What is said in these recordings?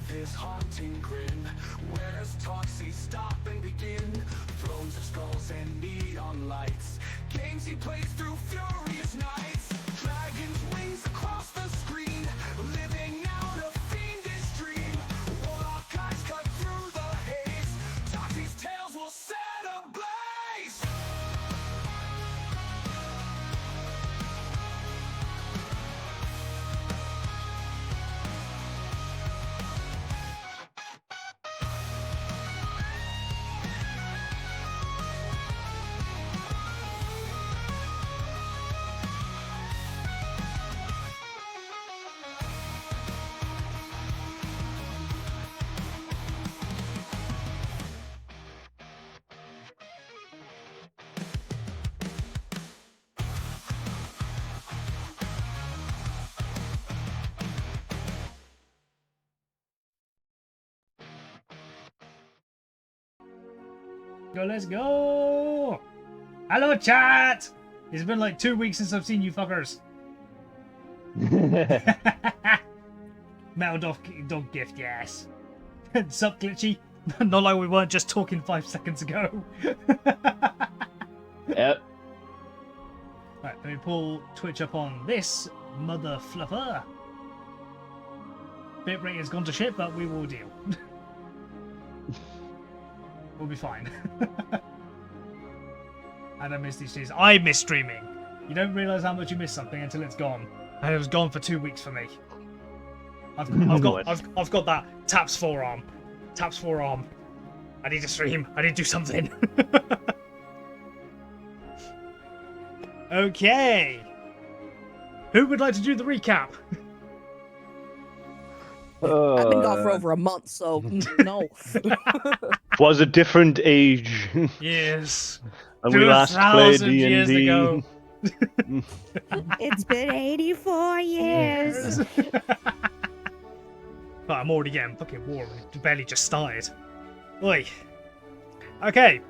with his haunting grin. Where's Toxie stop and begin? Thrones of skulls and neon lights. Games he plays through furious nights. Dragon's wings across the screen. Living out a fiendish dream. Warlock eyes cut through the haze. Toxie's tales will set ablaze. Let's go! Hello, chat! It's been like 2 weeks since I've seen you fuckers. Metal dog gift, yes. Sup, Glitchy? Not like we weren't just talking 5 seconds ago. Yep. Right, let me pull Twitch up on this mother fluffer. Bitrate has gone to shit, but we will deal. We'll be fine. And I miss these days. I miss streaming. You don't realise how much you miss something until it's gone. And it was gone for 2 weeks for me. I've got that taps forearm. Taps forearm. I need to stream. I need to do something. Okay. Who would like to do the recap? I've been gone for over a month, so no. Was a different age. Yes. And we last played 2,000 years D&D. ago. It's been 84 years. But I'm already getting fucking warm. It barely just started. Oi. Okay.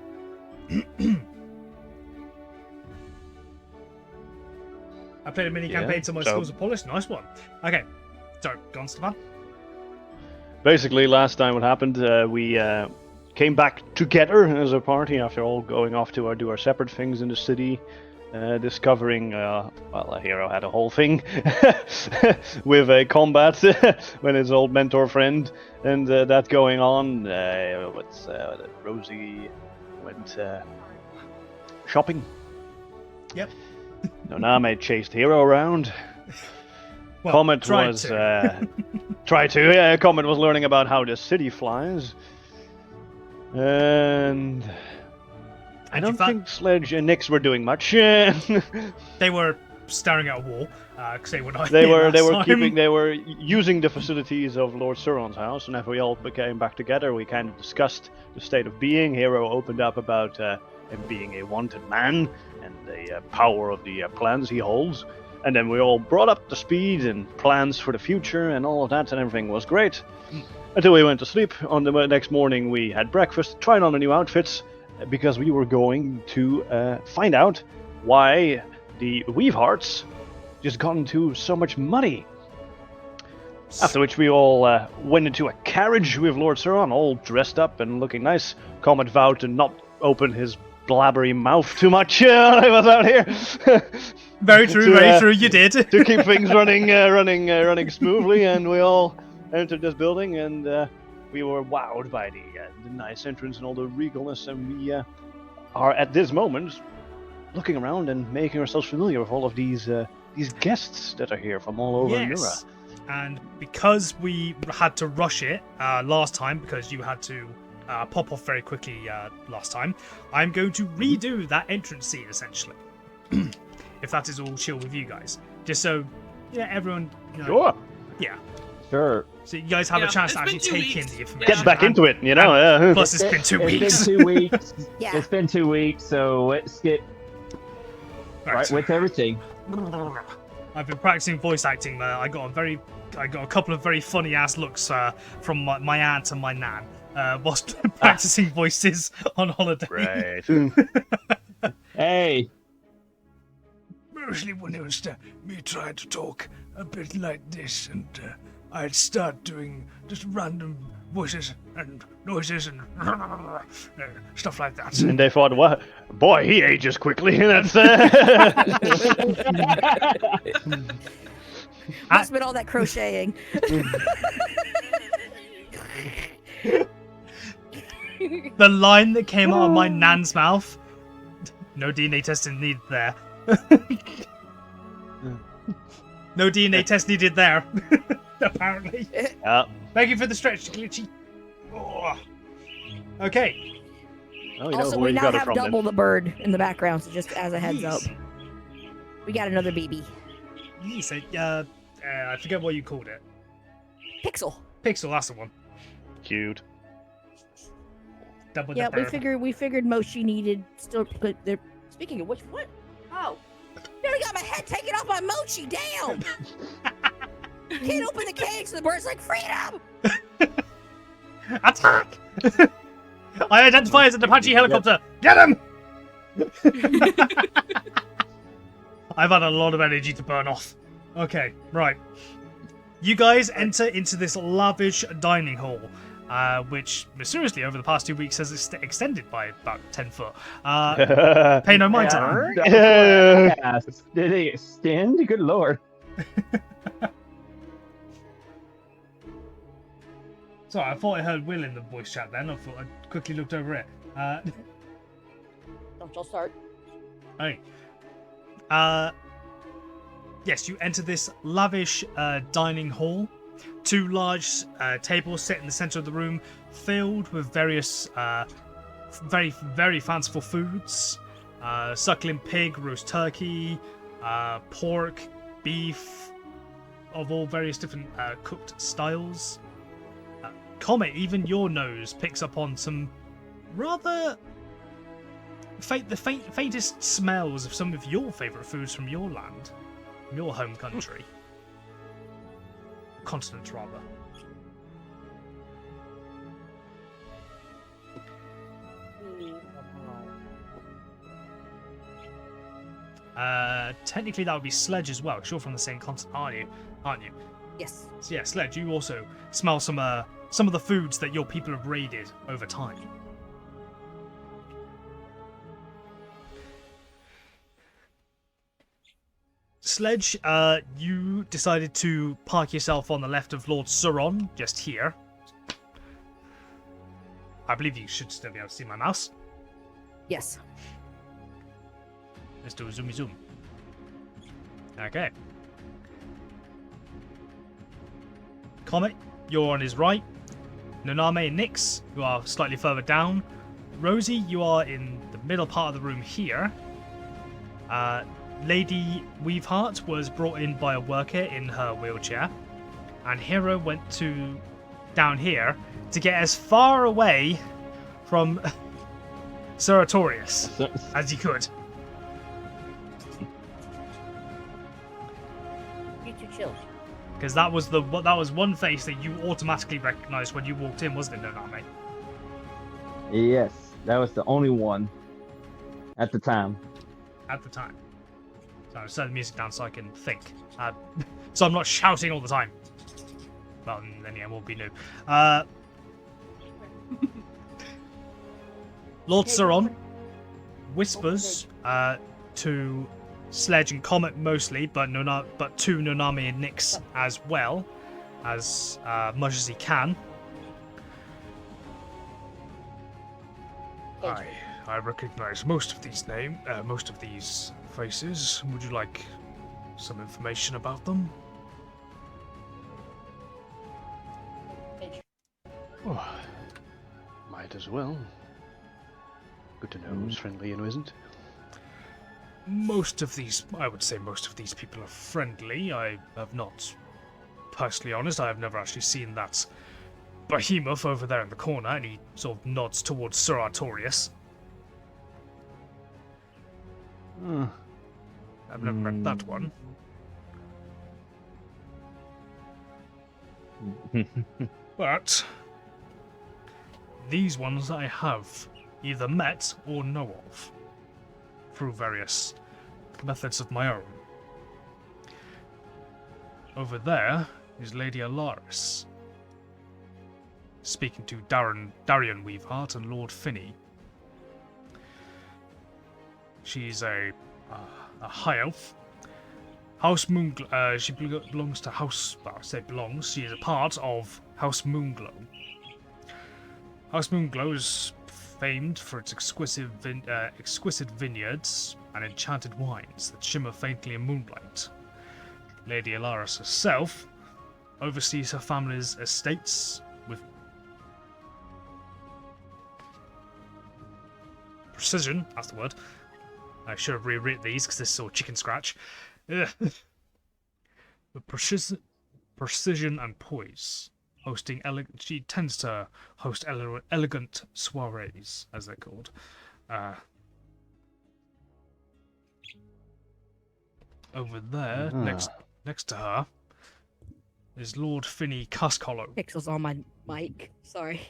I played a mini campaign till my skills are polished. Nice one. Okay. So, go on, Stefan. Basically, last time what happened, we came back together as a party after all going off to do our separate things in the city. Discovering, well, a hero had a whole thing with a combat when his old mentor friend, and that going on. Rosie went shopping. Yep. Noname chased hero around. Well, Comet tried was to. Comet was learning about how the city flies, and I don't think Sledge and Nyx were doing much. They were staring at a wall because they were not. They here were last time. they were using the facilities of Lord Sauron's house, and after we all came back together, we kind of discussed the state of being. Hero opened up about him being a wanted man and the power of the plans he holds. And then we all brought up the speed and plans for the future and all of that, and everything was great. Until we went to sleep. On the next morning we had breakfast, tried on the new outfits, because we were going to find out why the Weavehearts just got into so much money. After which we all went into a carriage with Lord Sauron, all dressed up and looking nice. Comet vowed to not open his blabbery mouth too much when I was out here. Very true, very true. You did to keep things running smoothly, and we all entered this building, and we were wowed by the nice entrance and all the regalness, and we are at this moment looking around and making ourselves familiar with all of these guests that are here from all over Nura. And because we had to rush it last time, because you had to pop off very quickly last time, I'm going to redo that entrance scene essentially. If that is all chill with you guys, just so everyone. Sure. Yeah. Sure. So you guys have a chance to actually take in the information. Get back into it, Yeah. Plus, it's been 2 weeks. It's been 2 weeks. Yeah. It's been 2 weeks, so let's get right with everything. I've been practicing voice acting. I got a couple of very funny ass looks from my aunt and my nan whilst practicing voices on holiday. Right. Hey. Mostly when it was me trying to talk a bit like this and I'd start doing just random voices and noises and stuff like that. And they thought, "What? Boy, he ages quickly." That's Must have been all that crocheting. The line that came out of my nan's mouth. No DNA testing needed there. No DNA test needed there. Apparently. Yeah. Thank you for the stretch, Glitchy. Oh. Okay. Oh, you know Also, where we you now got it have from double then. the bird in the background, so just as a heads up. Yes. We got another BB. Yes, I forget what you called it. Pixel. Pixel, that's the one. Cute. Double Yeah, the we figured Mochi needed still. But they're speaking of which, what? Oh, nearly got my head taken off by Mochi. Damn! Can't open the cage. So the bird's like freedom. Attack! I identify as an Apache helicopter. Get him! I've had a lot of energy to burn off. Okay, right. You guys enter into this lavish dining hall, which mysteriously over the past 2 weeks has extended by about 10 foot. Pay no mind to that. Yes. Did it extend? Good lord. Sorry, I thought I heard Will in the voice chat then. I thought I quickly looked over it. Don't y'all start. Hey. Yes, you enter this lavish dining hall. 2 large tables set in the center of the room, filled with various very, very fanciful foods. Suckling pig, roast turkey, pork, beef, of all various different cooked styles. Comet, even your nose picks up on some rather faintest smells of some of your favourite foods from your land, from your home country. Continent, rather. Technically that would be Sledge as well, 'cause you're from the same continent, aren't you? Yes. So yeah, Sledge, you also smell some of the foods that your people have raided over time. Sledge, you decided to park yourself on the left of Lord Sauron, just here. I believe you should still be able to see my mouse. Yes. Let's do a zoomy zoom. Okay. Comet, you're on his right. Naname and Nyx, you are slightly further down. Rosie, you are in the middle part of the room here. Lady Weaveheart was brought in by a worker in her wheelchair. And Hero went to down here to get as far away from Sir Artorius as he could. You too chill. Because that was one face that you automatically recognised when you walked in, wasn't it, Naname? Yes, that was the only one at the time. At the time. So I'll set the music down so I can think. So I'm not shouting all the time. Well, then yeah, it won't be new. Lord Sauron whispers to Sledge and Comet mostly, but to Nonami and Nyx as well, as much as he can. I recognize most of these faces. Would you like some information about them? Oh, might as well. Good to know who's friendly and who isn't. I would say most of these people are friendly. I have not, personally honest, I have never actually seen that behemoth over there in the corner, and he sort of nods towards Sir Artorius. I've never met that one. But these ones I have either met or know of through various methods of my own. Over there, is Lady Alaris. Speaking to Darian Weaveheart and Lord Finney. She's a high elf. House Moonglow. She belongs to House. Well, I say belongs. She is a part of House Moonglow. House Moonglow is famed for its exquisite vineyards and enchanted wines that shimmer faintly in moonlight. Lady Alaris herself oversees her family's estates with precision. That's the word. I should have rewritten these because this is all chicken scratch. With precision and poise. She tends to host elegant soirees, as they're called. Over there, next to her, is Lord Finney Cascollo. Pixels on my mic. Sorry.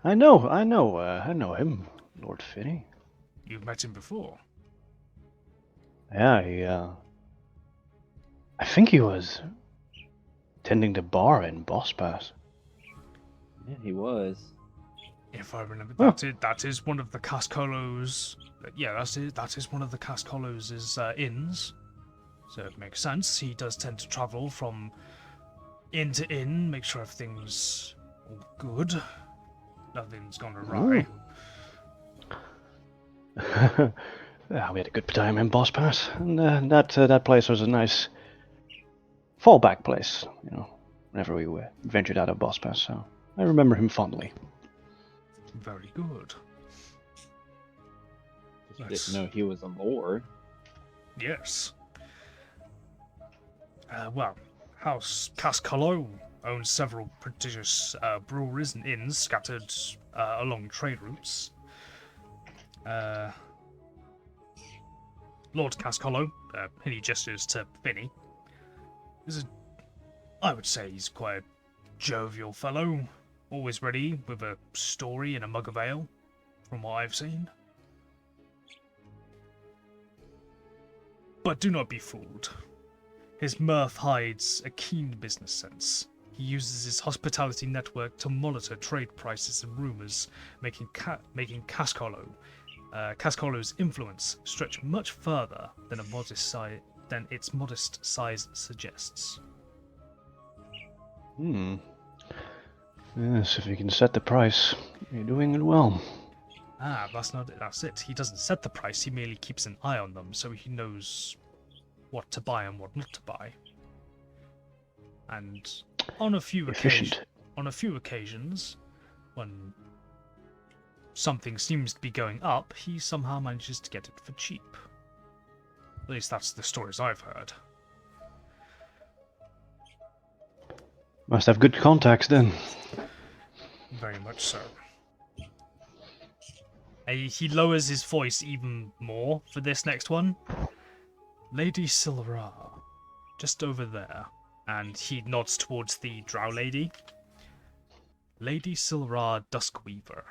I know him, Lord Finney. You've met him before. Yeah, I think he was tending the bar in Boss Pass. Yeah, he was. If I remember, that is one of the Cascollo's. Yeah, that is one of the Cascollo's inns. So it makes sense. He does tend to travel from inn to inn, make sure everything's all good. Nothing's gone awry. Yeah, we had a good time in Boss Pass, and that place was a nice fallback place, whenever we ventured out of Boss Pass, so I remember him fondly. Very good. Didn't know he was a lord. Yes. Well, House Cascollo owns several prestigious breweries and inns scattered along trade routes. Lord Cascollo, he gestures to Finney, I would say he's quite a jovial fellow, always ready with a story and a mug of ale, from what I've seen. But do not be fooled. His mirth hides a keen business sense. He uses his hospitality network to monitor trade prices and rumors, making Cascollo's influence stretch much further than its modest size suggests. Yes, if you can set the price, you're doing it well. That's not it. That's it. He doesn't set the price, he merely keeps an eye on them so he knows what to buy and what not to buy. And on a few occasions, when something seems to be going up, he somehow manages to get it for cheap. At least that's the stories I've heard. Must have good contacts then. Very much so. He lowers his voice even more for this next one. Lady Silra, just over there. And he nods towards the drow lady. Lady Silra Duskweaver.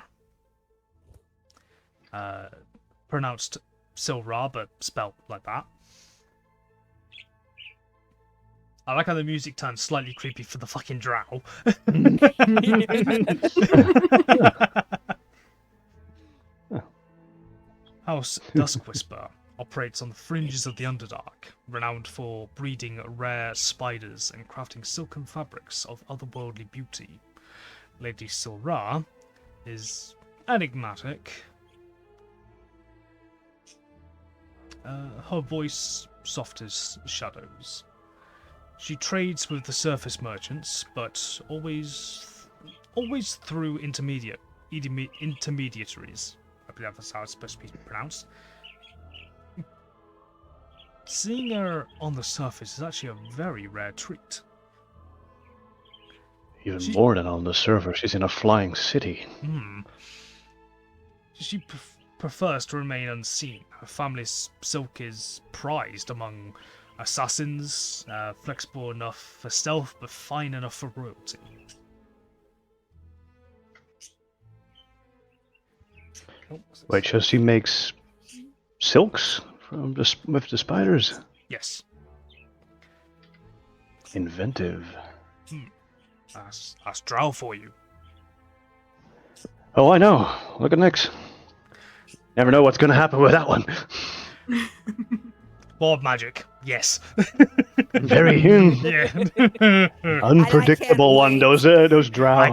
Pronounced Silra, but spelled like that. I like how the music turns slightly creepy for the fucking drow. House Duskwhisper operates on the fringes of the Underdark, renowned for breeding rare spiders and crafting silken fabrics of otherworldly beauty. Lady Silra is enigmatic. Her voice soft as shadows. She trades with the surface merchants, but always through intermediaries. I believe that's how it's supposed to be pronounced. Seeing her on the surface is actually a very rare treat. Even more than on the surface, she's in a flying city. She prefers to remain unseen. Her family's silk is prized among assassins, flexible enough for stealth, but fine enough for royalty. Wait, so she makes silks with the spiders? Yes. Inventive. That's drow for you. Oh, I know. Look at Nix. Never know what's going to happen with that one. Board magic, yes. Very Yeah. unpredictable one. wait. Those drow. I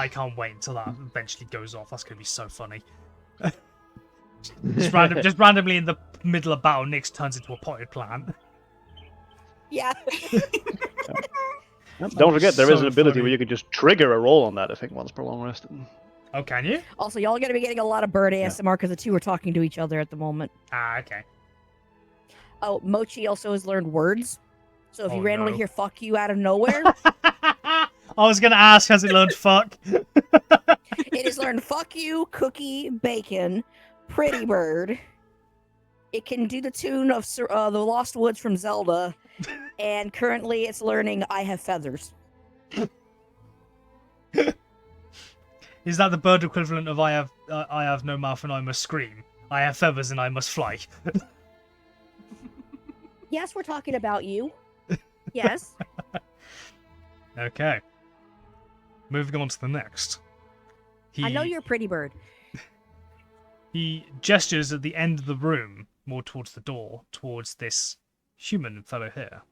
can't wait until that eventually goes off. That's gonna be so funny. just randomly in the middle of battle, Nyx turns into a potted plant. Yeah. Don't forget, there is So an ability funny. where you can just trigger a roll on that, I think, once per long rest. Oh, can you? Also, y'all are gonna be getting a lot of bird ASMR because the two are talking to each other at the moment. Ah, okay. Oh, Mochi also has learned words. So if you Oh, randomly no. hear "fuck you" out of nowhere, I was gonna ask, has it learned fuck? it has learned "fuck you," "cookie," "bacon," "pretty bird." It can do the tune of the Lost Woods from Zelda, and currently it's learning "I have feathers." Is that the bird equivalent of I have no mouth and I must scream? I have feathers and I must fly. Yes, we're talking about you. Yes. Okay. Moving on to the next. I know you're a pretty bird. He gestures at the end of the room, more towards the door, towards this human fellow here.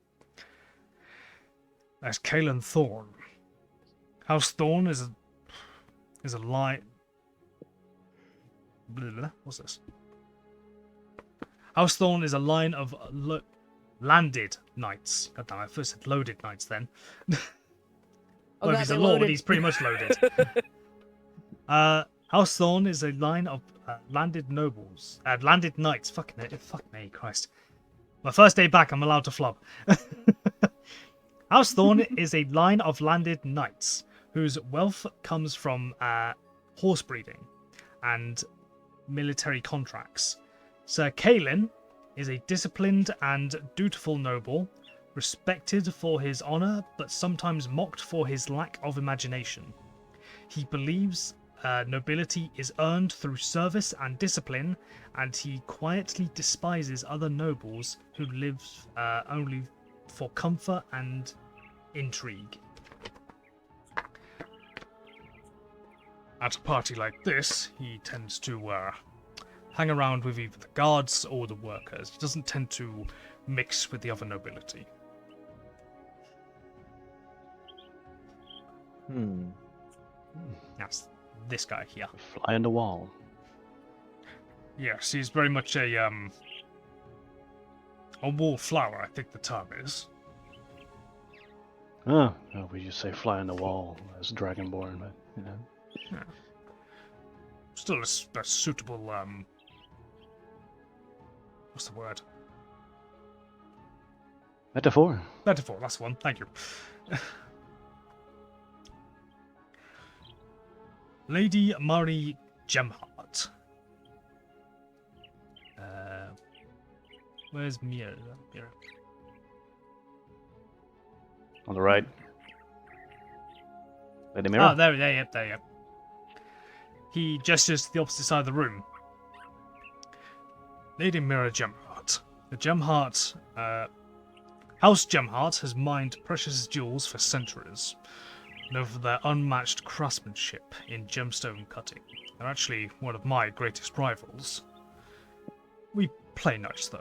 That's Kalen Thorn. House Thorn is a line. What's this? House Thorn is a line of landed knights. God damn, I first said loaded knights then. Oh, Well, if God, he's a they're lord, loaded. he's pretty much loaded. House Thorn is a line of landed nobles. Landed knights. Fuck me, Christ. My first day back, I'm allowed to flub. House Thorn is a line of landed knights whose wealth comes from horse breeding and military contracts. Sir Kalen is a disciplined and dutiful noble, respected for his honour, but sometimes mocked for his lack of imagination. He believes nobility is earned through service and discipline, and he quietly despises other nobles who live only for comfort and intrigue. At a party like this, he tends to hang around with either the guards or the workers. He doesn't tend to mix with the other nobility. That's this guy here. Fly on the wall. Yes, he's very much a wallflower, I think the term is. Oh, no, we just say fly on the wall as Dragonborn, but, you know. Still a suitable, what's the word? Metaphor. Metaphor, that's the one, thank you. Lady Marie Gemhart. Where's Mira? On the right. Lady Mira? Oh, there you go. He gestures to the opposite side of the room. Lady Mira Gemhart. The Gemhart, House Gemhart has mined precious jewels for centuries, known for their unmatched craftsmanship in gemstone cutting. They're actually one of my greatest rivals. We play nice, though.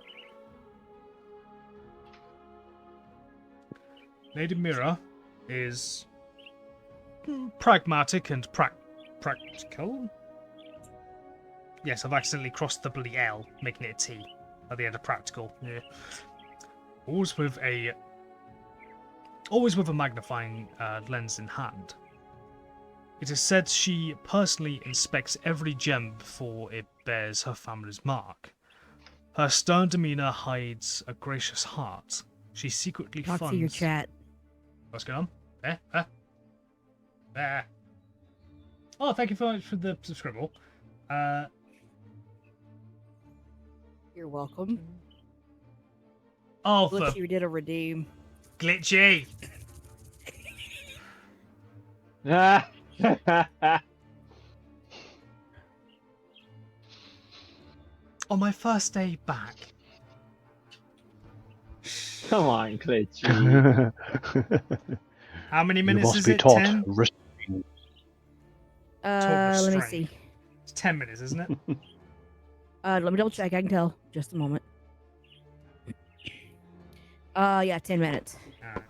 Lady Mira is pragmatic and practical. Yes, I've accidentally crossed the bloody L, making it a T at the end of practical. Yeah. Always with a magnifying lens in hand. It is said she personally inspects every gem before it bears her family's mark. Her stern demeanor hides a gracious heart. She secretly Talk funds. to your chat. What's going on? Oh, thank you very much for the subscribe. You're welcome. Oh, for Glitchy did a redeem. glitchy. On my first day back. Come on, Glitchy. How many You minutes must is be it? taught 10? restraint. Let me restraint. see. It's 10 minutes, isn't it? Let me double check. I can tell. Just a moment. Yeah, 10 minutes. Alright.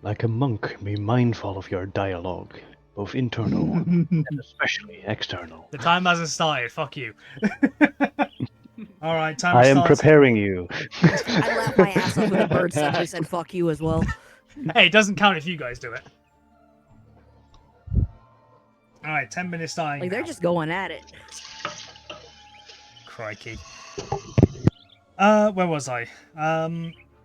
Like a monk, be mindful of your dialogue, both internal and especially external. The time hasn't started. Fuck you. Alright, time I am starts. preparing you. I laughed my ass off when the bird suddenly said "fuck you" as well. Hey, it doesn't count if you guys do it. Alright, 10 minutes starting. Like they're now. just going at it. Crikey. Where was I?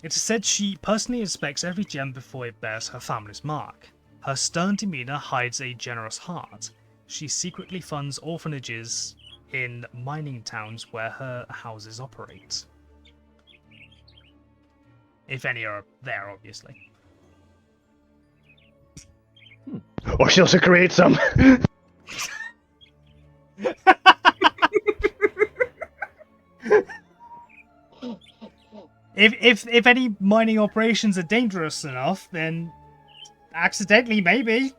It is said she personally inspects every gem before it bears her family's mark. Her stern demeanor hides a generous heart. She secretly funds orphanages in mining towns where her houses operate. If any are there, obviously. Or she'll create some. If any mining operations are dangerous enough, then accidentally, maybe.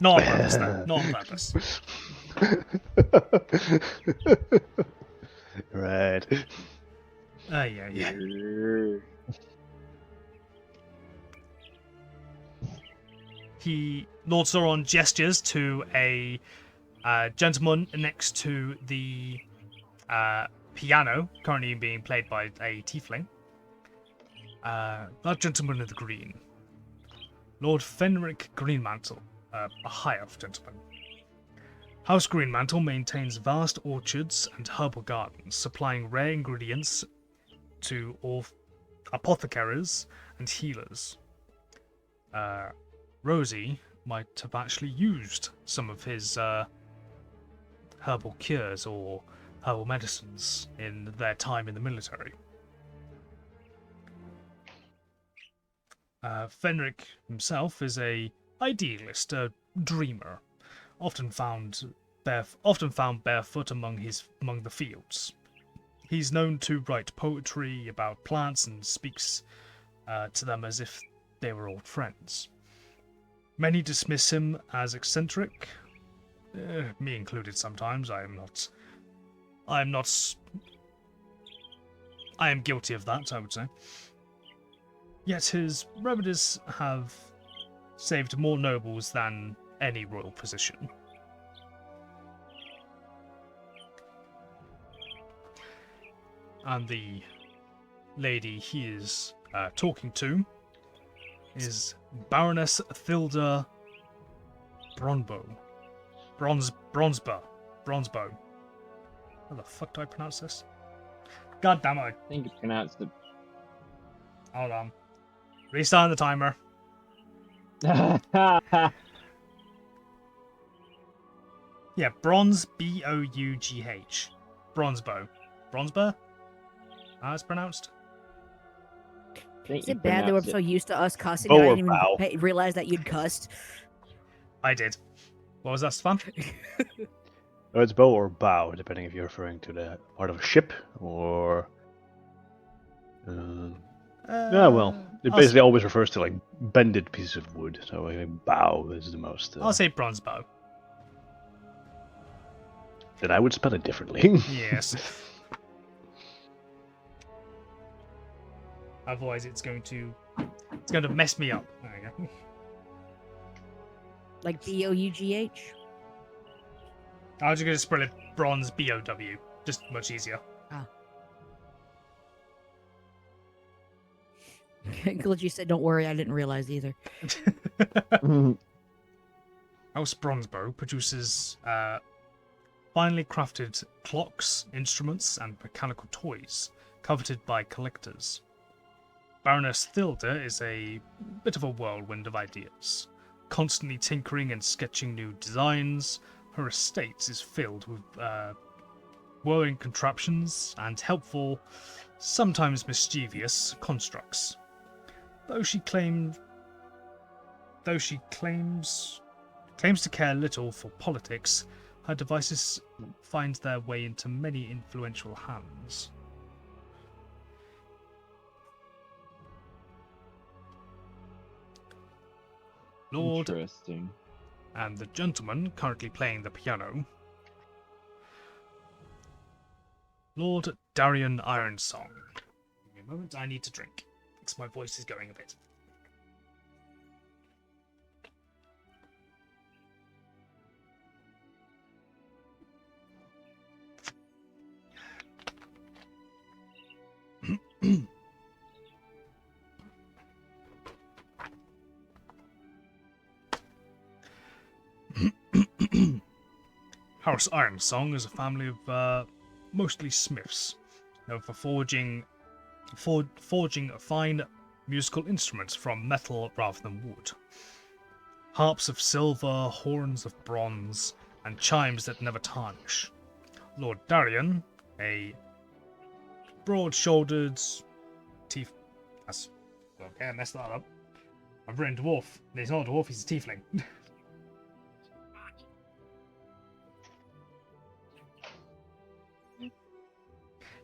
Not on purpose, though. Not on purpose. Right. Yeah. Lord Sauron gestures to a gentleman next to the piano, currently being played by a tiefling. That gentleman in the green. Lord Fenric Greenmantle, a high elf gentleman. House Greenmantle maintains vast orchards and herbal gardens, supplying rare ingredients to all apothecaries and healers. Rosie might have actually used some of his herbal cures or herbal medicines in their time in the military. Fenric himself is a idealist, a dreamer, often found barefoot among the fields. He's known to write poetry about plants and speaks to them as if they were old friends. Many dismiss him as eccentric, me included sometimes. I am guilty of that, I would say. Yet his remedies have saved more nobles than any royal physician. And the lady he is talking to is Baroness Thilda Bronbow. Bronzebow. How the fuck do I pronounce this? God damn it. I think you pronounced it. Hold on. Restarting the timer. Yeah, Bronze, B-O-U-G-H. Bronzebow. Bronzebow? How it's pronounced? Is it bad that we're so used to us cussing? Bow I or didn't bow? even realize that you'd cussed. I did. What was that, Stefan? Oh, it's bow or bow, depending if you're referring to the part of a ship or. Yeah, well, it basically always refers to like bended pieces of wood. So I think bow is the most. I'll say Bronzebow. Then I would spell it differently. Yes. Otherwise, it's going to mess me up. There you go. Like B-O-U-G-H? I was just going to spell it Bronze B-O-W. Just much easier. Glitchy said, "Don't worry, I didn't realize either." House Bronzebow produces finely crafted clocks, instruments, and mechanical toys, coveted by collectors. Baroness Thilda is a bit of a whirlwind of ideas, constantly tinkering and sketching new designs. Her estate is filled with whirring contraptions and helpful, sometimes mischievous constructs. Though she claims to care little for politics, her devices find their way into many influential hands. Lord Interesting. and the gentleman currently playing the piano, Lord Darian Ironsong. Give me a moment, I need to drink, because my voice is going a bit. House Ironsong is a family of mostly smiths, known for forging fine musical instruments from metal rather than wood. Harps of silver, horns of bronze, and chimes that never tarnish. Lord Darian, a broad-shouldered, teeth. Okay, I messed that up. I've written dwarf. He's not a dwarf. He's a tiefling.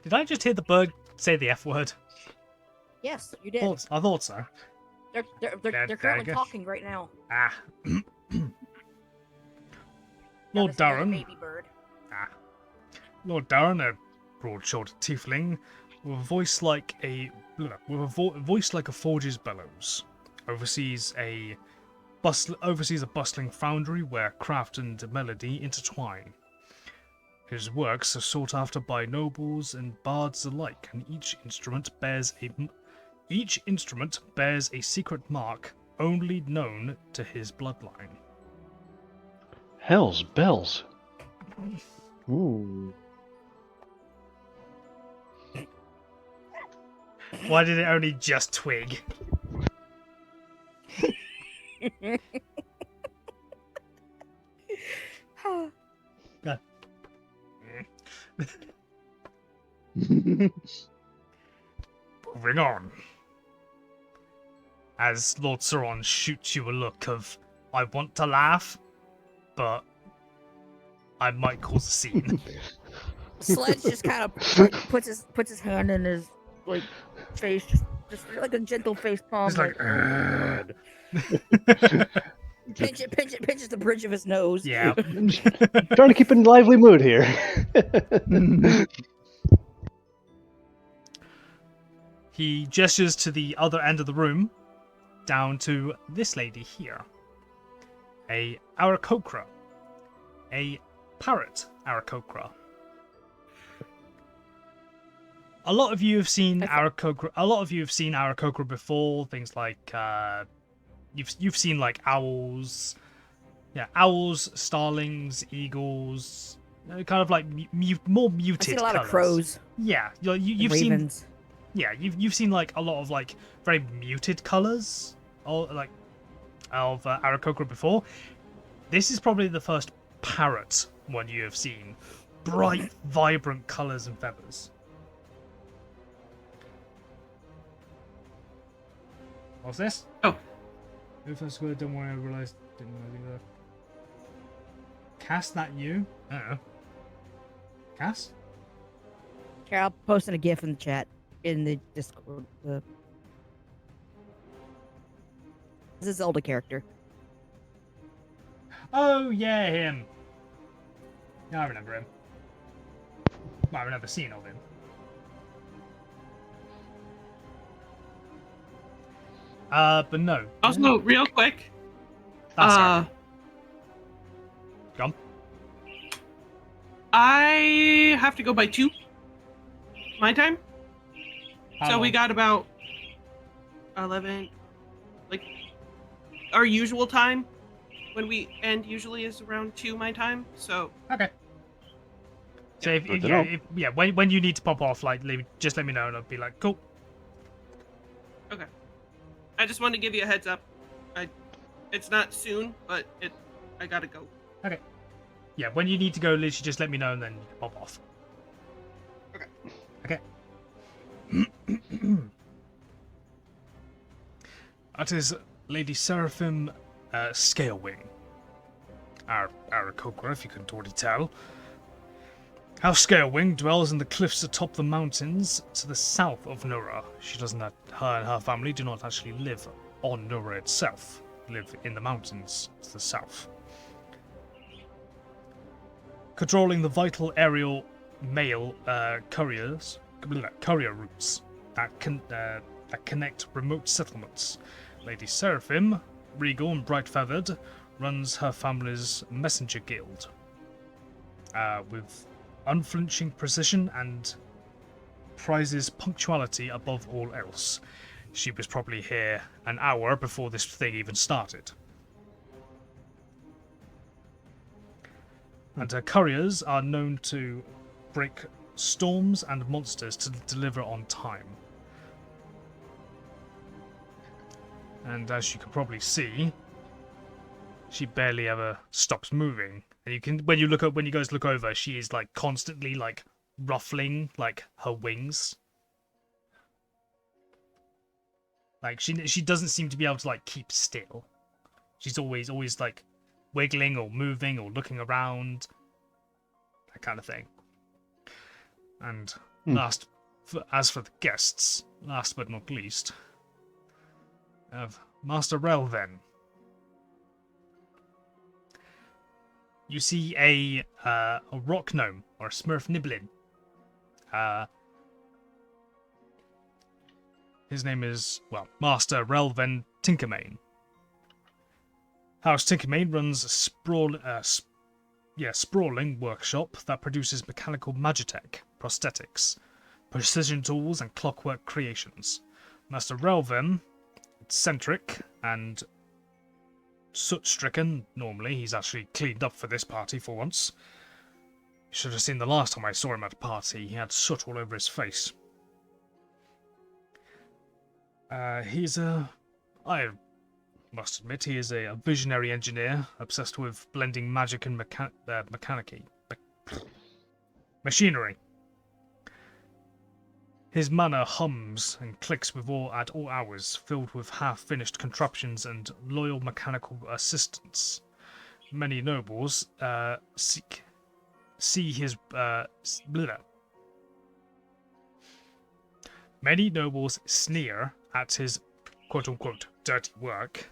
Did I just hear the bird say the F word? Yes, you did. I thought so. They're currently talking right now. Ah. Now Lord this is a Darren. baby bird. Ah. Lord Darren, a broad-shouldered tiefling, with a voice like a forge's bellows, oversees a bustling foundry where craft and melody intertwine. His works are sought after by nobles and bards alike, and each instrument bears a secret mark only known to his bloodline. Hell's bells. Ooh. Why did it only just twig? God. Moving on. As Lord Sauron shoots you a look of, I want to laugh, but I might cause a scene. Sledge just kind of puts his hand in his face, just like a gentle face palm. It's like, pinches the bridge of his nose. yeah. I'm just trying to keep in a lively mood here. He gestures to the other end of the room, down to this lady here. A Aarakocra. A parrot Aarakocra. A lot of you have seen Aarakocra. A lot of you have seen Aarakocra before. Things like you've seen like owls, owls, starlings, eagles, kind of like more muted. I've seen a lot colours. of crows. Yeah, you've ravens. seen. Yeah, you've seen like a lot of like very muted colors, of Aarakocra before. This is probably the first parrot one you have seen. Bright, vibrant colors and feathers. What's this? Oh. If I swear, don't worry, I realized didn't want to do that. Cass, that you? Cass? Here, I'll post in a GIF in the chat in the Discord. This is a Zelda character. Oh yeah, him. Yeah, I remember him. Well, I've never seen of him. But no. Also, real quick, That's Aaron. Come. I have to go by 2 my time. So we got about 11, like our usual time when we end usually is around 2 my time. So Okay. So when you need to pop off, like just let me know and I'll be like, cool. okay, I just wanted to give you a heads up. It's not soon, but I gotta go. Okay. Yeah, when you need to go, literally just let me know and then you can pop off. Okay. Okay. That is Lady Seraphim Scalewing. Aarakocra, if you couldn't already tell. House Scalewing dwells in the cliffs atop the mountains to the south of Nura. Her and her family do not actually live on Nura itself, live in the mountains to the south. Controlling the vital aerial mail courier routes that connect remote settlements. Lady Seraphim, regal and bright-feathered, runs her family's messenger guild. With unflinching precision and prizes punctuality above all else. She was probably here an hour before this thing even started. And her couriers are known to break storms and monsters to deliver on time. And as you can probably see, she barely ever stops moving. And you can, when you guys look over, she is like constantly like ruffling like her wings. Like she doesn't seem to be able to like keep still. She's always like wiggling or moving or looking around, that kind of thing. And as for the guests, last but not least, of Master Relven. You see a rock gnome or a Smurf Niblin. His name is, well, Master Relven Tinkermane. House Tinkermane runs a sprawling workshop that produces mechanical magitech, prosthetics, precision tools, and clockwork creations. Master Relven, eccentric and soot-stricken. Normally, he's actually cleaned up for this party for once. You should have seen the last time I saw him at a party. He had soot all over his face. I must admit, he is a visionary engineer, obsessed with blending magic and machinery. His manner hums and clicks at all hours, filled with half-finished contraptions and loyal mechanical assistants. Many nobles Many nobles sneer at his quote-unquote dirty work,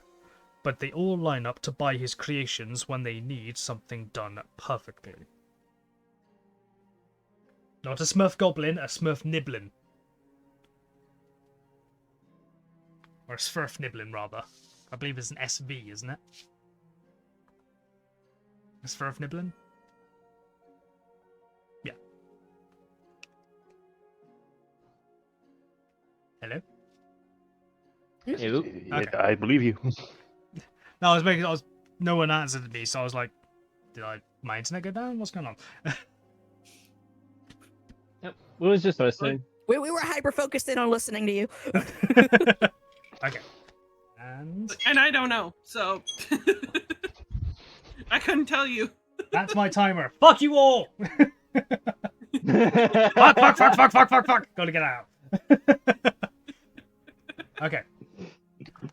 but they all line up to buy his creations when they need something done perfectly. Not a Smurf Goblin, a Smurf Niblin. Or a Smurf Niblin, rather. I believe it's an SV, isn't it? A Smurf Niblin? Yeah. Hello? Hello? Okay. I believe you. No, no one answered me, so I was like, my internet go down? What's going on? Yep. We was just listening. We were hyper-focused in on listening to you. Okay. And I don't know, so I couldn't tell you. that's my timer. Fuck you all! Fuck. Gotta get out. Okay.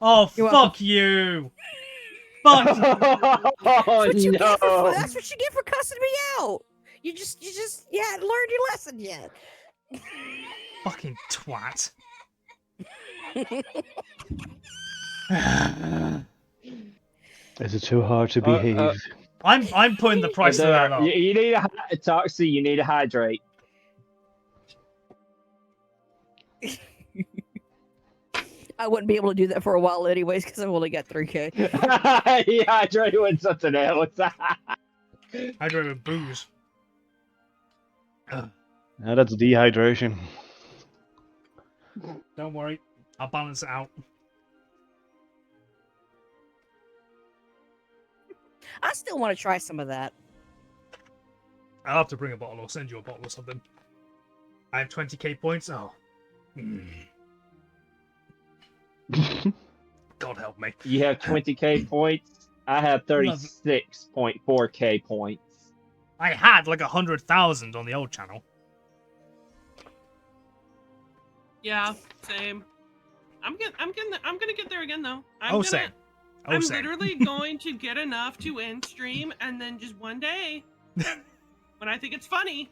Oh, You're fuck you! Fuck! Oh, no. That's what you get for cussing me out. You hadn't learned your lesson yet. Fucking twat. Is it too hard to behave? I'm putting the price of that up. You need a Toxie, you need to hydrate. I wouldn't be able to do that for a while anyways, because I've only got 3K. Yeah, hydrate with something else. Hydrate with booze. Now that's dehydration. Don't worry, I'll balance it out. I still want to try some of that. I'll have to bring a bottle or send you a bottle or something. I have 20k points. Oh. God help me. You have 20k points. I have 36.4k points. I had like 100,000 on the old channel. Yeah, same. I'm gonna get there again though. Same. I'm same. literally going to get enough to end stream, and then just one day, when I think it's funny.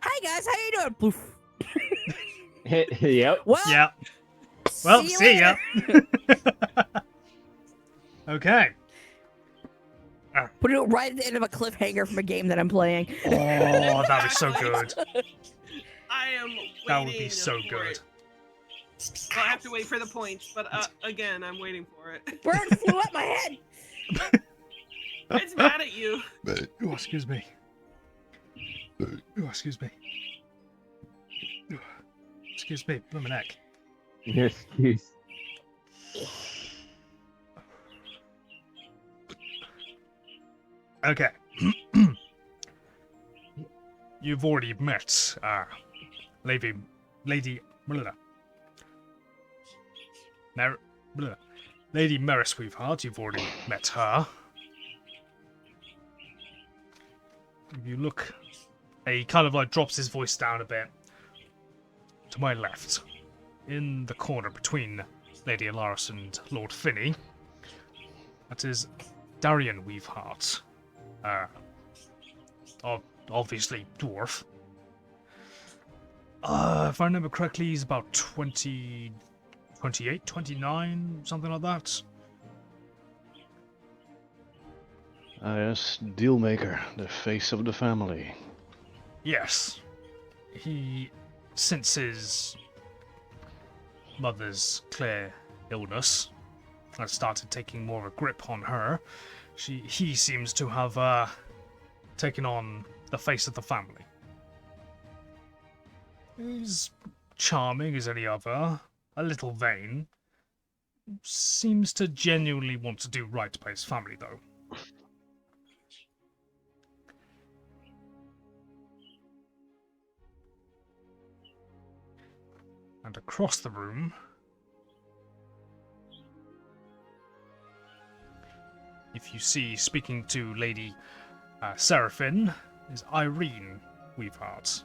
Hi guys, how you doing? Poof. Yep. Well, Yeah. Well, you see ya. later. Okay. Put it right at the end of a cliffhanger from a game that I'm playing. Oh, that'd be so good. I am waiting. That would be so for good. it. Well, I have to wait for the points, but again, I'm waiting for it. Bird flew up my head. It's mad at you. Oh, excuse me. Oh, excuse me. Excuse me, blow my neck. Excuse. Okay. You've already met Lady blah, blah. Lady Maris Weaveheart. You've already met her. If you look, he kind of like drops his voice down a bit. To my left, in the corner between Lady Alaris and Lord Finney, that is Darian Weaveheart. Obviously dwarf. If I remember correctly, he's about 28, 29, something like that. Yes, Dealmaker, the face of the family. Yes. He, since his mother's clear illness, has started taking more of a grip on her. He seems to have taken on the face of the family. He's charming as any other, a little vain. Seems to genuinely want to do right by his family, though. And across the room, if you see, speaking to Lady Seraphine, is Irene Weaveheart.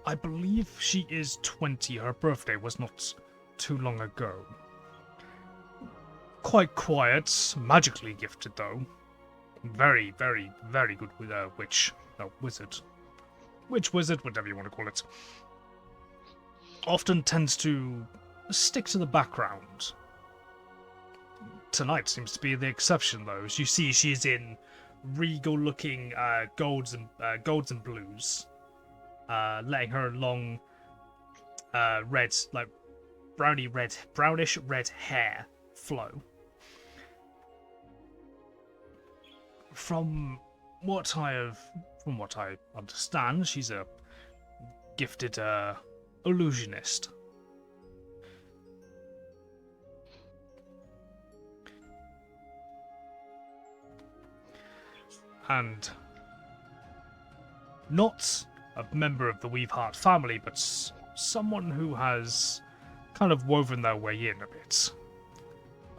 I believe she is 20. Her birthday was not too long ago. Quite quiet, magically gifted though. Very, very, very good with wizard. Witch wizard, whatever you want to call it. Often tends to stick to the background. Tonight seems to be the exception, though. As you see, she's in regal-looking golds and blues, letting her long red, like brownish red hair flow. From what I understand, she's a gifted illusionist. And not a member of the Weaveheart family, but someone who has kind of woven their way in a bit.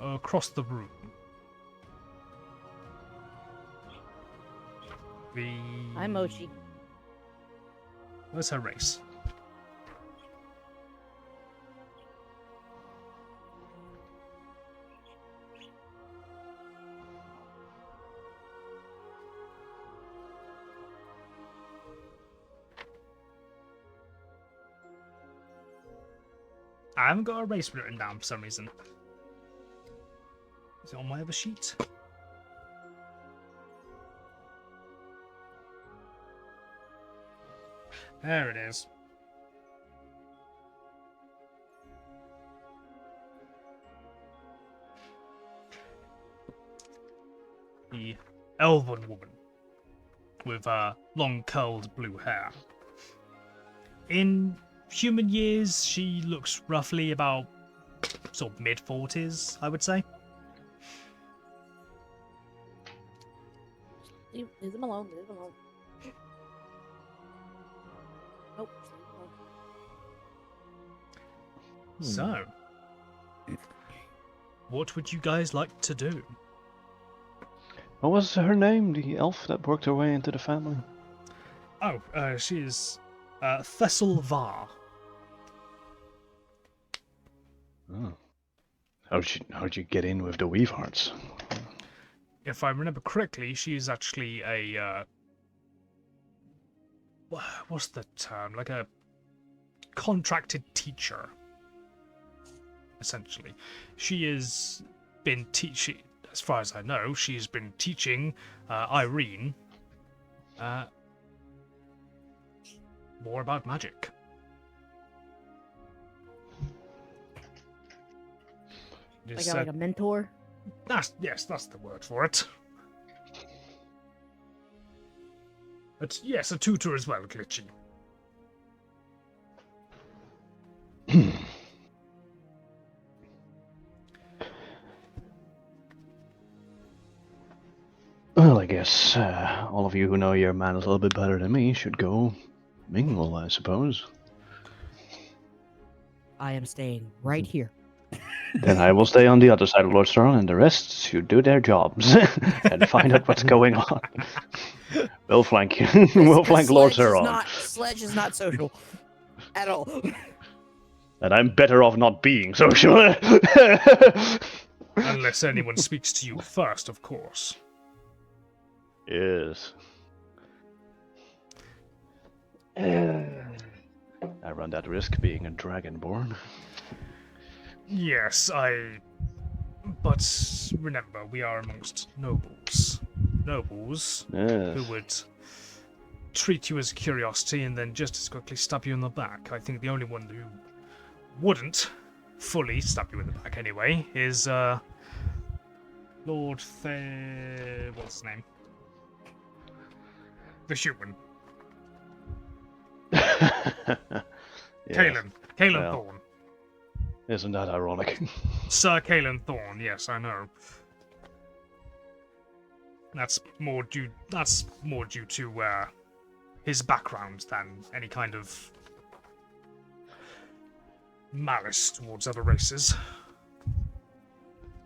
Across the room. I'm Mochi. Where's her race? I haven't got a race written down for some reason. Is it on my other sheet? There it is. The elven woman with long curled blue hair. In human years, she looks roughly about sort of mid-40s, I would say. Leave them alone. Leave them alone. Nope. Leave them alone. So, what would you guys like to do? What was her name, the elf that worked her way into the family? Oh, she is Thessalvar. Oh. How'd you get in with the Weavehearts? If I remember correctly, she's actually a what's the term? Like a contracted teacher. Essentially, she has been teaching. As far as I know, she's been teaching Irene more about magic. Like a mentor? That's the word for it. But yes, a tutor as well, Glitchy. Well, I guess all of you who know your man a little bit better than me should go mingle, I suppose. I am staying right here. Then I will stay on the other side of Lord Strong, and the rest should do their jobs and find out what's going on. We'll flank you. We'll flank Lord Sauron. Sledge is not social at all. And I'm better off not being social. Unless anyone speaks to you first, of course. Yes. I run that risk being a dragonborn. Yes, but remember, we are amongst nobles. Nobles Yes. who would treat you as a curiosity and then just as quickly stab you in the back. I think the only one who wouldn't fully stab you in the back anyway is Lord what's his name? The human. Yes. Kalen Well. Thorne. Isn't that ironic? Sir Kalen Thorne, yes, I know. That's more due to his background than any kind of malice towards other races.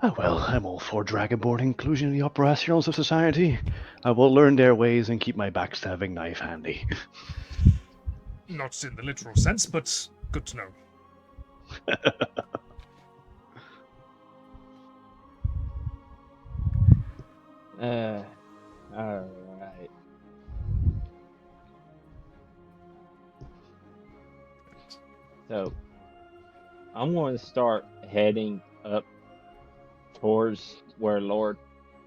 Oh well, I'm all for dragonborn inclusion in the operations of society. I will learn their ways and keep my backstabbing knife handy. Not in the literal sense, but good to know. Alright. So, I'm going to start heading up towards where Lord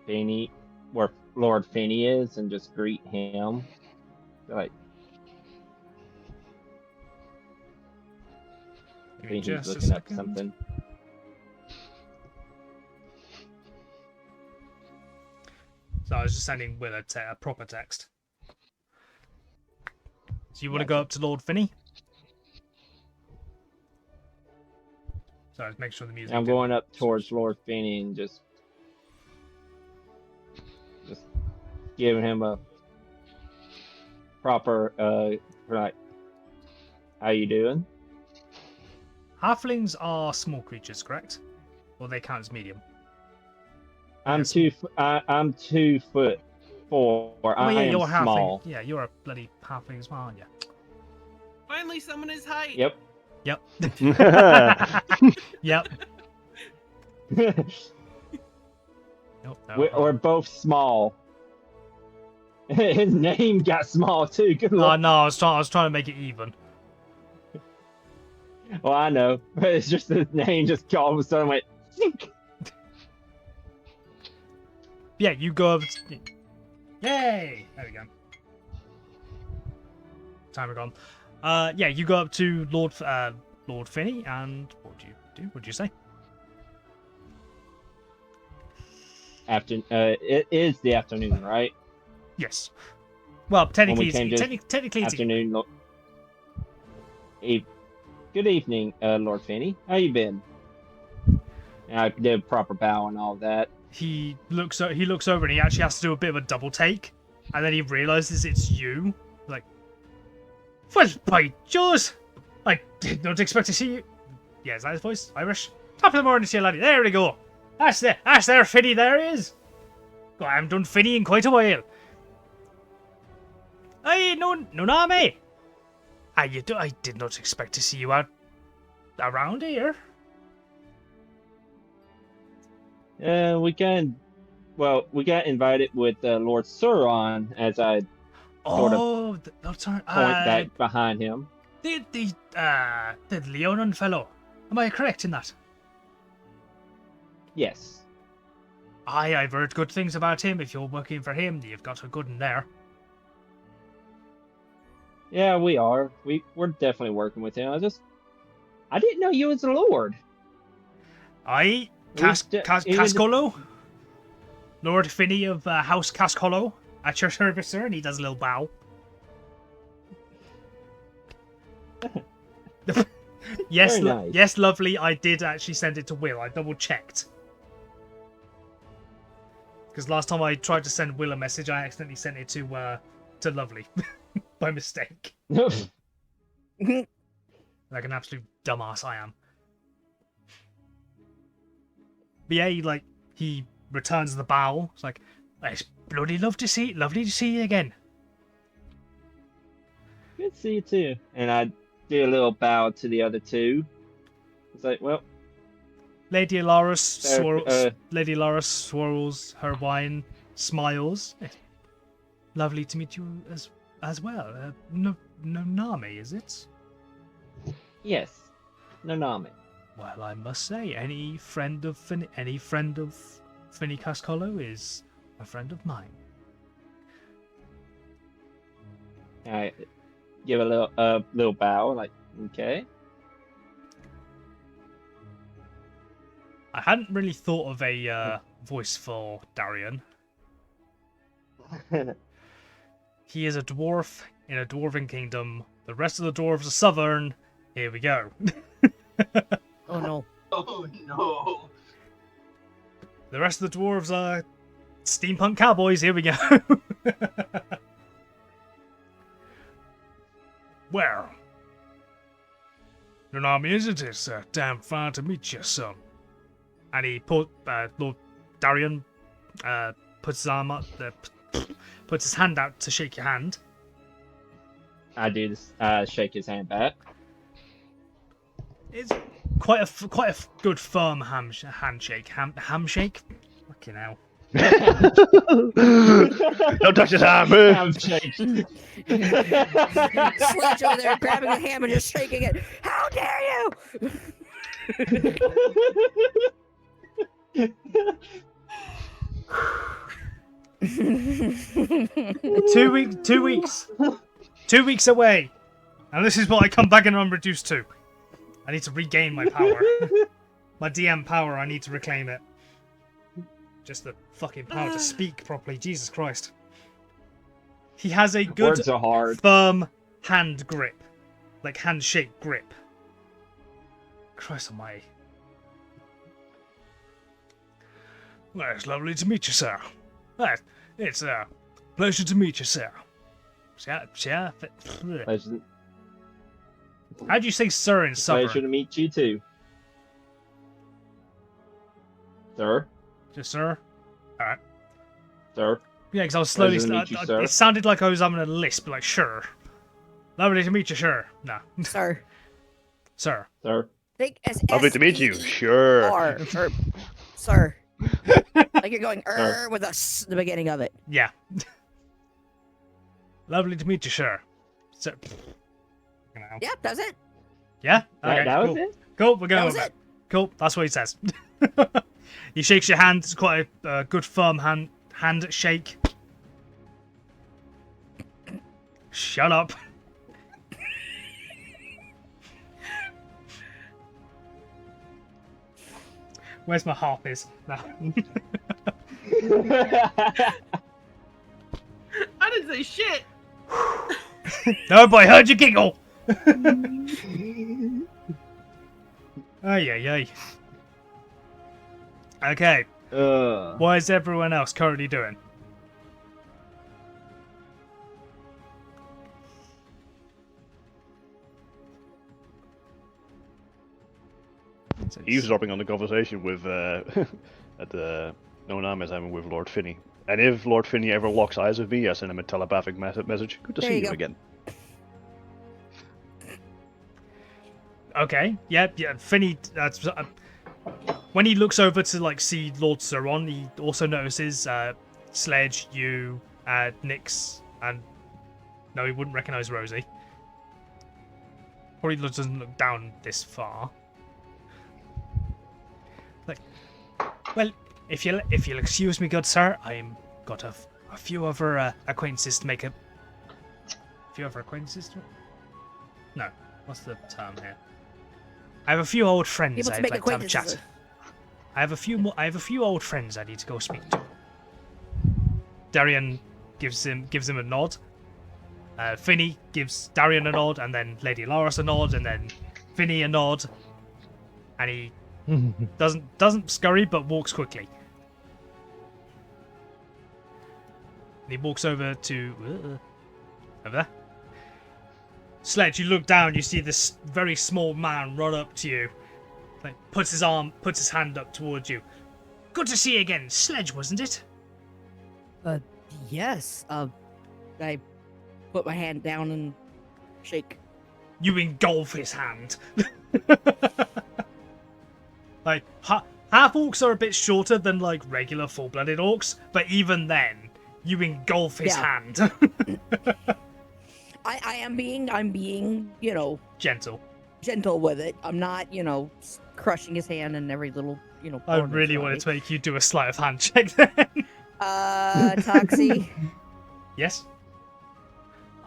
Finney is, and just greet him. Like, I think he's looking up something. So I was just sending Will a proper text. So you want to go up to Lord Finney? So let's make sure the music. I'm going up towards Lord Finney and just giving him a proper right. How you doing? Halflings are small creatures, correct? Or they count as medium? I'm Yes. 2'4". Oh, I yeah, am you're a halfling. small. Yeah, you're a bloody halfling as well, aren't you? Finally, someone his height. Yep. Yep. Nope, no, We're both small. His name got small too. Good luck. no, I was trying to make it even. Well, I know, but it's just his name just all of a sudden went. Sink. Yeah, you go over. Yay! There we go. Timer gone. Yeah, you go up to Lord Finney, and what do you do? What do you say? It is the afternoon, right? Yes. Well, technically, came to technically it's Afternoon. Good evening, Lord Finney. How you been? And I did a proper bow and all that. He looks over and he actually has to do a bit of a double take, and then he realizes it's you. Like, well, by Jaws, I did not expect to see you. Yeah, is that his voice? Irish? Top of the morning to you, laddie. There we go. That's there, Finney. There he is. God, I haven't done Finney in quite a while. Hey, no, me. I did not expect to see you out around here. We got invited with Lord Sauron as I sort of Oh, that's point back behind him. the Leonin fellow. Am I correct in that? Yes. Aye, I've heard good things about him. If you're working for him, you've got a good in there. Yeah, we are. We're definitely working with him. I didn't know you was a lord. Aye, Even- Cascolo? Lord Finney of House Cascolo at your service, sir, and he does a little bow. Yes, Very nice. yes, lovely. I did actually send it to Will. I double checked. Because last time I tried to send Will a message, I accidentally sent it to Lovely by mistake. Like an absolute dumbass I am. But yeah, he returns the bow. It's like, it's bloody lovely to see you again. Good to see you too. And I do a little bow to the other two. It's like, well, Lady Alaris Fair- swirls her wine, smiles. Lovely to meet you as well. Nami, is it? yes, Nanami. Well, I must say, any friend of Finny Cascolo is a friend of mine. I give a little bow, like, okay. I hadn't really thought of a voice for Darian. He is a dwarf in a dwarven kingdom. The rest of the dwarves are southern. Here we go. Oh no. Oh no. The rest of the dwarves are steampunk cowboys. Here we go. Well, Nanami, isn't it? Damn fine to meet you, son. And he Lord Darian puts his arm up, puts his hand out to shake your hand. I do this, shake his hand back. It's quite a good firm handshake. Hamshake? Fucking hell. Don't touch his arm, man. Handshake. Sledge over there grabbing a ham and just shaking it. How dare you! 2 weeks. 2 weeks away. And this is what I come back and I'm reduced to. I need to regain my power. My DM power, I need to reclaim it. Just the fucking power to speak properly. Jesus Christ. He has a good, Words are hard. firm hand grip. Like handshake grip. Christ almighty. Well, it's lovely to meet you, sir. Well, it's a pleasure to meet you, sir. Pleasure, How do you say sir in pleasure Southern? to meet you too. Sir? Just sir? Alright. Sir? Yeah, because I was slowly... Pleasure to meet you, sir. It sounded like I was having a lisp, like, sure. Lovely to meet you, sure. No. Sir. Sir. Sir? Think as Lovely to meet you. Sure. R, or sir. Like you're going with a s the beginning of it. Yeah. Lovely to meet you, sir. Sir. You know. Yep, that's it. Yeah? Okay, That was cool. it? Cool, we're going That was with it. Cool, that's what he says. He shakes your hand. It's quite a good, firm hand shake. Shut up. Where's my harp is? No. I didn't say shit. No, boy, heard you giggle. Ay, ay, ay. Okay, what is everyone else currently doing? Eavesdropping on the conversation with at the Nonam is having with Lord Finney. And if Lord Finney ever locks eyes with me, I send him a telepathic message. Good to There see you you go. again. Okay, yeah, Finney. when he looks over to like see Lord Sauron, he also notices Sledge, you, Nyx, and no, he wouldn't recognize Rosie. Probably doesn't look down this far. Like, well, if you'll excuse me, good sir, I'm got a few other acquaintances to make a few other acquaintances. No, what's the term here? I have a few old friends People to I'd make like to have a acquaintances chat. I have a few old friends I need to go speak to. Darian gives him a nod. Finny gives Darian a nod, and then Lady Laris a nod, and then Finny a nod. And he doesn't scurry, but walks quickly. And he walks over to over there. Sledge, you look down, you see this very small man run up to you. Like puts his hand up towards you. Good to see you again, Sledge, wasn't it? Yes. I put my hand down and shake. You engulf his hand. Like half orcs are a bit shorter than like regular full-blooded orcs, but even then, you engulf his hand. I'm being, Gentle. gentle with it. I'm not, crushing his hand in every little, I part of his really body. wanted to make you do a sleight of hand check then. Toxie. Yes?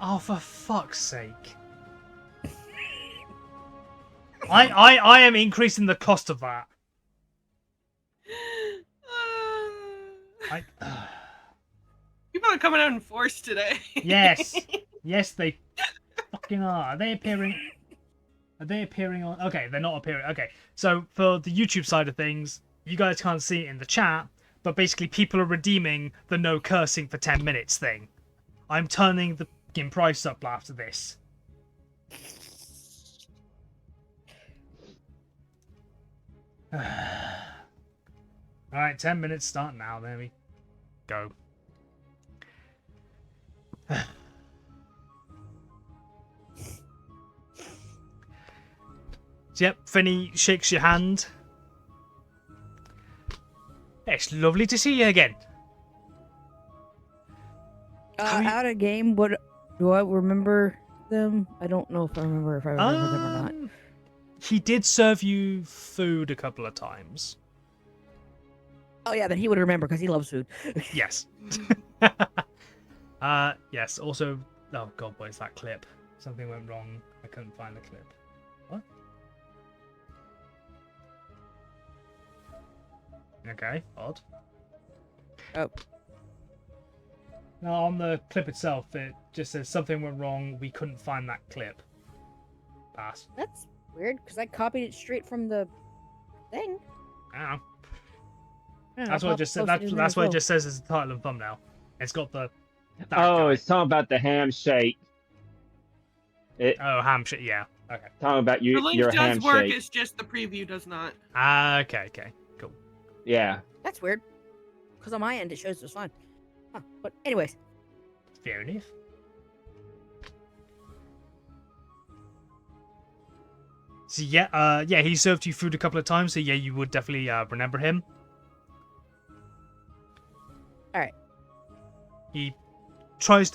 Oh, for fuck's sake. I am increasing the cost of that. People are coming out in force today. Yes. Yes, they fucking are. Are they appearing on... Okay, they're not appearing. Okay, so for the YouTube side of things, you guys can't see it in the chat, but basically people are redeeming the no cursing for 10 minutes thing. I'm turning the fucking price up after this. Alright, 10 minutes start now. There we go. So, yep, Finny shakes your hand. It's lovely to see you again. Out of game, do I remember them? I don't know if I remember them or not. He did serve you food a couple of times. Oh yeah, then he would remember because he loves food. Yes. Yes, also... Oh god, what is that clip? Something went wrong. I couldn't find the clip. What? Okay, odd. Oh. No, on the clip itself, it just says something went wrong. We couldn't find that clip. Pass. That's weird because I copied it straight from the thing. I don't know. Yeah, That's what it just said. That's what it just says as the title and thumbnail. It's got the. that Oh, guy. it's talking about the ham shake. Oh, ham shit. Yeah. Okay. Talking about The your link does ham work, shake. it's just the preview does not. Okay. Cool. Yeah. That's weird. Because on my end it shows it was fine. Huh. But anyways, Fair enough. So yeah, he served you food a couple of times. So yeah, you would definitely remember him. all right. He tries.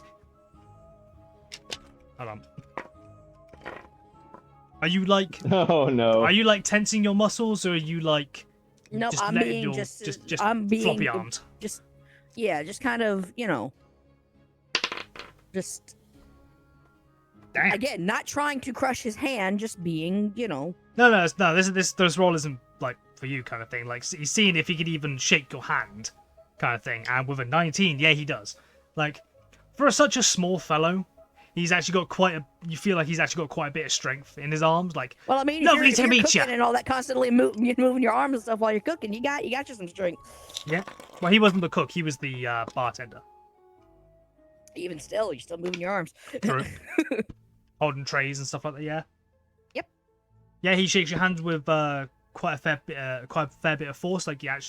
Hold on. Are you like? Oh no. Are you like tensing your muscles, or are you like? Nope, just I'm letting being your, just just I'm being floppy armed. just kind of, just Damn. again, not trying to crush his hand, just being, No. This role isn't like for you kind of thing. Like he's seeing if he could even shake your hand, kind of thing. And with a 19, yeah, he does. Like for such a small fellow, he's actually got quite a. You feel like he's actually got quite a bit of strength in his arms. Like well, I mean, Lovely if to you're meet cooking ya. and all that, constantly moving your arms and stuff while you're cooking, you got you some strength. yeah. Well, he wasn't the cook. He was the bartender. Even still, you're still moving your arms. True. Holding trays and stuff like that. Yeah. Yep. Yeah, he shakes your hand with quite a fair bit of force. Like you're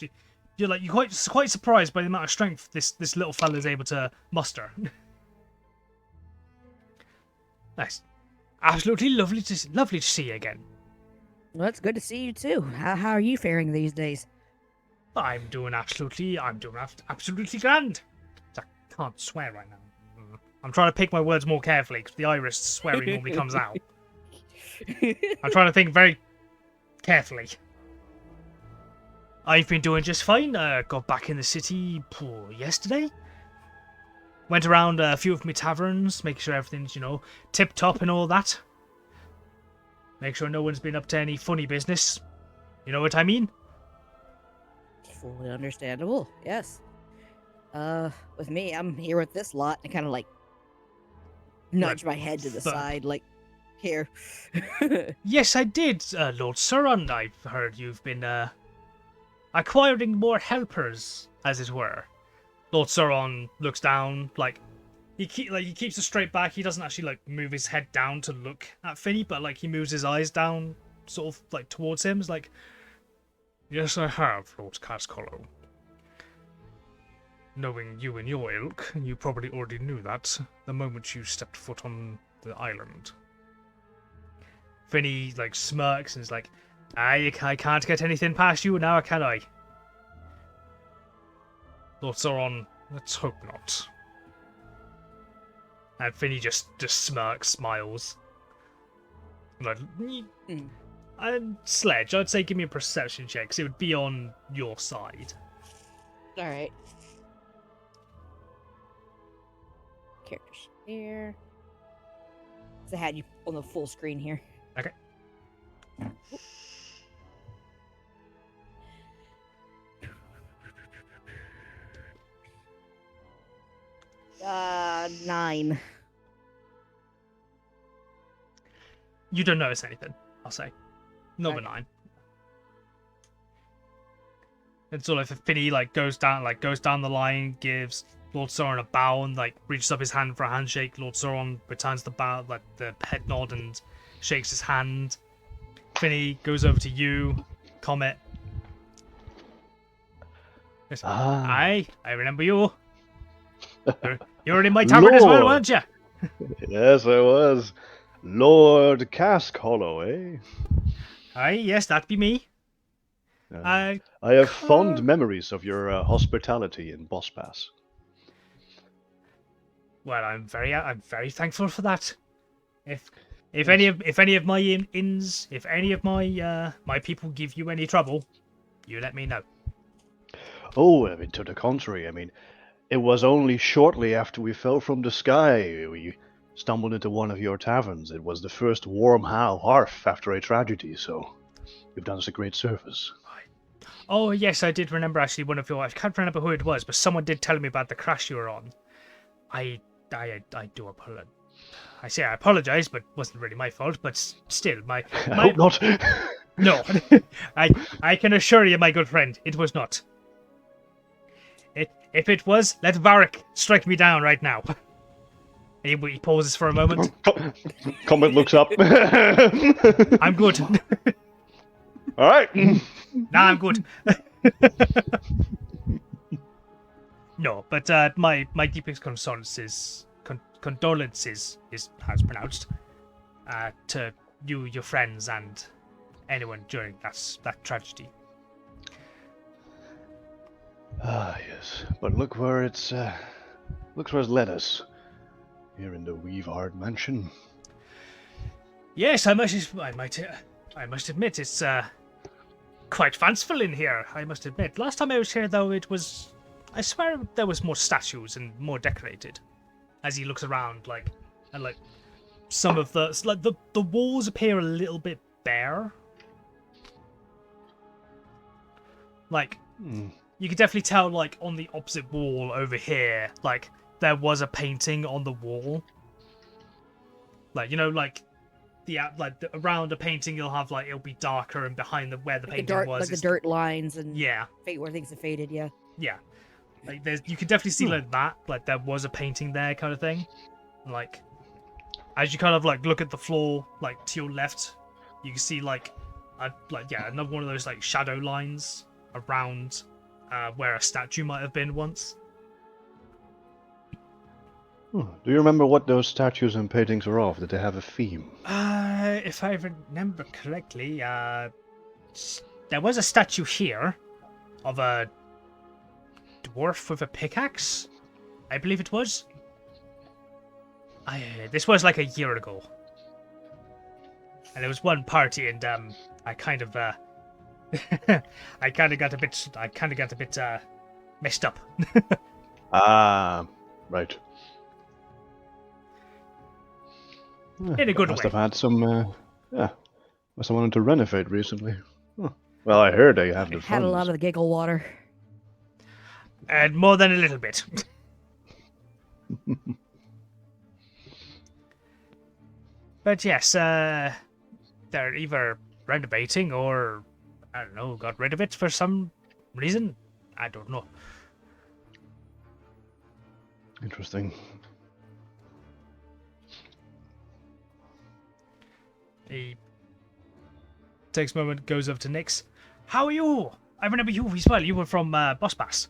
quite surprised by the amount of strength this little fella is able to muster. Nice. Absolutely lovely to see you again. Well, it's good to see you too. How are you faring these days? I'm doing absolutely grand. I can't swear right now. I'm trying to pick my words more carefully because the Irish swearing normally comes out. I'm trying to think very carefully. I've been doing just fine. Got back in the city yesterday. Went around a few of my taverns, make sure everything's, tip-top and all that. Make sure no one's been up to any funny business. You know what I mean? Fully understandable. Yes. With me, I'm here with this lot and kind of like nudge my head to the side, like here. Yes, I did, Lord Sauron. I've heard you've been acquiring more helpers, as it were. Lord Sauron looks down, he keeps a straight back. He doesn't actually move his head down to look at Finny, but he moves his eyes down, sort of towards him. It's like, yes, I have, Lord Cascollo. Knowing you and your ilk, you probably already knew that the moment you stepped foot on the island. Finny smirks and is like, I can't get anything past you now, can I? Lord Sauron, let's hope not. And Finny just smirks, smiles. And Sledge, I'd say give me a perception check, because it would be on your side. Alright. Characters here. So I had you on the full screen here. Okay. 9. You don't notice anything, I'll say. Number 9. And so if Finny goes down the line, gives Lord Sauron a bow and reaches up his hand for a handshake. Lord Sauron returns the bow, the head nod, and shakes his hand. Finny goes over to you, Comet. Yes, I remember you. You're in my tavern as well, weren't you? Yes, I was. Lord Cascollo, eh? Aye, yes, that be me. I have fond memories of your hospitality in Boss Pass. Well, I'm very thankful for that. If any of my inns, if any of my my people give you any trouble, you let me know. Oh, to the contrary. It was only shortly after we fell from the sky we stumbled into one of your taverns. It was the first warm hearth after a tragedy, so you've done us a great service. Oh yes, I did remember actually one of your. I can't remember who it was, but someone did tell me about the crash you were on. I do apologize. I say I apologize, but it wasn't really my fault. But still, my I hope not. No, I can assure you, my good friend, it was not. If it was, let Varric strike me down right now. He pauses for a moment. Comet looks up. I'm good. All right. Nah, I'm good. No, but my deepest condolences is how it's pronounced, to you, your friends, and anyone during that tragedy. Ah, yes. But look where it's led us. Here in the Weavehard Mansion. Yes, I must admit it's quite fanciful in here. I must admit. Last time I was here, though, I swear there was more statues and more decorated. As he looks around, and some of the walls appear a little bit bare. You could definitely tell, on the opposite wall over here, there was a painting on the wall. Around a painting, you'll have, it'll be darker, and behind where the painting was. The dirt lines and yeah, where things have faded, yeah. Yeah. You could definitely see that, there was a painting there kind of thing. As you kind of, look at the floor, to your left, you can see, another one of those, shadow lines around where a statue might have been once. Do you remember what those statues and paintings are of? Did they have a theme? If I remember correctly, there was a statue here of a dwarf with a pickaxe. I believe it was. This was like a year ago, and there was one party, and I kind of I kind of got a bit messed up. Ah, right. In a good must way. have had some. Must have wanted to renovate recently. Huh. Well, I heard they have the Had a funds. lot of the giggle water. And more than a little bit. But yes, they're either renovating or, I don't know, got rid of it for some reason. I don't know. Interesting. He takes a moment, goes over to Nyx. How are you? I remember you as well. You were from Boss Bass.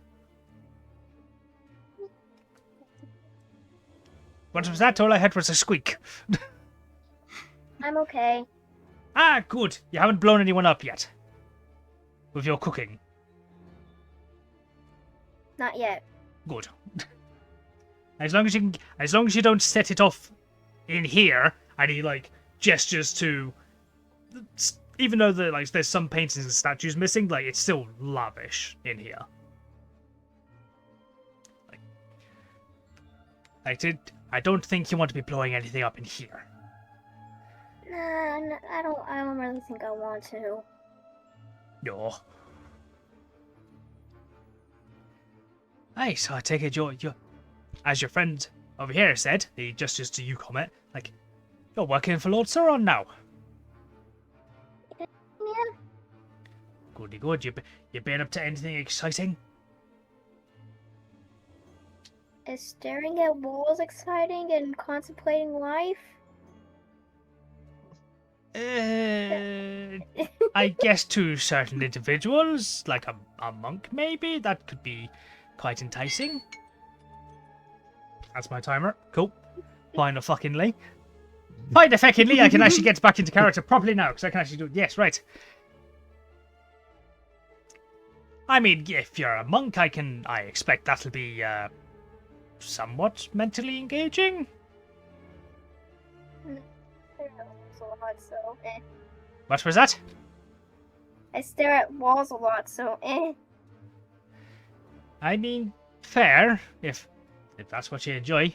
What was that? All I heard was a squeak. I'm okay. Ah, good. You haven't blown anyone up yet. With your cooking. Not yet. Good. As long as you don't set it off in here, and he like gestures to, even though there's some paintings and statues missing, like it's still lavish in here. I don't think you want to be blowing anything up in here. Nah, I don't really think I want to. No. Hey, so I take it you're as your friend over here said, he gestures to you, Comet, like, you're working for Lord Sauron now. Yeah. Goody good. You been up to anything exciting? Is staring at walls exciting and contemplating life? I guess to certain individuals, like a monk maybe, that could be quite enticing. That's my timer. Cool. Fine fuckingly. Fine effectively, I can actually get back into character properly now, because I can actually do it. Yes, right. I mean, if you're a monk, I expect that'll be, somewhat mentally engaging. A lot, so What was that? I stare at walls a lot, so I mean, fair, if that's what you enjoy.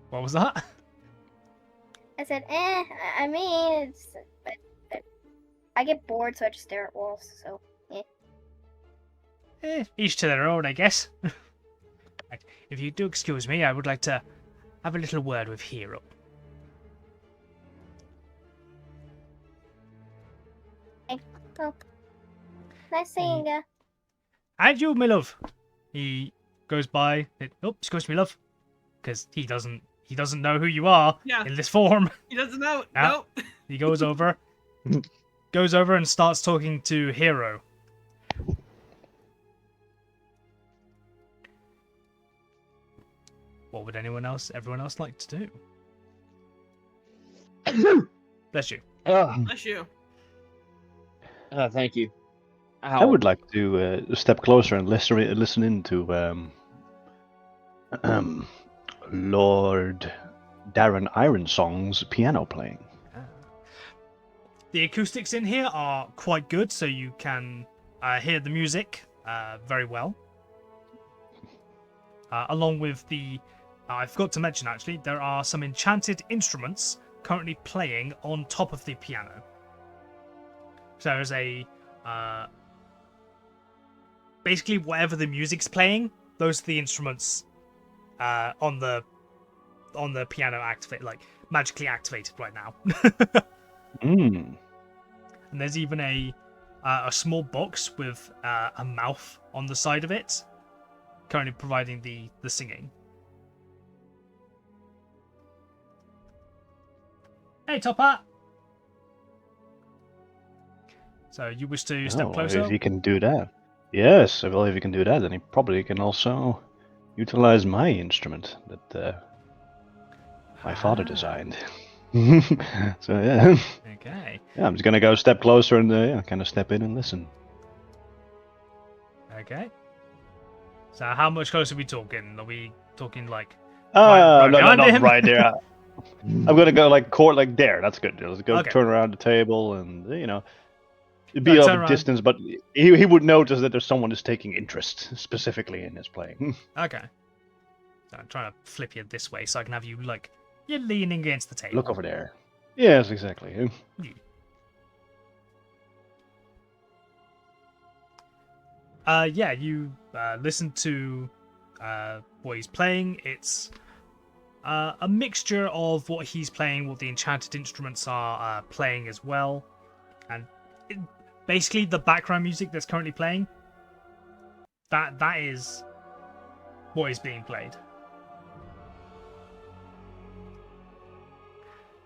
What was that? I said, I mean, but I get bored, so I just stare at walls, so Each to their own, I guess. Right, if you do excuse me, I would like to have a little word with Hero. well, nice seeing ya. And you, my love. He goes by. Oh, excuse me, love, because he doesn't know who you are Yeah. in this form. He doesn't know. Ah. Nope. He goes over, and starts talking to Hero. What would everyone else like to do? Bless you. Bless you. Thank you. I would like to step closer and listen into Lord Darren Ironsong's piano playing. The acoustics in here are quite good, so you can hear the music very well. Along with the... I forgot to mention, actually, there are some enchanted instruments currently playing on top of the piano. So there's a... basically, whatever the music's playing, those are the instruments on the piano magically activated right now. Mm. And there's even a small box with a mouth on the side of it, currently providing the singing. Hey, Top Hat! So you wish to step Oh, closer? if he can do that. Yes, well, if he can do that, then he probably can also utilize my instrument that my father designed. So yeah. Okay. Yeah, I'm just gonna go a step closer and kind of step in and listen. Okay. So how much closer are we talking? Are we talking like right No, behind not him? right there. I'm gonna go like court like there. That's good. Let's go Okay. turn around the table and it'd be Like, of turn a around. distance, but he would notice that there's someone who's taking interest specifically in his playing. Okay. So I'm trying to flip you this way so I can have you like you're leaning against the table. Look over there. Yes, exactly. Yeah, you listen to what he's playing. It's a mixture of what he's playing, what the enchanted instruments are playing as well, and basically the background music that's currently playing. That is what is being played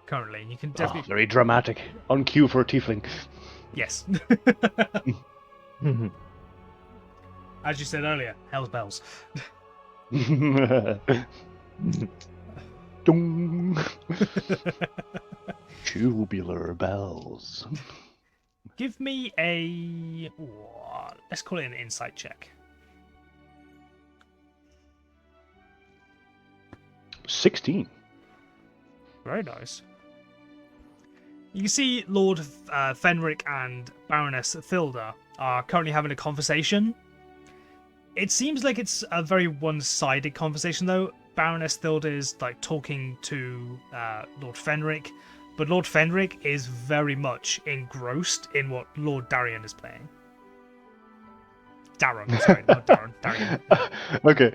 currently. You can definitely Very dramatic. On cue for a tiefling. yes. As you said earlier, hell's bells. Dong. Tubular bells. Give me a let's call it an insight check. 16. Very nice. You can see Lord Fenric and Baroness Thilda are currently having a conversation. It seems like it's a very one-sided conversation, though. Baroness Thilda is like talking to Lord Fenric, but Lord Fenric is very much engrossed in what Lord Darian is playing. Darren, sorry, not Darren. Darian. Okay.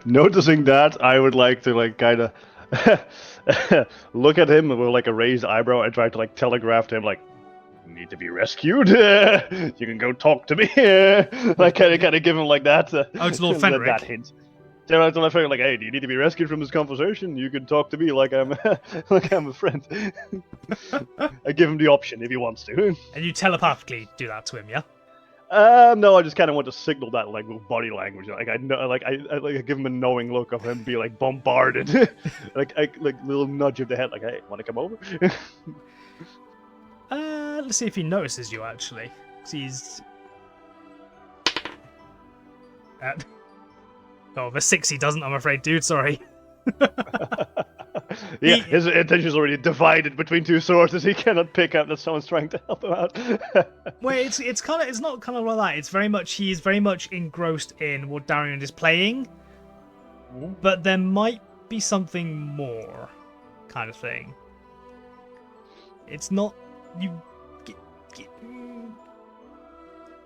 Noticing that, I would like to kind of look at him with like a raised eyebrow and try to like telegraph to him like, "You need to be rescued. You can go talk to me." Like kind of give him like that. Oh, it's Lord that Fenric. hint. Tell him like, "Hey, do you need to be rescued from this conversation? You can talk to me like I'm like I'm a friend." I give him the option if he wants to. And you telepathically do that to him, yeah? No, I just kind of want to signal that like with body language. Like I know, like I give him a knowing look of him be like bombarded, like little nudge of the head, like, "Hey, want to come over?" Let's see if he notices you actually. 'Cause he's. Oh, the 6 he doesn't, I'm afraid, dude. Sorry. Yeah, his attention's already divided between two sources. He cannot pick up that someone's trying to help him out. Wait, it's not kind of like that. It's very much he's very much engrossed in what Darian is playing, but there might be something more, kind of thing. It's not you.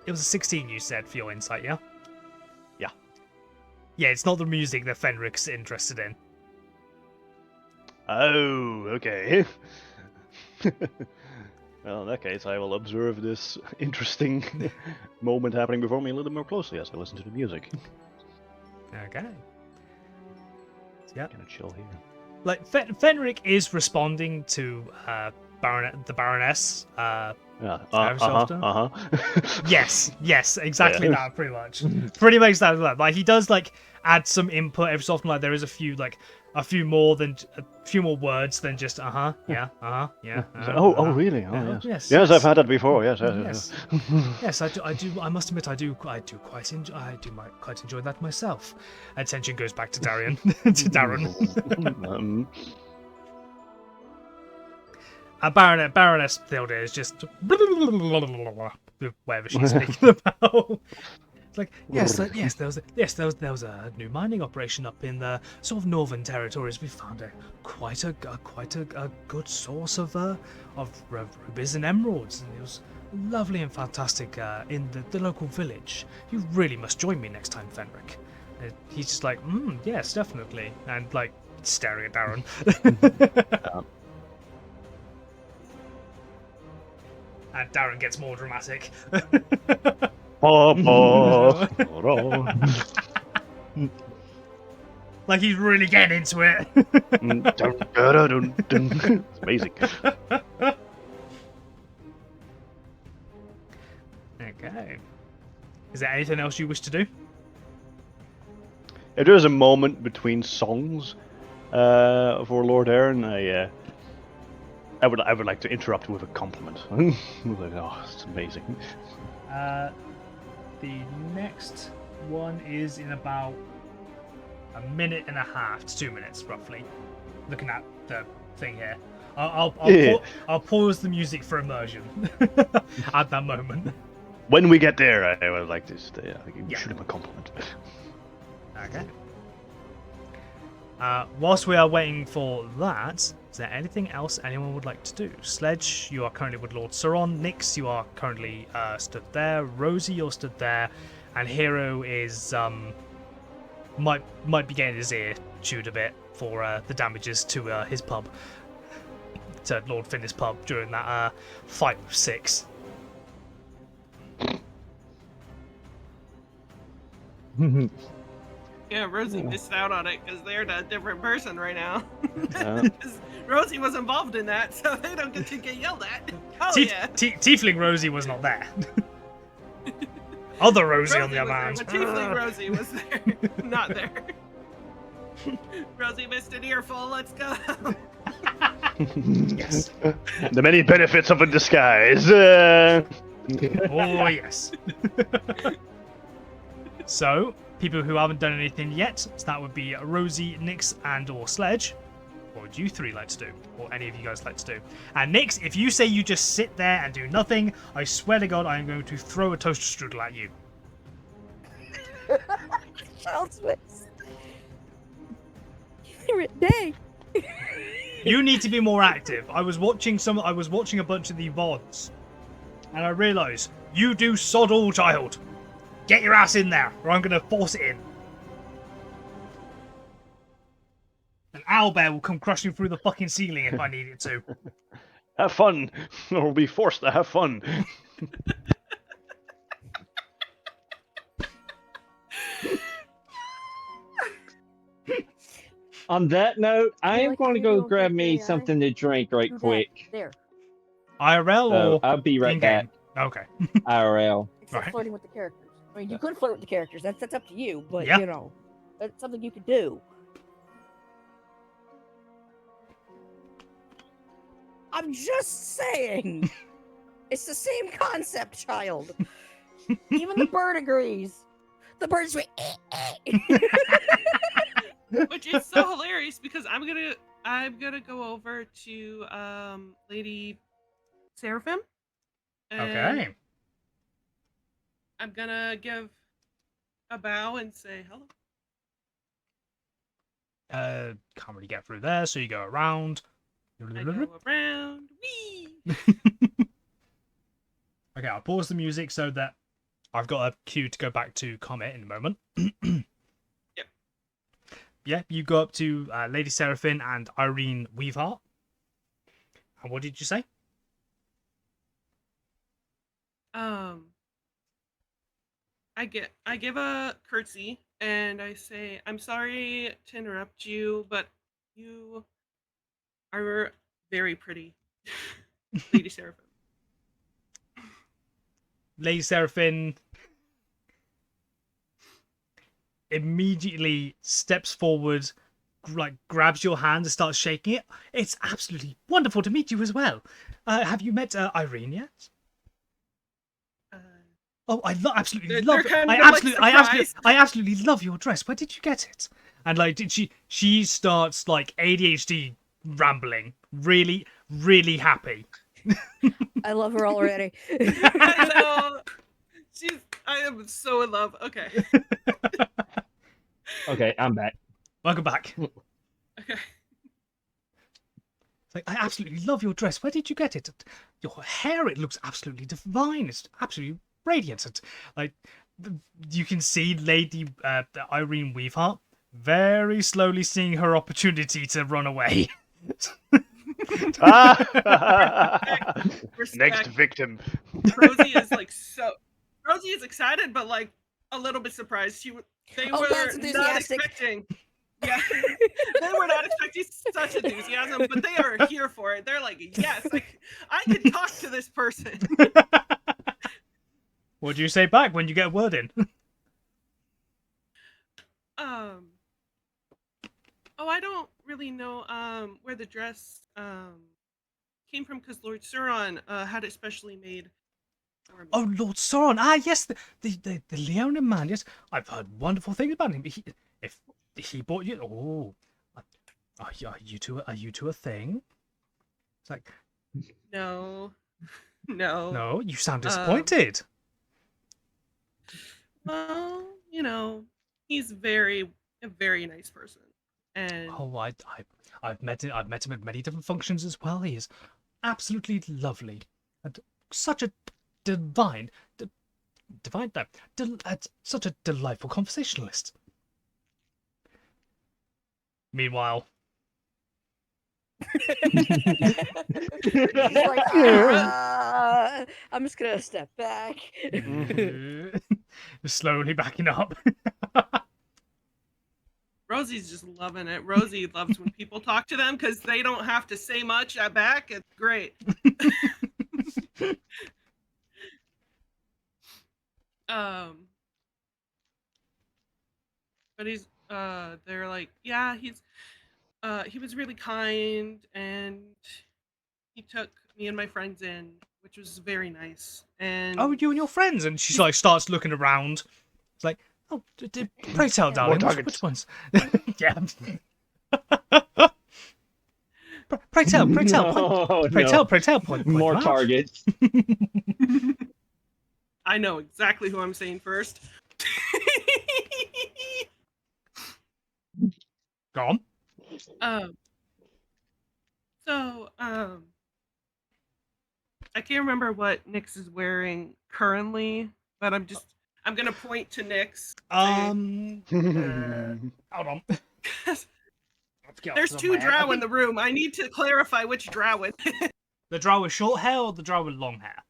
It was a 16 you said for your insight, yeah? Yeah. Yeah, it's not the music that Fenric's interested in. Oh, okay. Well, in that case, I will observe this interesting moment happening before me a little more closely as I listen to the music. Okay. Yeah. Gonna chill here. Like Fenric is responding to the Baroness. Yes, exactly Yeah. that. Pretty much that. Like he does like add some input every so often. Like there is a few more words than just yeah. Oh, really? Oh, yes. Yes. Yes, I've had that before. Yes. Yes, I do. I must admit, I do quite enjoy that myself. Attention goes back to Darian. To Darren. Baroness Thilda is just whatever she's speaking about. It's like there was a new mining operation up in the sort of northern territories. We found quite a good source of rubies and emeralds, and it was lovely and fantastic in the local village. You really must join me next time, Fenric. He's just like, yes, definitely, and like staring at Darren. And Darren gets more dramatic. Like he's really getting into it. It's amazing. Is there anything else you wish to do? If there's a moment between songs for Lord Aaron, I would like to interrupt with a compliment. Like, oh, it's amazing. The next one is in about a minute and a half to 2 minutes, roughly. Looking at the thing here, I'll pause the music for immersion at that moment. When we get there, I would like to shoot him a compliment. Okay. Whilst we are waiting for that, is there anything else anyone would like to do? Sledge, you are currently with Lord Sauron. Nyx, you are currently stood there. Rosie, you're stood there. And Hero is might be getting his ear chewed a bit for the damages to his pub, to Lord Finn's pub during that fight with Six. Yeah, Rosie missed out on it because they're a different person right now. 'Cause Rosie was involved in that, so they don't get to get yelled at. Oh yeah. Tiefling Rosie was not there. Other Rosie on the other hand. But Tiefling Rosie was there, not there. Rosie missed an earful. Let's go. Yes. The many benefits of a disguise. Oh yes. So, people who haven't done anything yet, so that would be Rosie, Nyx, and or Sledge. What would you three like to do? Or any of you guys like to do? And Nyx, if you say you just sit there and do nothing, I swear to God, I am going to throw a toaster strudel at you. Child's whips. Day. You need to be more active. I was watching a bunch of the VODs, and I realised you do sod all, child. Get your ass in there, or I'm going to force it in. An owlbear will come crushing through the fucking ceiling if I need it to. Have fun, or we'll be forced to have fun. On that note, I am like going to you go don't grab get me AI. something to drink right Do that. quick. There. IRL So or I'll be right in-game? back. Okay. IRL. Except Right. flirting with the characters. I mean, you could flirt with the characters. That's up to you. But Yeah. you know, that's something you could do. I'm just saying. It's the same concept, child. Even the bird agrees. The bird's like, Which is so hilarious because I'm gonna go over to Lady Seraphim. and Okay. I'm gonna give a bow and say hello. Can't really get through there, so you go around. I go around. Wee! Okay, I'll pause the music so that I've got a cue to go back to Comet in a moment. Yep. Yeah, you go up to Lady Seraphim and Irene Weaveheart. And what did you say? I give a curtsy and I say, I'm sorry to interrupt you, but you are very pretty, Lady Seraphim. Lady Seraphim immediately steps forward, grabs your hand and starts shaking it. It's absolutely wonderful to meet you as well. Have you met Irene yet? Oh, absolutely love it. I absolutely love your dress. Where did you get it? And she starts ADHD rambling, really, really happy. I love her already. I am so in love. Okay. Okay, I'm back. Welcome back. Okay. It's I absolutely love your dress. Where did you get it? Your hair, it looks absolutely divine. It's absolutely radiant. You can see Lady Irene Weaveheart very slowly seeing her opportunity to run away. Respect. Next victim. Rosie is Rosie is excited, but a little bit surprised. They were that's not enthusiastic. expecting. Yeah, they were not expecting such enthusiasm, but they are here for it. They're like, yes, I can talk to this person. What do you say back when you get a word in? Oh, I don't really know where the dress came from because Lord Sauron had it specially made for me. Oh, Lord Sauron. Ah, yes, the Leonin man. Yes, I've heard wonderful things about him. If he bought you, are you two a thing? It's like, No, no. no, you sound Um, disappointed. Well, he's a very nice person, and Oh, I've met him. I've met him at many different functions as well. He is absolutely lovely, and such a divine, divine, no, such a delightful conversationalist. Meanwhile, He's like, I'm just gonna step back. slowly backing up. Rosie's just loving it. Rosie loves when people talk to them because they don't have to say much at back. It's great. But they're like, yeah, he was really kind and he took me and my friends in, which was very nice. And Oh, you and your friends, and she like starts looking around. It's like, oh, pray tell, darling, which ones? Yeah. Pray tell, pray tell, pray tell, point More them out. targets. I know exactly who I'm saying first. Go on. I can't remember what Nyx is wearing currently, but I'm gonna point to Nyx. Hold on. There's two drow in the room. I need to clarify which drow it is. The drow with short hair or the drow with long hair?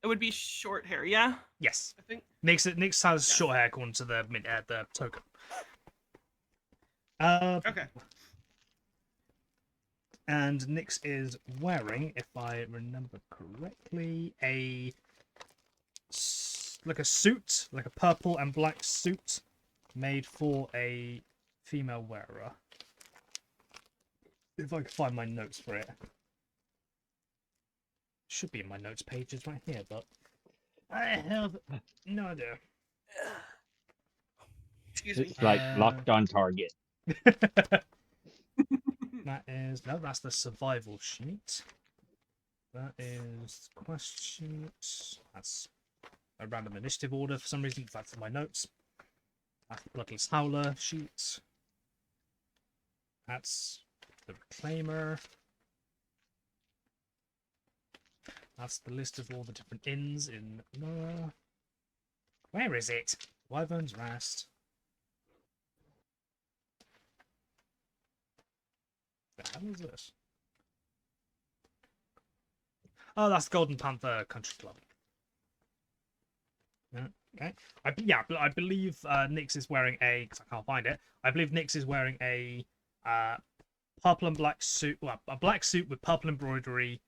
It would be short hair, yeah? Yes. I think. Nyx has short hair according to the token. Okay. And Nyx is wearing, if I remember correctly, like a suit, like a purple and black suit made for a female wearer. If I can find my notes for it. Should be in my notes pages right here, but I have no idea. Excuse me. It's like locked on target. That is that's the survival sheet. That is question. That's a random initiative order for some reason. Because that's in my notes. That's the Bloodless Howler sheet. That's the Reclaimer. That's the list of all the different inns in Nora. Where is it? Wyvern's Rest. The hell is this? Oh, that's Golden Panther Country Club. Yeah, okay. I believe Nyx is wearing a. Because I can't find it. I believe Nyx is wearing a purple and black suit. Well, a black suit with purple embroidery.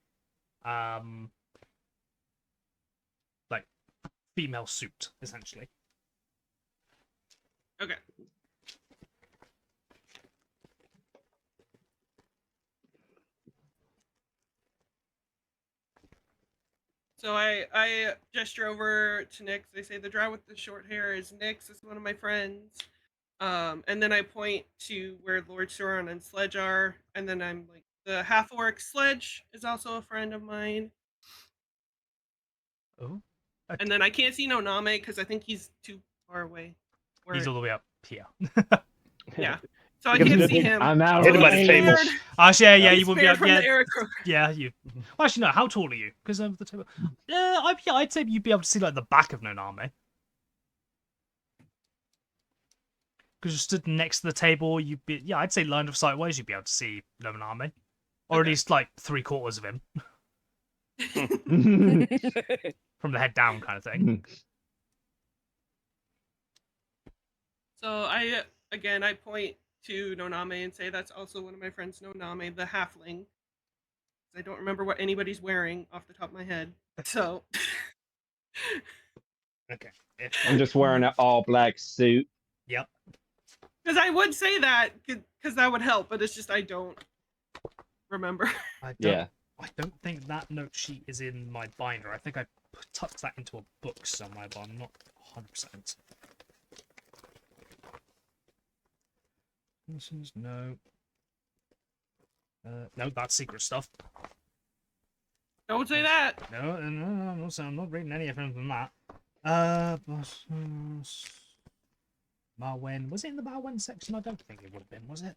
Like female suit, essentially. Okay. So I gesture over to Nyx. I say the drow with the short hair is Nyx. Is one of my friends. And then I point to where Lord Sauron and Sledge are, and then I'm like, the half-orc Sledge is also a friend of mine. Oh. And then I can't see Noname because I think he's too far away. He's all the way up here. Yeah. So I can't see him. I'm out Hit of him by the table. range. Actually, yeah, you would be Spared up. from Yeah, the Aarakocra. yeah, you. Well, actually, no. How tall are you? Because of the table. Yeah, I'd say you'd be able to see like the back of Noname. Because you stood next to the table, you'd be. Yeah, I'd say line of sight wise, you'd be able to see Noname, or at Okay. least like 3/4 of him from the head down, kind of thing. So I point to Noname and say that's also one of my friends, Noname, the halfling. I don't remember what anybody's wearing off the top of my head. So, Okay. I'm just wearing an all black suit. Yep. because I would say that because that would help, but it's just I don't remember. Yeah. I don't think that note sheet is in my binder. I think I tucked that into a book somewhere, but I'm not 100%. No. No, that's secret stuff. Don't say that. No, I'm not reading any of them from that. Marwen. Was it in the Marwen section? I don't think it would have been, was it?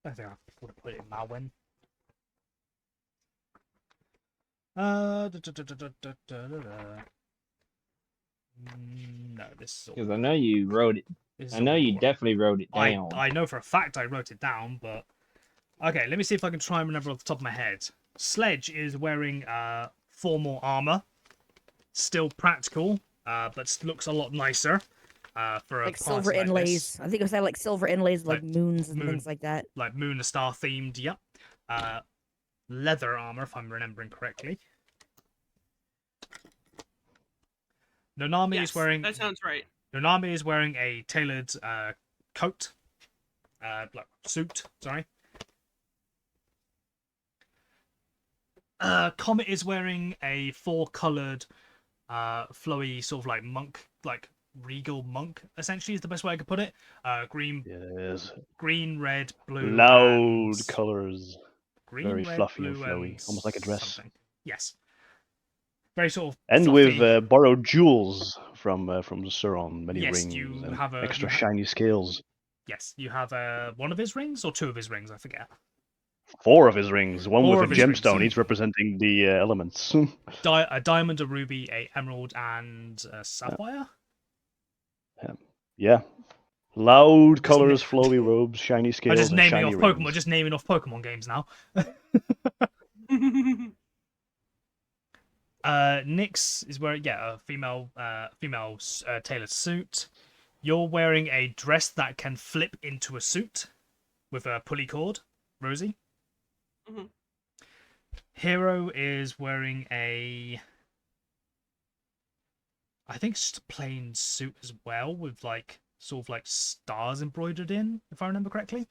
I don't think I would have put it in Marwen. No, this is all. Because I know you wrote it. I know you definitely wrote it down. I know for a fact I wrote it down, but okay, let me see if I can try and remember off the top of my head. Sledge is wearing formal armor, still practical, but looks a lot nicer for Like a silver party like inlays. this. I think it was like silver inlays, like Like moons and moon- things like that. Like moon and star themed. Yep. Leather armor, if I'm remembering correctly. Nonami Yes, is wearing. that sounds right. Nonami is wearing a tailored coat, like suit. Sorry. Comet is wearing a four-colored, flowy sort of like monk, like regal monk. Essentially, is the best way I could put it. Green, Yes. green, red, blue. Loud and... colors. Green, Very red, fluffy blue, and flowy, almost like a dress. Something. Yes. Very sort of. And fluffy. with borrowed jewels from the Suron, many Yes, rings you and have extra shiny scales. Yes, you have one of his rings or two of his rings. I forget. 4 of his rings, one Four with of a his rings. gemstone, each representing the elements. A diamond, a ruby, a emerald, and a sapphire. Yeah. Loud Just colors, flowy robes, shiny I'm scales, just and naming shiny off rings. Pokemon. Just naming off Pokemon games now. Nyx is wearing a female tailored suit. You're wearing a dress that can flip into a suit with a pulley cord, Rosie. Mhm. Hero is wearing a, I think it's just a plain suit as well with like sort of like stars embroidered in, if I remember correctly.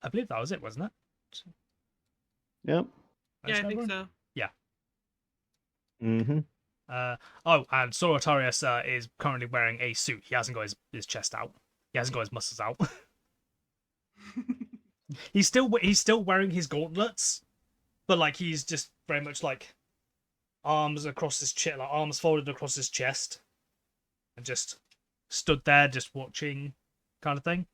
I believe that was it, wasn't it? Yep. Yeah, I think so. Yeah. Mm-hmm. And Sorotarius is currently wearing a suit. He hasn't got his chest out. He hasn't got his muscles out. He's still wearing his gauntlets, but like he's just very much like arms across his chest, like arms folded across his chest, and just stood there, just watching, kind of thing.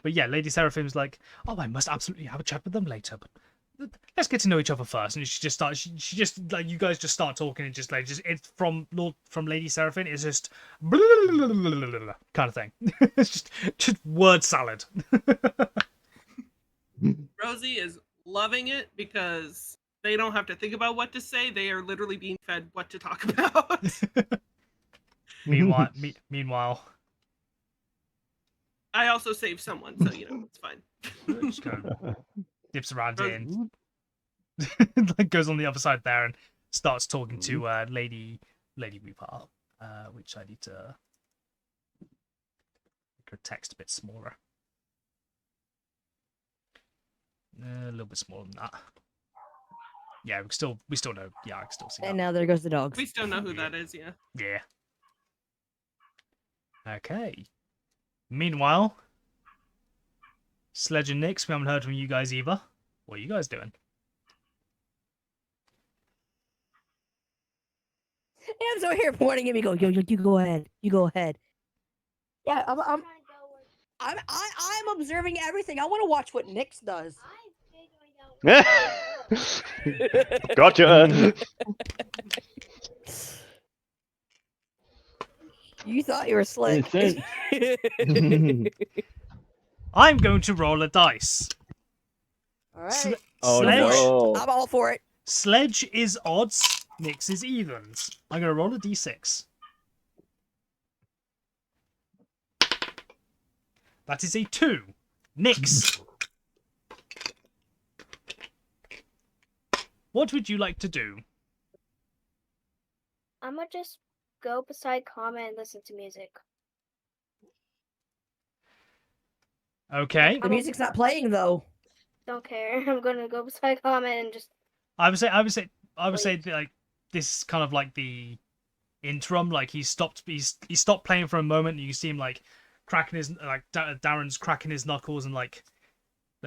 But yeah, Lady Seraphim's like, oh, I must absolutely have a chat with them later, but let's get to know each other first. And she just starts. She just like you guys just start talking and just it's from Lady Seraphim. It's just kind of thing. It's just word salad. Rosie is loving it because they don't have to think about what to say. They are literally being fed what to talk about. Meanwhile, I also saved someone, so it's fine. just kind of dips around in, like goes on the other side there and starts talking to Lady Reaper, which I need to make her text a bit smaller. A little bit smaller than that. Yeah, we still know. Yeah, I can still see that. And now there goes the dogs. We still know who that is, yeah. Yeah. Okay. Meanwhile, Sledge and Nyx, we haven't heard from you guys either. What are you guys doing? I'm so here pointing at me, go, yo, you go ahead. You go ahead. Yeah, I'm observing everything. I want to watch what Nyx does. Gotcha. You thought you were slick. I'm going to roll a dice. All right. Oh Sledge, no! I'm all for it. Sledge is odds, Nyx is evens. I'm going to roll a d6. That is a 2. Nyx. What would you like to do? I'm gonna just go beside Kama and listen to music. Okay. The music's not playing though. Don't care. I'm gonna go beside Kama and just. I would say that, like, this is kind of like the interim. Like he stopped playing for a moment, and you see him like cracking his Darren's cracking his knuckles and like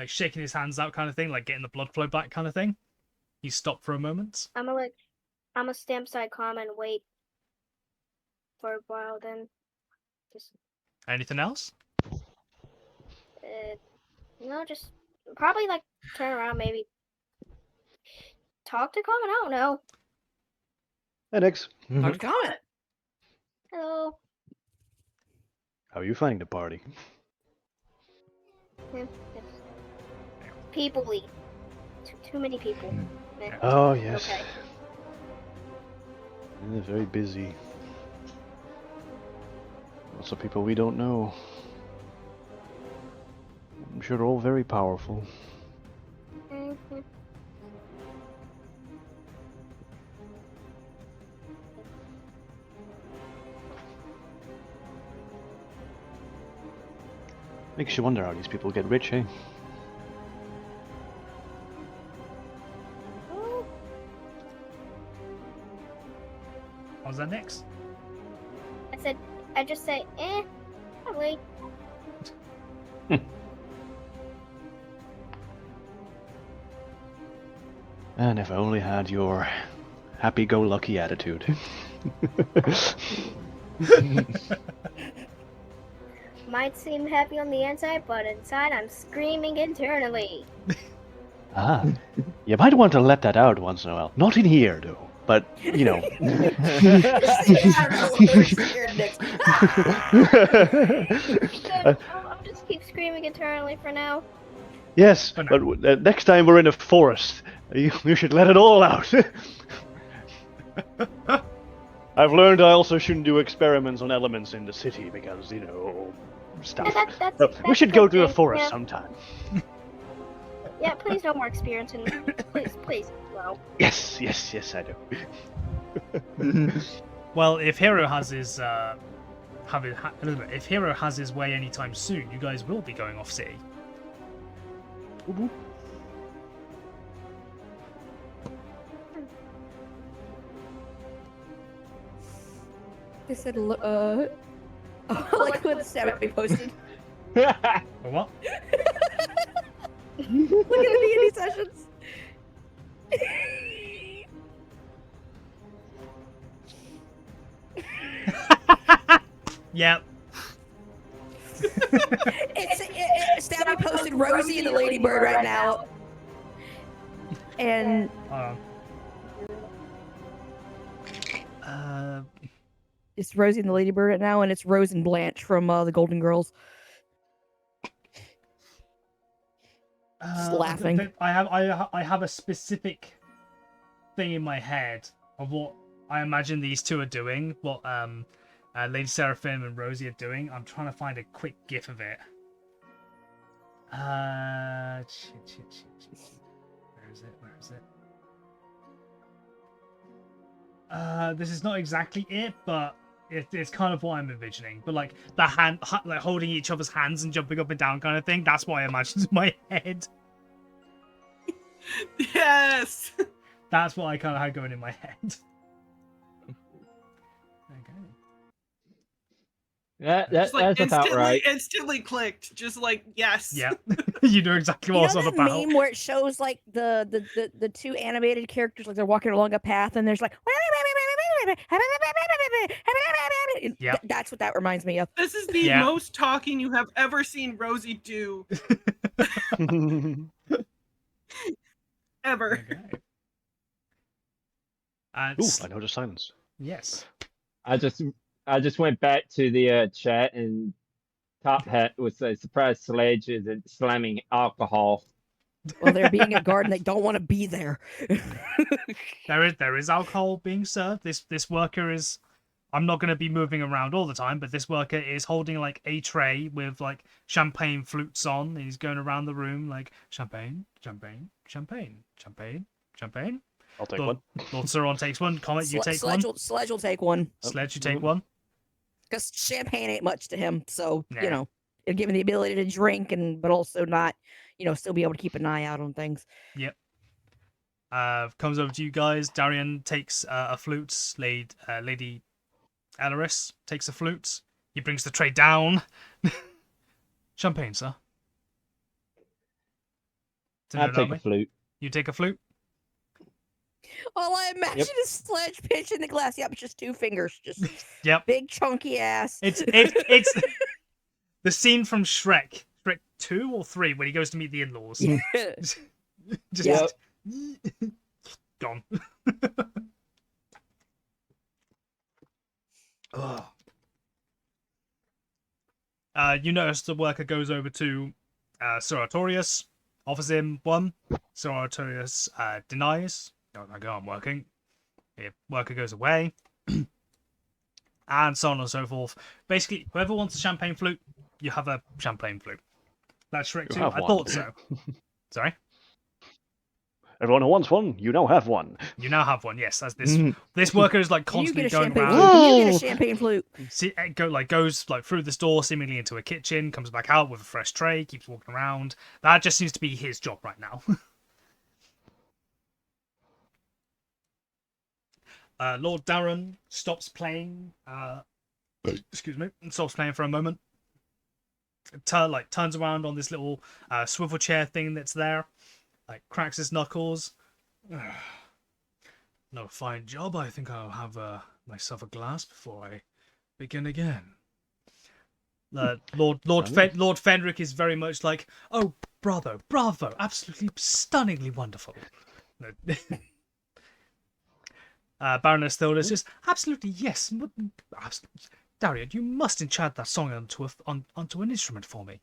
shaking his hands out, kind of thing, like getting the blood flow back, kind of thing. He stopped for a moment. I'm gonna stand beside Kama and wait for a while. Then just. Anything else? No, just probably like turn around, maybe talk to Kama. I don't know. Hey, Nyx. Talk to comment. Hello. How are you finding the party? People-y. Too many people. Oh, yes. Okay. They're very busy. Lots of people we don't know. I'm sure all very powerful. Mhm. Makes you wonder how these people get rich, eh? Oh, How's that next? I just say, probably. And if I only had your happy-go-lucky attitude. Might seem happy on the inside, but inside I'm screaming internally. Ah, you might want to let that out once in a while. Not in here, though. But, you know. I'll just keep screaming internally for now. Yes, but next time we're in a forest, you should let it all out. I've learned I also shouldn't do experiments on elements in the city because, you know, stuff. We should go to a forest sometime. Yeah, please no more experience in please, no. Yes, I do. Well, if Hero has his if Hero has his way anytime soon, you guys will be going off city. They said, like what Sammy posted. Or what? Look at the D&D sessions. Yep. Stabby posted Rosie and the Ladybird right now. And it's Rosie and the Ladybird right now, and it's Rose and Blanche from the Golden Girls. Just laughing. I have a specific thing in my head of what I imagine these two are doing. What Lady Seraphim and Rosie are doing. I'm trying to find a quick gif of it. Where is it? This is not exactly it, but it's kind of what I'm envisioning. But like the hand, like holding each other's hands and jumping up and down, kind of thing. That's what I imagined in my head. Yes. That's what I kind of had going in my head. That's Like about right. instantly clicked. Just like yes. Yeah, you know exactly what I was on that about. meme where it shows like the two animated characters, like they're walking along a path, and there's like. Yeah, that's what that reminds me of. This is the most talking you have ever seen Rosie do. Ever. Okay. Ooh, I noticed silence. Yes. I just went back to the chat, and Top Hat was a surprise sledge is slamming alcohol. Well, they're being a garden, they don't want to be there. There is alcohol being served. This worker is I'm not going to be moving around all the time, but this worker is holding like a tray with like champagne flutes on. And he's going around the room like champagne, champagne, champagne, champagne, champagne. I'll take Lord, one. Lord Sauron takes one. Comet, you take Sledge one. Sledge will take one. Sledge, you take one. Because champagne ain't much to him, so Nah. you know, it'll give him the ability to drink but also not, still be able to keep an eye out on things. Yep. Comes over to you guys. Darian takes a flute. Lady Alaris takes a flute. He brings the tray down. Champagne, sir. I'll take a flute. You take a flute. All I imagine is Sledge pinching the glass. Yep, just 2 fingers, just Yep. big chunky ass. It's the scene from Shrek 2 or 3 when he goes to meet the in-laws. Just gone. You notice the worker goes over to Sir Artorius, offers him one. Sir Artorius denies. I go, I'm working. The worker goes away. And so on and so forth. Basically, whoever wants a champagne flute, you have a champagne flute. That's Shrek 2. I thought so. Sorry? Everyone who wants one, you now have one. You now have one, yes. As this worker is like constantly going flute. around. You get a champagne flute. Goes through this door, seemingly into a kitchen, comes back out with a fresh tray, keeps walking around. That just seems to be his job right now. Lord Darren stops playing. Excuse me. Stops playing for a moment. Turns around on this little swivel chair thing that's there. Cracks his knuckles. No fine job. I think I'll have myself a glass before I begin again. Lord Fenric is very much like, oh, bravo, absolutely stunningly wonderful. Baroness Thilda says, absolutely yes. Darian, you must enchant that song onto an instrument for me.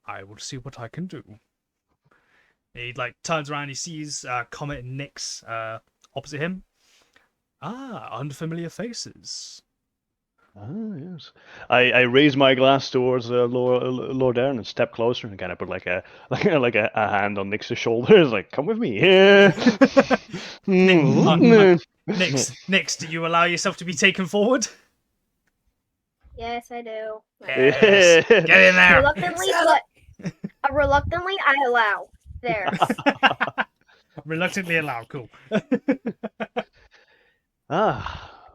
I will see what I can do. He turns around, he sees Comet and Nyx opposite him. Unfamiliar faces. Yes. I raise my glass towards Lord Aaron and step closer and kind of put like a hand on Nyx's shoulders, like, come with me. Nyx, do you allow yourself to be taken forward? Yes, I do. Yes. Get in there. Reluctantly, I allow. There. Reluctantly allow. Cool.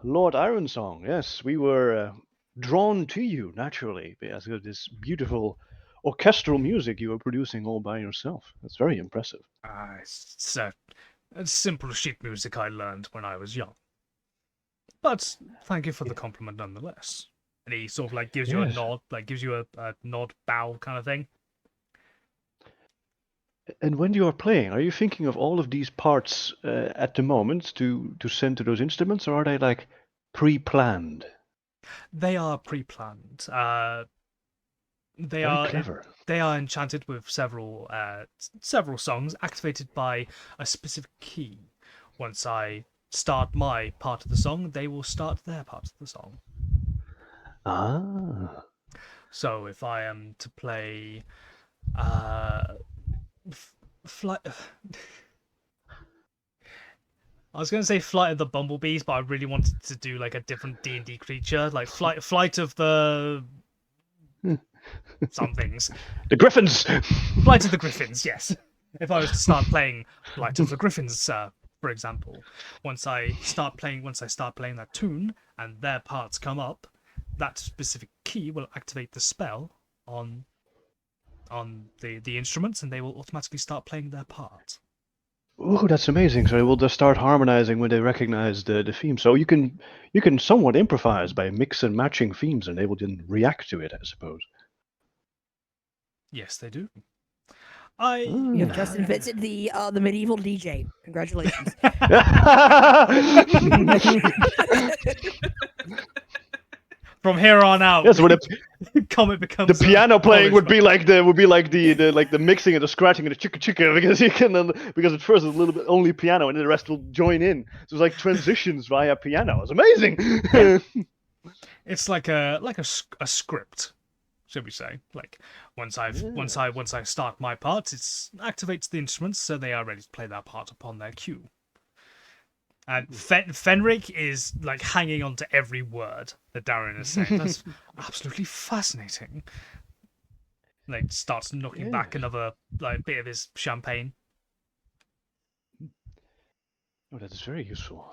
Lord Ironsong. Yes, we were drawn to you naturally because of this beautiful orchestral music you were producing all by yourself. That's very impressive. It's simple sheet music I learned when I was young. But thank you for the compliment nonetheless. And he sort of gives you a nod, gives you a nod, bow kind of thing. And when you are playing, are you thinking of all of these parts at the moment to send to those instruments, or are they pre-planned? They are pre-planned. They Very clever. They are enchanted with several songs activated by a specific key. Once I start my part of the song, they will start their part of the song. So if I am to play Flight. I was going to say Flight of the Bumblebees, but I really wanted to do a different D&D creature, Flight of the some things. The Griffins. Flight of the Griffins, yes. If I was to start playing Flight of the Griffins, for example, once I start playing that tune and their parts come up, that specific key will activate the spell on the instruments, and they will automatically start playing their part. Oh, that's amazing! So they will just start harmonizing when they recognize the theme. So you can somewhat improvise by mix and matching themes, and they will then react to it, I suppose. Yes, they do. You have just invented the medieval DJ. Congratulations. From here on out. Yes, Comet becomes The a piano playing college would be like the mixing and the scratching and the chicka chicka because you can because at first it's a little bit only piano and then the rest will join in. So it's like transitions via piano. It's amazing. It's like a script, should we say? Like once I start my part, it activates the instruments so they are ready to play their part upon their cue. And Fenric is like hanging on to every word that Darren is saying. That's absolutely fascinating. Like starts knocking back another like bit of his champagne. Oh, that is very useful.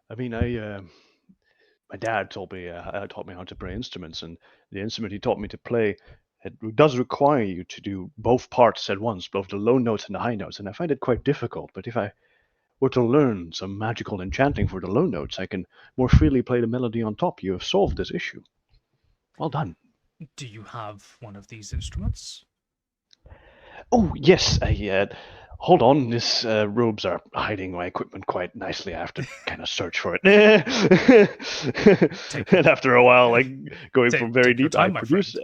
I mean, my dad taught me how to play instruments, and the instrument he taught me to play it does require you to do both parts at once, both the low notes and the high notes, and I find it quite difficult. But if I were to learn some magical enchanting for the low notes, I can more freely play the melody on top. You have solved this issue. Well done. Do you have one of these instruments? Oh yes, hold on. These robes are hiding my equipment quite nicely. I have to kind of search for it. And after a while, like going from very take your deep, time, I produce.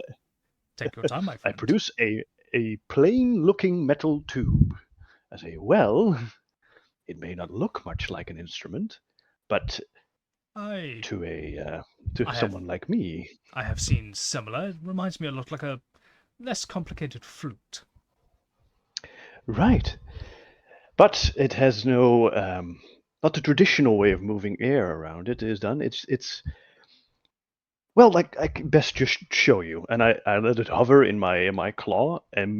Take your time, my I friend. produce a plain-looking metal tube. I say, well, it may not look much like an instrument, but to someone like me, I have seen similar. It reminds me a lot like a less complicated flute. right? But it has no, not the traditional way of moving air around it is done. It's well, like I can best just show you, and I let it hover in my claw and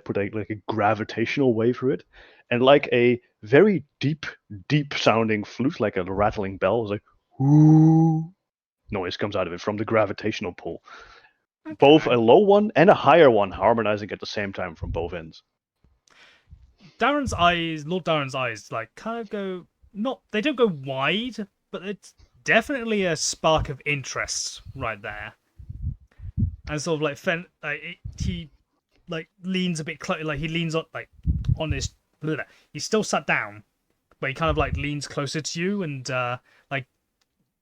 put like a gravitational wave through it, and like a very deep sounding flute, like a rattling bell, it's like whoo noise comes out of it from the gravitational pull. Okay. Both a low one and a higher one harmonizing at the same time from both ends. Lord Darren's eyes, like kind of go they don't go wide, but it's definitely a spark of interest right there. And sort of like he like leans a bit like he leans on his. He's still sat down, but he kind of like leans closer to you and like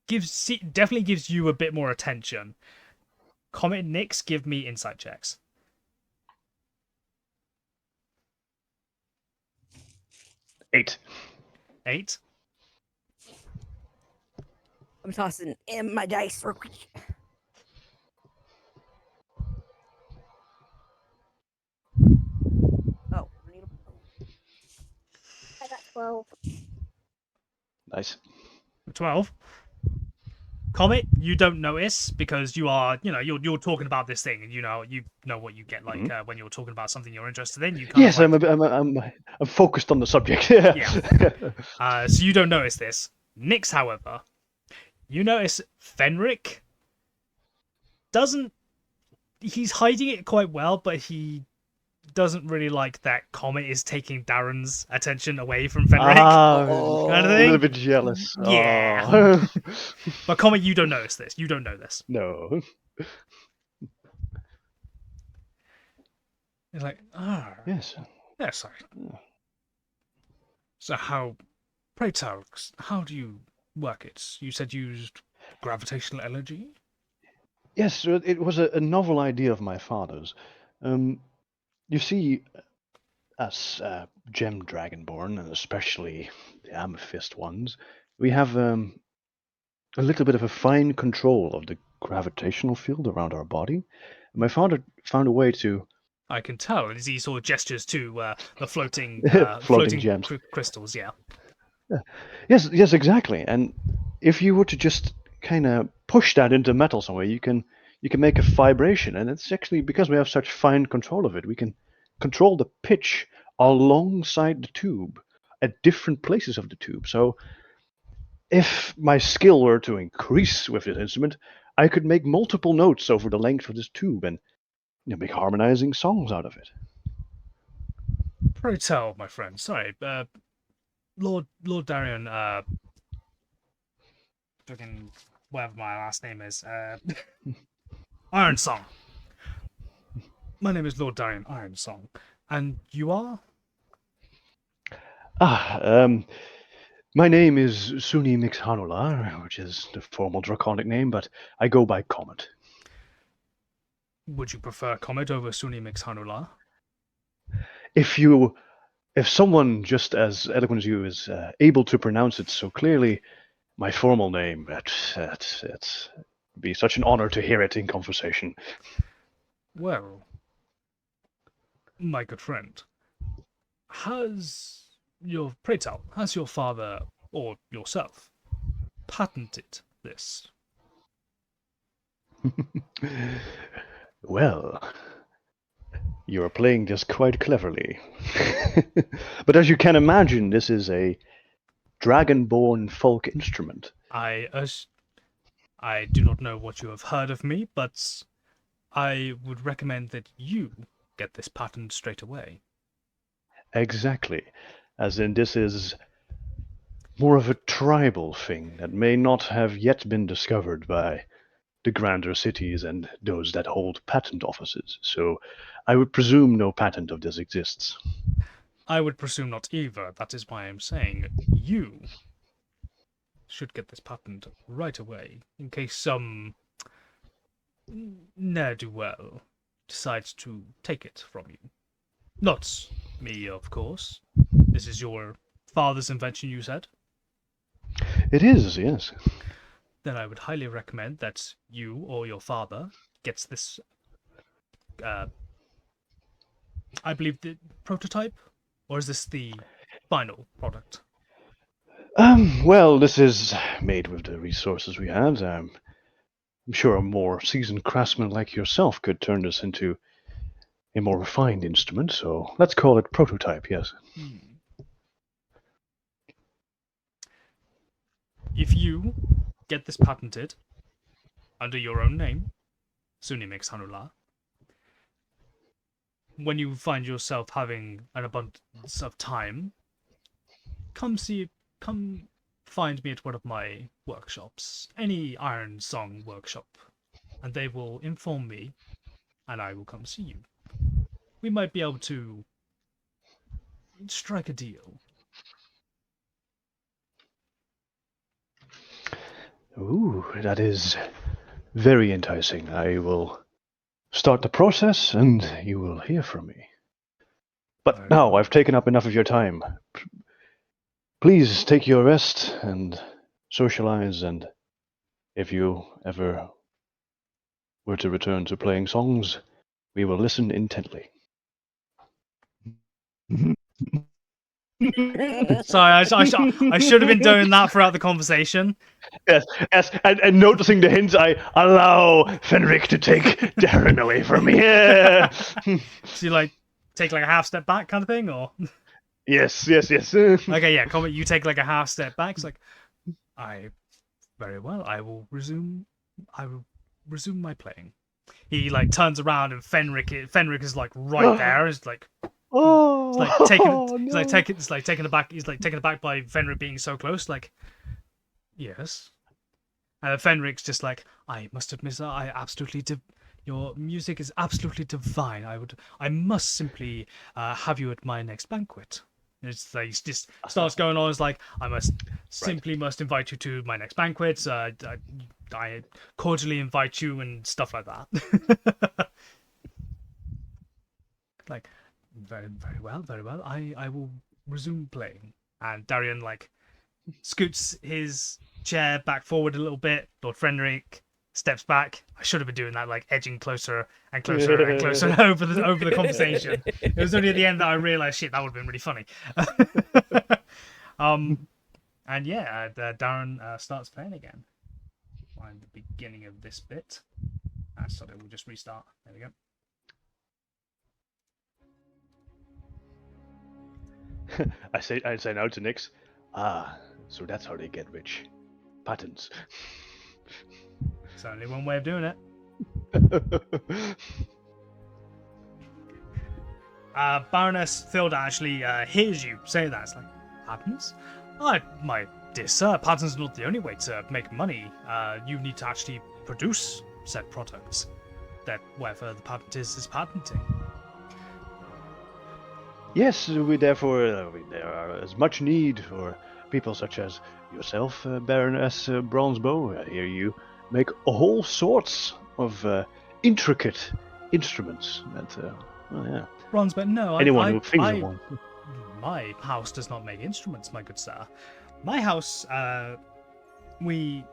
definitely gives you a bit more attention. Comet and Nyx, give me insight checks. 8. 8. I'm tossing in my dice real quick. Oh, I got 12. Nice. 12. Comet, you don't notice because you are, you're talking about this thing, and you know what you get like when you're talking about something you're interested in. You kind Yes, of like, I'm focused on the subject. Yeah. So you don't notice this. Nyx, however, you notice Fenric doesn't. He's hiding it quite well, but he doesn't really like that Comet is taking Darren's attention away from Fenric. Kind of a little bit jealous. Yeah. Oh. But Comet, you don't notice this. You don't know this. No. He's like, Yes. yeah, sorry. So pray tell, how do you work it? You said you used gravitational energy? Yes, it was a novel idea of my father's. You see, us gem dragonborn, and especially the amethyst ones, we have a little bit of a fine control of the gravitational field around our body. My father found a way to. I can tell as he sort of gestures to the floating floating gems. Crystals. Yeah. Yes, exactly. And if you were to just kind of push that into metal somewhere, you can make a vibration, and it's actually because we have such fine control of it, we can control the pitch alongside the tube at different places of the tube. So if my skill were to increase with this instrument, I could make multiple notes over the length of this tube and make harmonizing songs out of it. Pray tell, my friend. Sorry, Lord Darian, fucking whatever my last name is, Ironsong. My name is Lord Darian Ironsong, and you are? My name is Suni Mixhanula, which is the formal draconic name, but I go by Comet. Would you prefer Comet over Sunimix Hanula? If someone just as eloquent as you is able to pronounce it so clearly, my formal name, it'd be such an honor to hear it in conversation. Well, my good friend, pray tell, has your father or yourself patented this? Well, you are playing this quite cleverly. But as you can imagine, this is a dragon-born folk instrument. I do not know what you have heard of me, but I would recommend that you get this patent straight away. Exactly. As in, this is more of a tribal thing that may not have yet been discovered by the grander cities and those that hold patent offices. So I would presume no patent of this exists. I would presume not either. That is why I'm saying you should get this patent right away, in case some ne'er-do-well decides to take it from you. Not me, of course. This is your father's invention, you said? It is, yes. Then I would highly recommend that you or your father gets this, I believe, the prototype? Or is this the final product? Well, this is made with the resources we have. I'm sure a more seasoned craftsman like yourself could turn this into a more refined instrument, so let's call it prototype, yes. If you get this patented under your own name, Sunimix Hanula, when you find yourself having an abundance of time, come find me at one of my workshops, any Iron Song workshop, and they will inform me, and I will come see you. We might be able to strike a deal. Ooh, that is very enticing. I will start the process, and you will hear from me. But now I've taken up enough of your time. Please take your rest and socialize, and if you ever were to return to playing songs, we will listen intently. Sorry, I should have been doing that throughout the conversation. Yes, and noticing the hints, I allow Fenric to take Darren away from me. Yeah. So you take a half step back kind of thing, or? Yes. Okay, yeah, Comet, you take a half step back. It's very well. I will resume my playing. He turns around and Fenric is right there. Is Oh, He's taken aback. He's taken aback by Fenric being so close. Yes. And Fenric's just I must admit, sir, your music is absolutely divine. I must simply have you at my next banquet. It's he just starts going on. It's I must invite you to my next banquet. I cordially invite you and stuff like that. Very, very well, very well. I will resume playing. And Darian scoots his chair back forward a little bit. Lord Fenric steps back. I should have been doing that, edging closer and closer and closer over the conversation. It was only at the end that I realized, shit, that would have been really funny. And yeah, Darren starts playing again. Find the beginning of this bit. Sorry, we'll just restart. There we go. I say now to Nix. So that's how they get rich. Patents. It's only one way of doing it. Baroness Thilda actually hears you say that. It's patents? My dear sir, patents are not the only way to make money. You need to actually produce said products. That whatever the patent is patenting. Yes, there are as much need for people such as yourself, Baroness Bronzebow. I hear you make all sorts of intricate instruments. That, oh yeah. Bronze, but no, Anyone who thinks I, of one. my house does not make instruments, my good sir. My house, we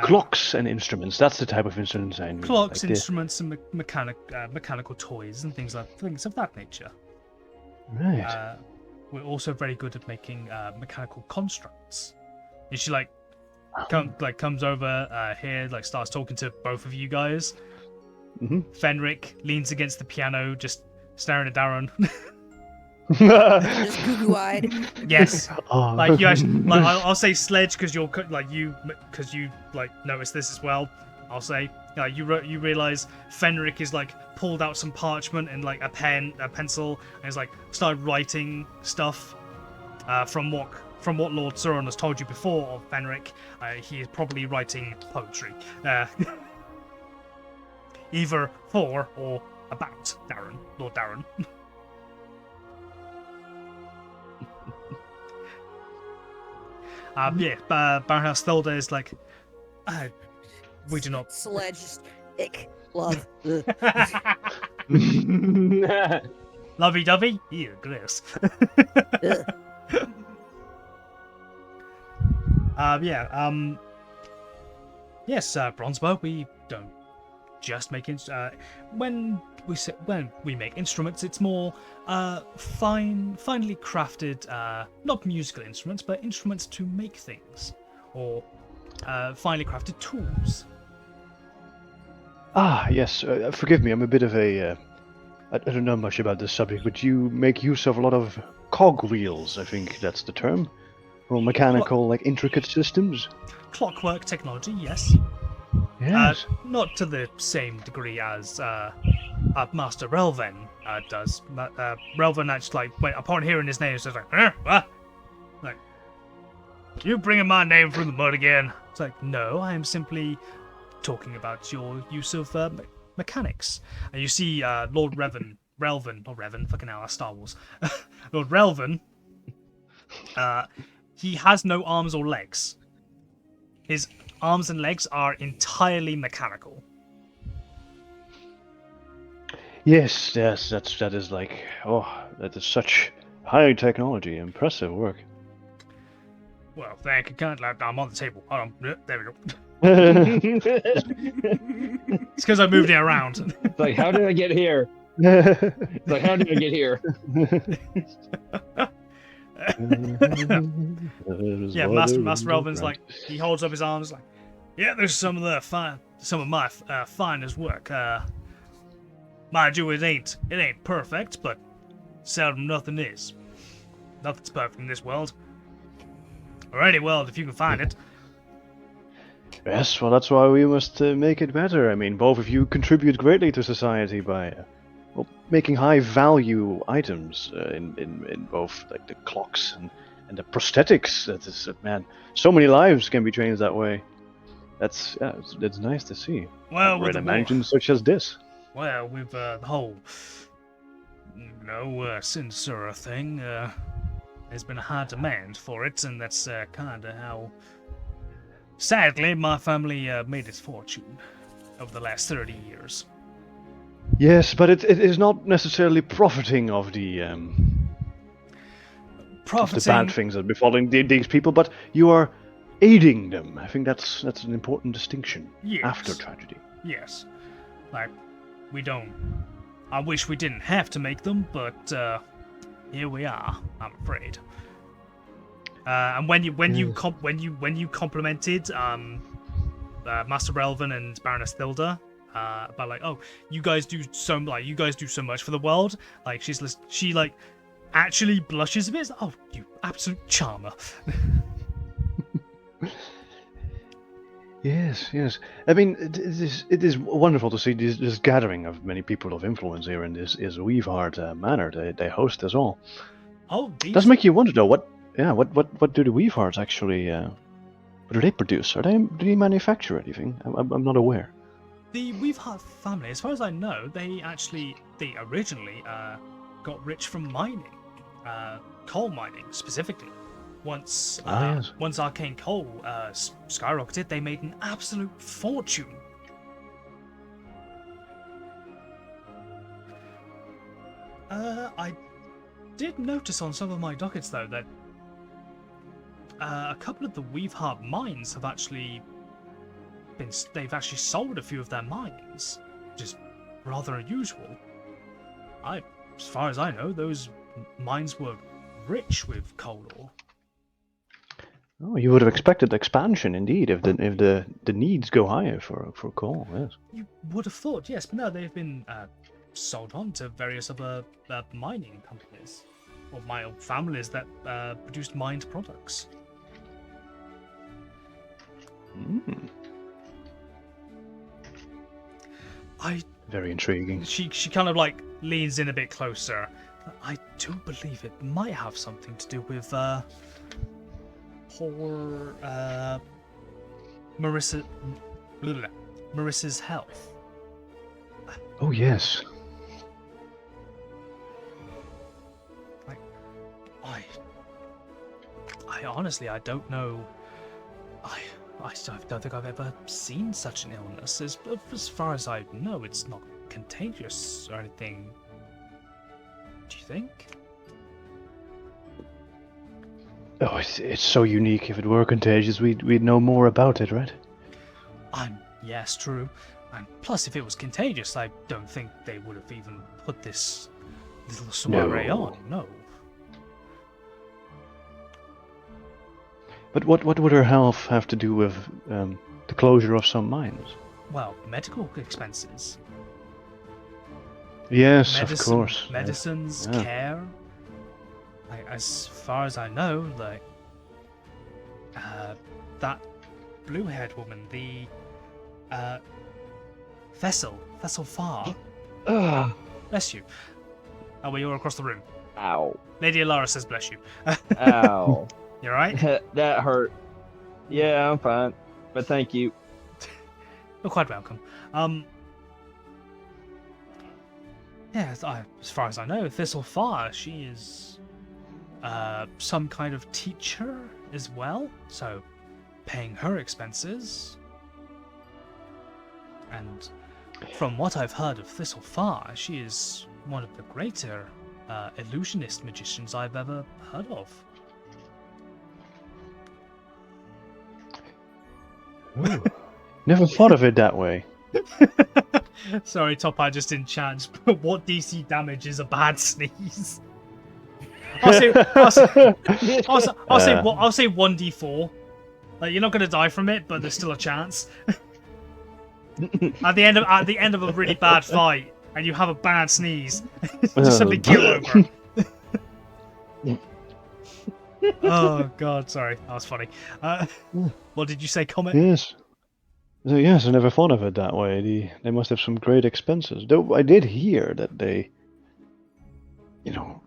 Clocks and instruments. That's the type of instruments I mean. clocks, like the- instruments, and mechanical toys and things of that nature. Right. We're also very good at making mechanical constructs. And she comes over here, like starts talking to both of you guys. Mm-hmm. Fenric leans against the piano, just staring at Darren. Just goo-goo-eyed. Yes. Oh. Like you actually, like I'll say Sledge because you noticed this as well. I'll say you realize Fenric is like pulled out some parchment and like a pencil, and is like started writing stuff from what Lord Sauron has told you before of Fenric. He is probably writing poetry, either for or about Lord Darren. Baroness Thilda is like, we do not. Sledge, just ick, love. Ugh. Lovey-dovey? Ew, gross. Ugh. Yes, Bronzebow, we don't just make when we make instruments, it's more finely crafted, not musical instruments, but instruments to make things, or finely crafted tools. Ah, yes. Forgive me, I'm a bit of a... I don't know much about this subject, but you make use of a lot of cogwheels, I think that's the term. Or mechanical, like, intricate systems. Clockwork technology, yes. Yes. Not to the same degree as Master Relven does. Relven actually, upon hearing his name, says like, what? Like, you bringing my name from the mud again? It's like, no, I am simply talking about your use of mechanics. And you see Lord Relven, fucking hell, that's Star Wars. Lord Relven, he has no arms or legs. His arms and legs are entirely mechanical. Yes, that is like, that is such high technology, impressive work. Well, thank you, can't. I'm on the table. Hold on. There we go. It's because I moved it around. It's like, how did I get here? It's like, how did I get here? Yeah, Master Relvin's like, he holds up his arms like, yeah, there's some of my finest work. Mind you, it ain't perfect, but seldom nothing is. Nothing's perfect in this world. Or any world, if you can find it. Yes, well, that's why we must make it better. I mean, both of you contribute greatly to society by making high-value items in both like the clocks and the prosthetics. That is, man, so many lives can be changed that way. That's nice to see. Well, I've with read the a mansion such as this. Well, with the whole, Sinsura thing, there's been a high demand for it, and that's kind of how, sadly, my family made its fortune over the last 30 years. Yes, but it is not necessarily profiting of the bad things that are befalling these people, but you are aiding them. I think that's an important distinction. Yes. After tragedy. Yes. Like, we don't... I wish we didn't have to make them, but here we are, I'm afraid. And when you complimented Master Relven and Baroness Thilda about like, oh, you guys do so much for the world, like she like actually blushes a bit. Oh, you absolute charmer. Yes. I mean, it is wonderful to see this gathering of many people of influence here in this Weavheart manor. They host us all. Oh, Does make you wonder though. What do the Weavhearts actually? What do they produce? Do they manufacture anything? I'm not aware. The Weavheart family, as far as I know, they originally got rich from mining, coal mining specifically. Once arcane coal skyrocketed, they made an absolute fortune. I did notice on some of my dockets, though, that a couple of the Weaveheart mines have actually they've actually sold a few of their mines, which is rather unusual. As far as I know, those mines were rich with coal ore. Oh, you would have expected expansion, indeed, if the needs go higher for coal. Yes. You would have thought, yes, but no, they've been sold on to various other mining companies or families that produced mined products. Mm. Very intriguing. She kind of like leans in a bit closer. I do believe it might have something to do with poor Marissa's health. Oh yes. I honestly, I don't know. I don't think I've ever seen such an illness. As far as I know, it's not contagious or anything. Do you think? Oh, it's so unique. If it were contagious, we'd know more about it, right? Yes, true. And plus, if it was contagious, I don't think they would have even put this little soiree on. No. But what would her health have to do with the closure of some mines? Well, medical expenses. Yes, of course. Medicines, Yeah. care. As far as I know, that blue-haired woman, the Vessel Farr. Bless you. Oh, well, you're across the room. Ow. Lady Alara says bless you. Ow. You alright? That hurt. Yeah, I'm fine. But thank you. You're quite welcome. Yeah, as far as I know, Thistle Farr, she is some kind of teacher as well, so paying her expenses. And from what I've heard of Thistle Farr, she is one of the greater illusionist magicians I've ever heard of. Ooh. Never thought of it that way. Sorry, Top, I just didn't chance. What DC damage is a bad sneeze? I'll say 1d4. Like, you're not gonna die from it, but there's still a chance. at the end of a really bad fight, and you have a bad sneeze, just suddenly kill over. Oh god, sorry, that was funny. What did you say, Comet? Yes. So, yes, I never thought of it that way. They must have some great expenses. Though I did hear that they, that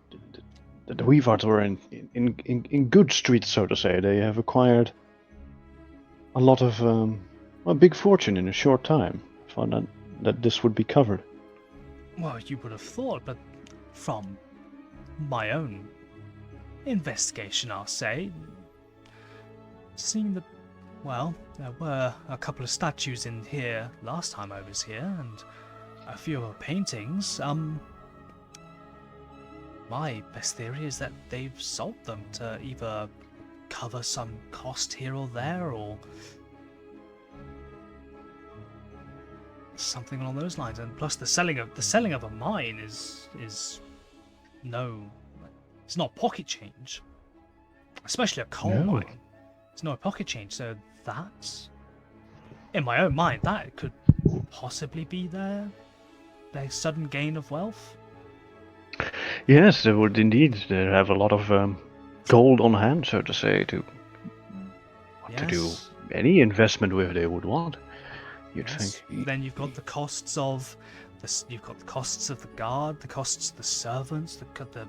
the Weavehearts were in good streets, so to say. They have acquired a lot of a big fortune in a short time. I found that this would be covered. Well, you would have thought, but from my own investigation, I'll say, seeing that, well, there were a couple of statues in here last time I was here, and a few other paintings. My best theory is that they've sold them to either cover some cost here or there, or something along those lines. And plus, the selling of a mine is it's not pocket change, especially a coal mine. It's not a pocket change, so that's, in my own mind, that could possibly be their sudden gain of wealth. Yes, they would indeed. They have a lot of gold on hand, so to say, to do any investment with they would want. You'd think. Then you've got the costs of the guard, the costs of the servants,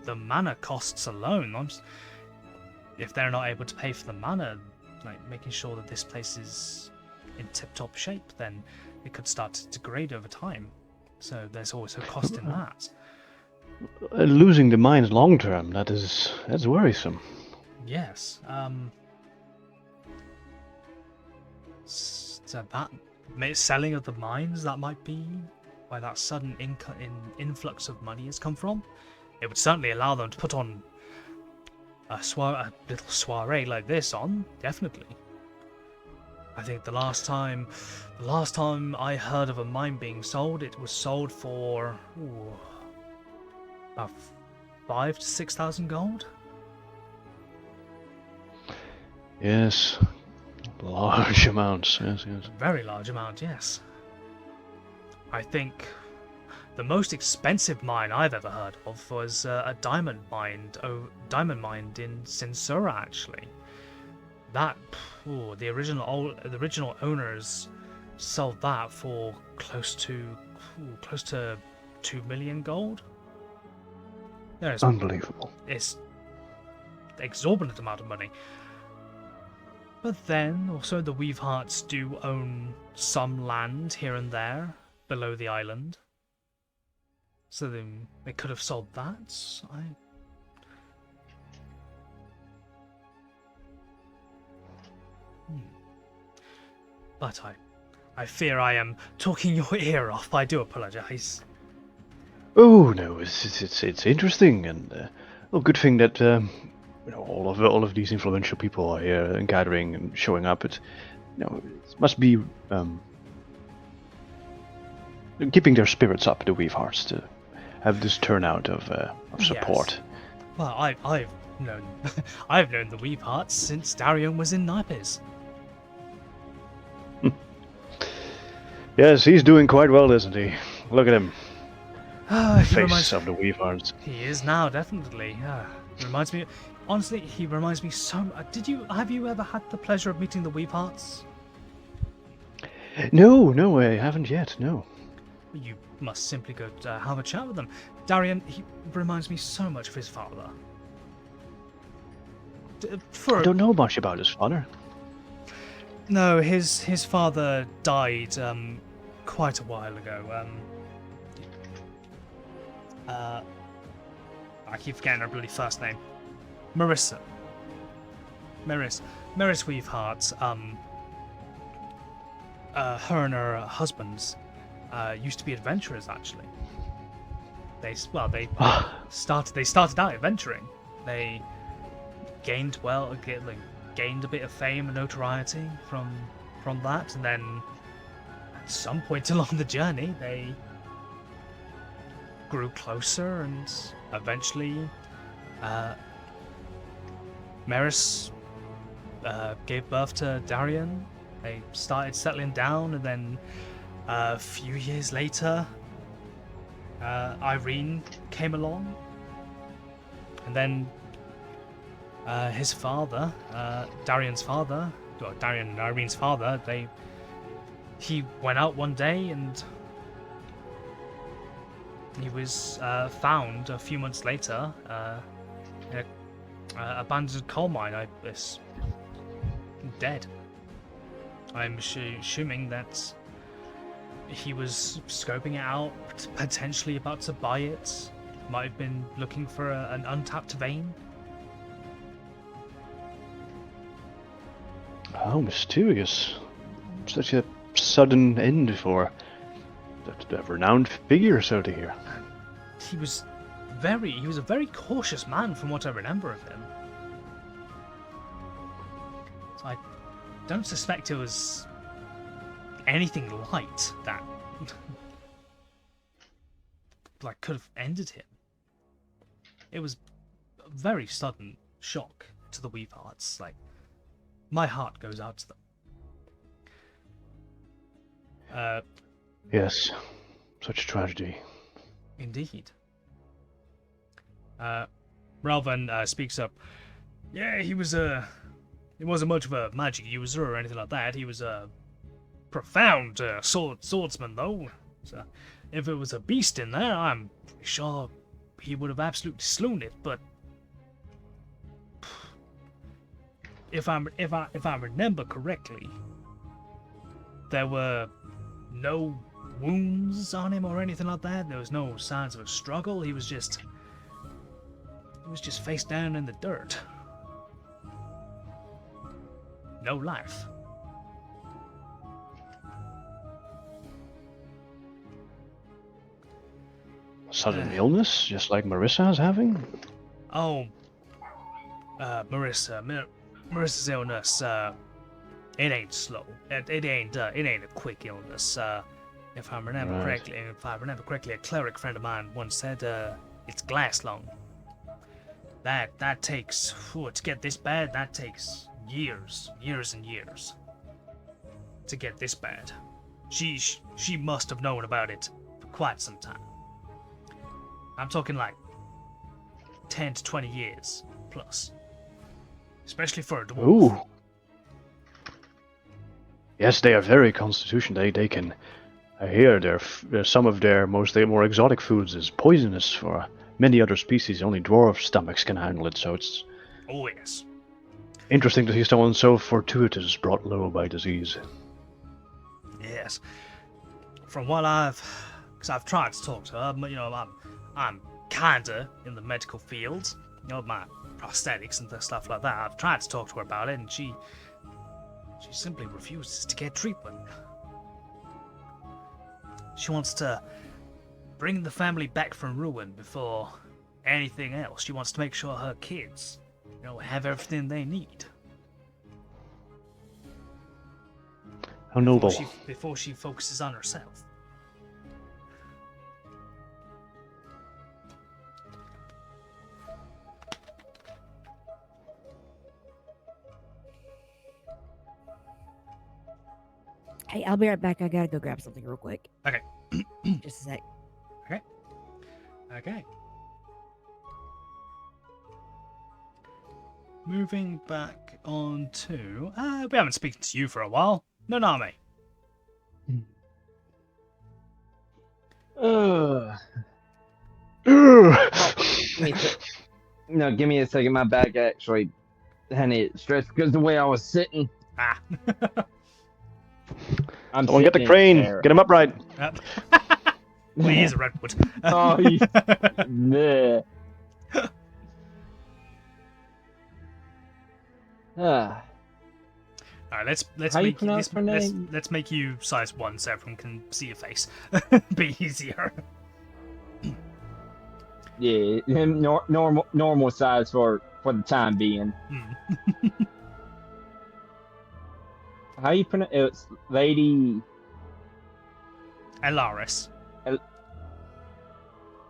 the manor costs alone. If they're not able to pay for the manor, like making sure that this place is in tip-top shape, then it could start to degrade over time. So there's always a cost in that. Losing the mines long term, that's worrisome. Yes. So that selling of the mines, that might be where that sudden influx of money has come from. it would certainly allow them to put on a little soiree like this on, definitely. I think the last time I heard of a mine being sold, it was sold for about 5,000 to 6,000 gold. Yes, large amounts. Yes, yes. Very large amount, yes. I think the most expensive mine I've ever heard of was a diamond mine in Sinsura, actually. That, the original owners sold that for close to 2 million gold. Yeah, Unbelievable. it's exorbitant amount of money. But then also the Weavehearts do own some land here and there below the island, so they could have sold that. But I fear I am talking your ear off. I do apologize. Oh no, it's interesting, and good thing that all of these influential people are here and gathering and showing up. It must be keeping their spirits up, the Weavehearts, to have this turnout of support. Yes. Well, I've known I've known the Weavehearts since Darion was in Nipes. Yes, he's doing quite well, isn't he? Look at him. He Face of the Weavehearts. He is now, definitely. Reminds me. Honestly, he reminds me so much. Have you ever had the pleasure of meeting the Weavehearts? No, I haven't yet. No. You must simply go have a chat with them. Darion, he reminds me so much of his father. I don't know much about his father. No, his father died quite a while ago. I keep forgetting her bloody first name. Maris Weaveheart. Her and her husbands used to be adventurers. Actually, they started out adventuring. They gained a bit of fame and notoriety from that, and then at some point along the journey, they grew closer, and eventually, Maris gave birth to Darion. They started settling down, and then a few years later, Irene came along, and then his father, Darion's father, well, Darion and Irene's father, he went out one day and he was found a few months later in an abandoned coal mine. Dead. I'm assuming that he was scoping it out, potentially about to buy it. Might have been looking for an untapped vein. How mysterious. Such a sudden end for that renowned figure, so to hear. He was a very cautious man from what I remember of him. So I don't suspect it was anything light that could have ended him. It was a very sudden shock to the Weavehearts. My heart goes out to them. Yes, such tragedy. Indeed. Ralvan speaks up. Yeah, he wasn't much of a magic user or anything like that. He was a profound swordsman, though. So, if it was a beast in there, I'm pretty sure he would have absolutely slewn it. But if I remember correctly, there were no wounds on him or anything like that. There was no signs of a struggle. He was just face down in the dirt. No life. sudden illness, just like Marissa is having? Oh, Marissa's illness, it ain't slow. It ain't a quick illness. If I remember Right. correctly, a cleric friend of mine once said, it's glass lung. That takes, to get this bad, that takes years and years to get this bad. She must have known about it for quite some time. I'm talking like 10 to 20 years plus. Especially for a dwarf. Ooh. Yes, they are very constitution. They can. I hear some of their more exotic foods is poisonous for many other species. Only dwarf stomachs can handle it. So it's Oh yes. interesting to see someone so fortuitous brought low by disease. Yes. From what because I've tried to talk to her, but I'm kinda in the medical field. My prosthetics and stuff like that. I've tried to talk to her about it, and she simply refuses to get treatment. She wants to bring the family back from ruin before anything else. She wants to make sure her kids, have everything they need. How noble. Before she focuses on herself. Hey, I'll be right back. I gotta go grab something real quick. Okay. Just a sec. Okay. Moving back on to... we haven't spoken to you for a while. Nanami. No, give me a second. My back actually had it stressed because the way I was sitting. Ah. I'm Someone get the sitting in crane. a chair. Get him upright. Well, he is a redwood. Oh, meh. Ah. Alright, let's How you make pronounce her name? let's make you size 1 so everyone can see your face. Be easier. Yeah, normal size for the time being. Hmm. How you pronounce it's Lady Elaris.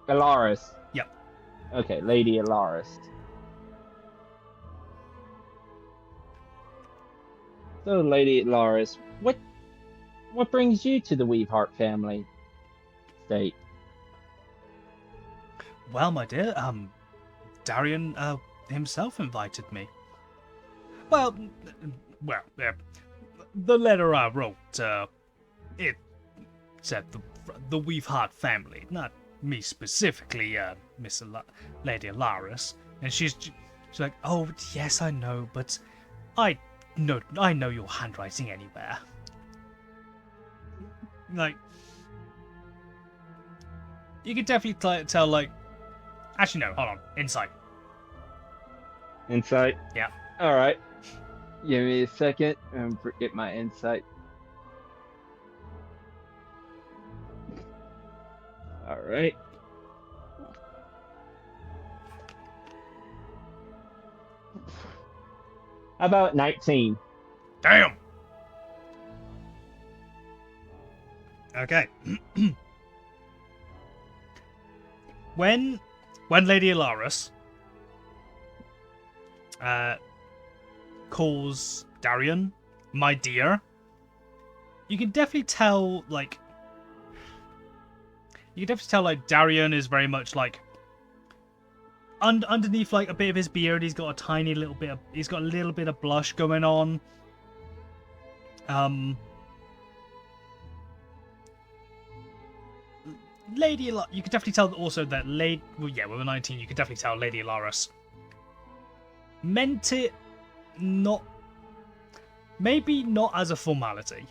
Elaris? Yep. Okay, Lady Elaris. So, Lady Elaris, what brings you to the Weaveheart family state? Well, my dear, Darian himself invited me. Well, the letter I wrote, it said the Weaveheart family, not me specifically, Lady Alaris. And she's like, oh yes, I know, but I know your handwriting anywhere. Like, you could definitely tell, like, actually no, hold on, insight. Insight? Yeah. Alright. Give me a second and get my insight. Alright. How about 19? Damn. Okay. When Lady Alaris calls Darian my dear, you can definitely tell like Darian is very much like underneath like a bit of his beard, he's got a little bit of blush going on. You could definitely tell also that with a 19, you could definitely tell Lady Alaris meant it maybe not as a formality.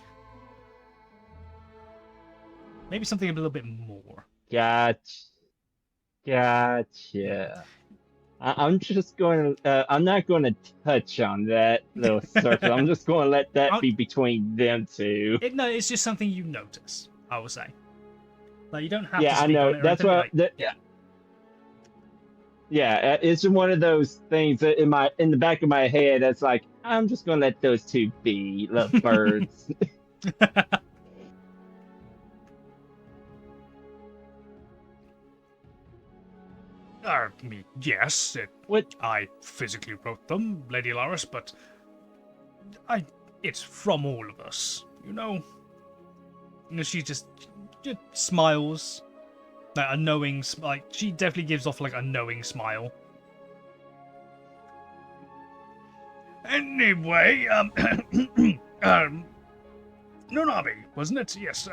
Maybe something a little bit more. Gotcha. I'm just going to, I'm not going to touch on that little circle. I'm just going to let that be between them two. No, it's just something you notice, I would say. Like you don't have Yeah, to I speak know. on it or That's anything, what. like, Yeah, it's one of those things that in the back of my head. That's like I'm just gonna let those two be little birds. Yes, What? I physically wrote them, Lady Laris, but it's from all of us, you know? And she just smiles, like a knowing, like she definitely gives off like a knowing smile. Anyway, Nonabi, wasn't it? Yes,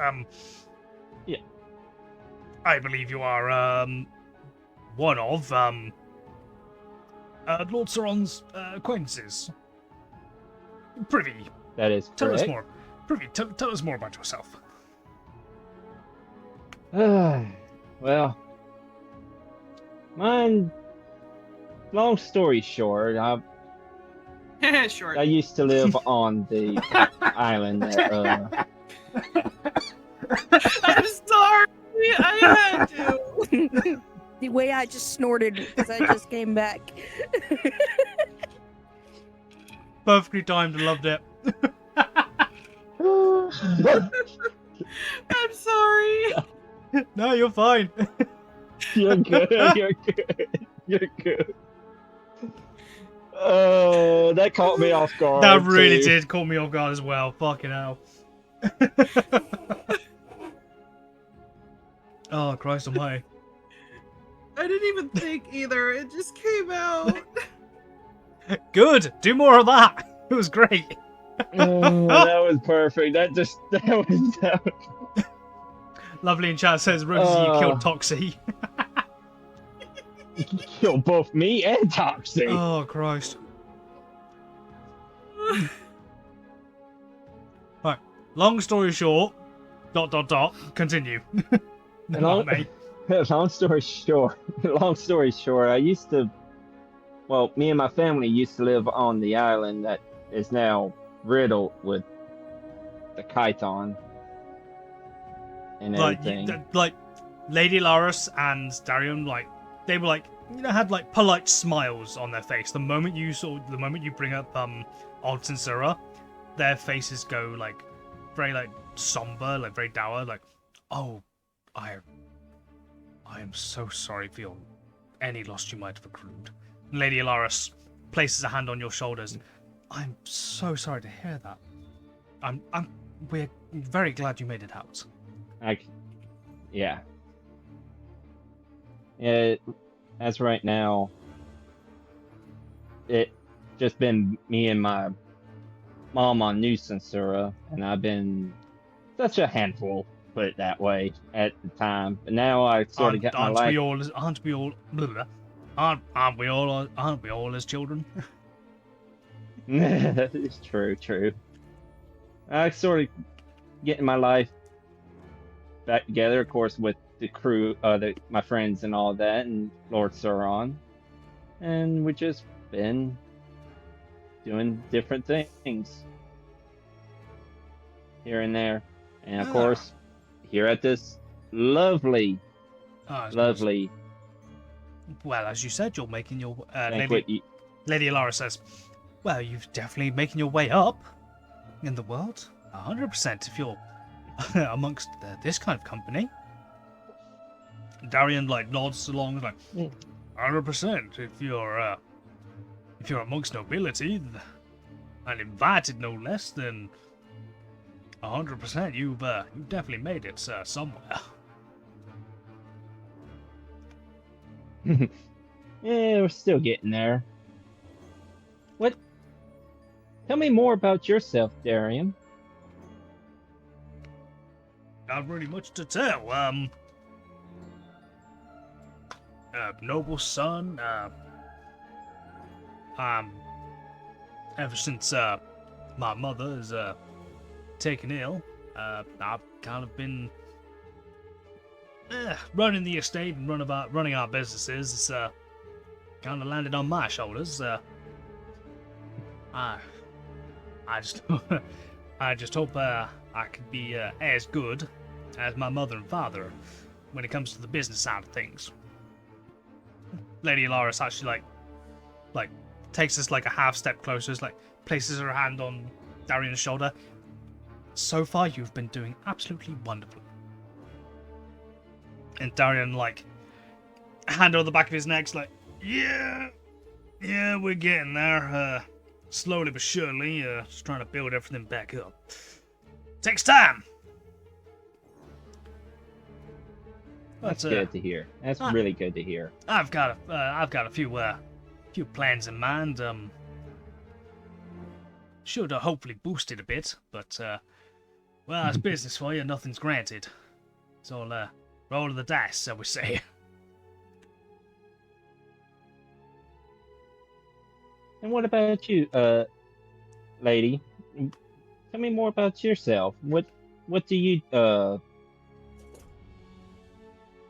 Yeah. I believe you are, one of, Lord Sauron's, acquaintances. Privy, That is tell us correct. more. Privy, tell us more about yourself. Well, mine. Long story short, Short. I used to live on the island that I'm sorry. I had to. The way I just snorted because I just came back. Perfectly timed, loved it. I'm sorry. No, you're fine. You're good. You're good. You're good. Oh, that caught me off guard. That really too. did caught me off guard as well. Fucking hell. Oh, Christ almighty. I didn't even think either. It just came out. Good. Do more of that. It was great. Oh, that was perfect. That was. Lovely in chat says, Rosie, you killed Toxie. You killed both me and Toxie. Oh, Christ. Right. Long story short, ... continue. No, mate. Long story short, I used to. Well, me and my family used to live on the island that is now riddled with the chiton and everything. Like Lady Laris and Darion, like they were like, you know, had like polite smiles on their face. The moment you bring up Alton Sura, their faces go like very like somber, like very dour, like, oh, I am so sorry for any loss you might have accrued. Lady Alaris places a hand on your shoulders. I'm so sorry to hear that. We're very glad you made it out. Yeah. As right now, it just been me and my mom on New Censura, and I've been such a handful, put it that way, at the time. But now I sort of got my life. Aren't we all as children? It's true. I sort of getting my life back together, of course, with the crew, my friends and all that, and Lord Sauron, and we just been doing different things here and there, and of course, here at this lovely. Well, as you said, you're making your banquet. Lady Alara says, well, you've definitely making your way up in the world. 100% if you're amongst this kind of company. Darian like nods along like 100% if you're amongst nobility and invited no less, then 100% you've definitely made it somewhere. Yeah, we're still getting there. What? Tell me more about yourself, Darian. Not really much to tell. Noble son. Ever since my mother is taken ill, I've kind of been running the estate and running our businesses. It's kind of landed on my shoulders. I just I just hope I could be as good as my mother and father. when it comes to the business side of things. Lady Alaris actually like takes us like a half step closer, like places her hand on Darian's shoulder. So far, you've been doing absolutely wonderful. And Darian, like, hand on the back of his neck's like, yeah, we're getting there. Slowly but surely, just trying to build everything back up. Takes time. That's good to hear. That's really good to hear. I've got a few plans in mind. Should hopefully boost it a bit, but well, it's business for you. Nothing's granted. It's all roll of the dice, so we say. And what about you, lady? Tell me more about yourself. What do you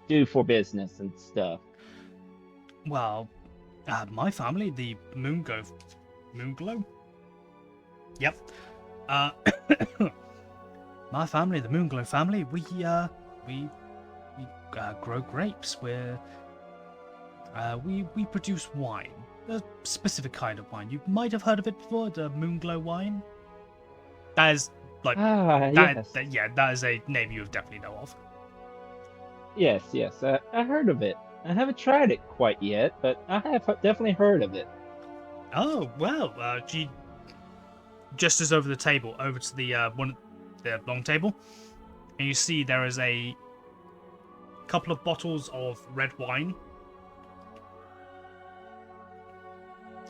do for business and stuff? Well, my family, the Moonglow. Yep. My family, the Moonglow family, we grow grapes. We produce wine, a specific kind of wine. You might have heard of it before, the Moonglow wine. That is like yes. that is a name you definitely know of. Yes. I heard of it. I haven't tried it quite yet, but I have definitely heard of it. Oh well, she gestures over the table, over to the long table, and you see there is a couple of bottles of red wine,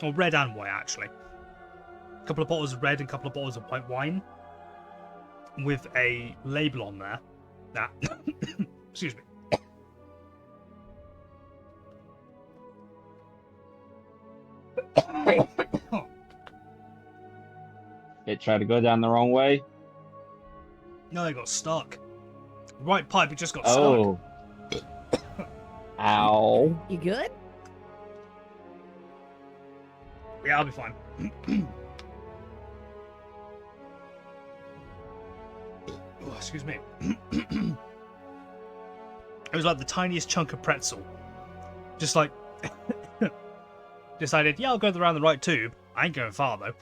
or red and white actually. A couple of bottles of red and a couple of bottles of white wine, with a label on there that excuse me. It tried to go down the wrong way. No, they got stuck. Right pipe, it just got stuck. Ow. You good? Yeah, I'll be fine. Oh, excuse me. It was like the tiniest chunk of pretzel. Just like decided, yeah, I'll go around the right tube. I ain't going far though.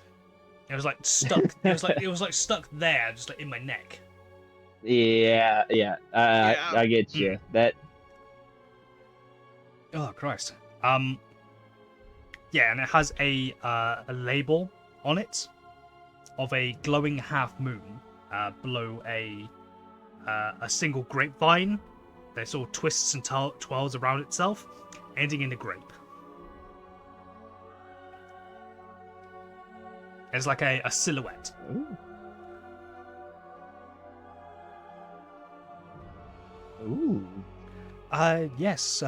It was like stuck. it was like stuck there, just like in my neck. Yeah. I get you. That. Oh Christ. Yeah, and it has a label on it of a glowing half moon below a single grapevine that sort of twists and twirls around itself, ending in a grape. It's like a silhouette. Ooh. Yes,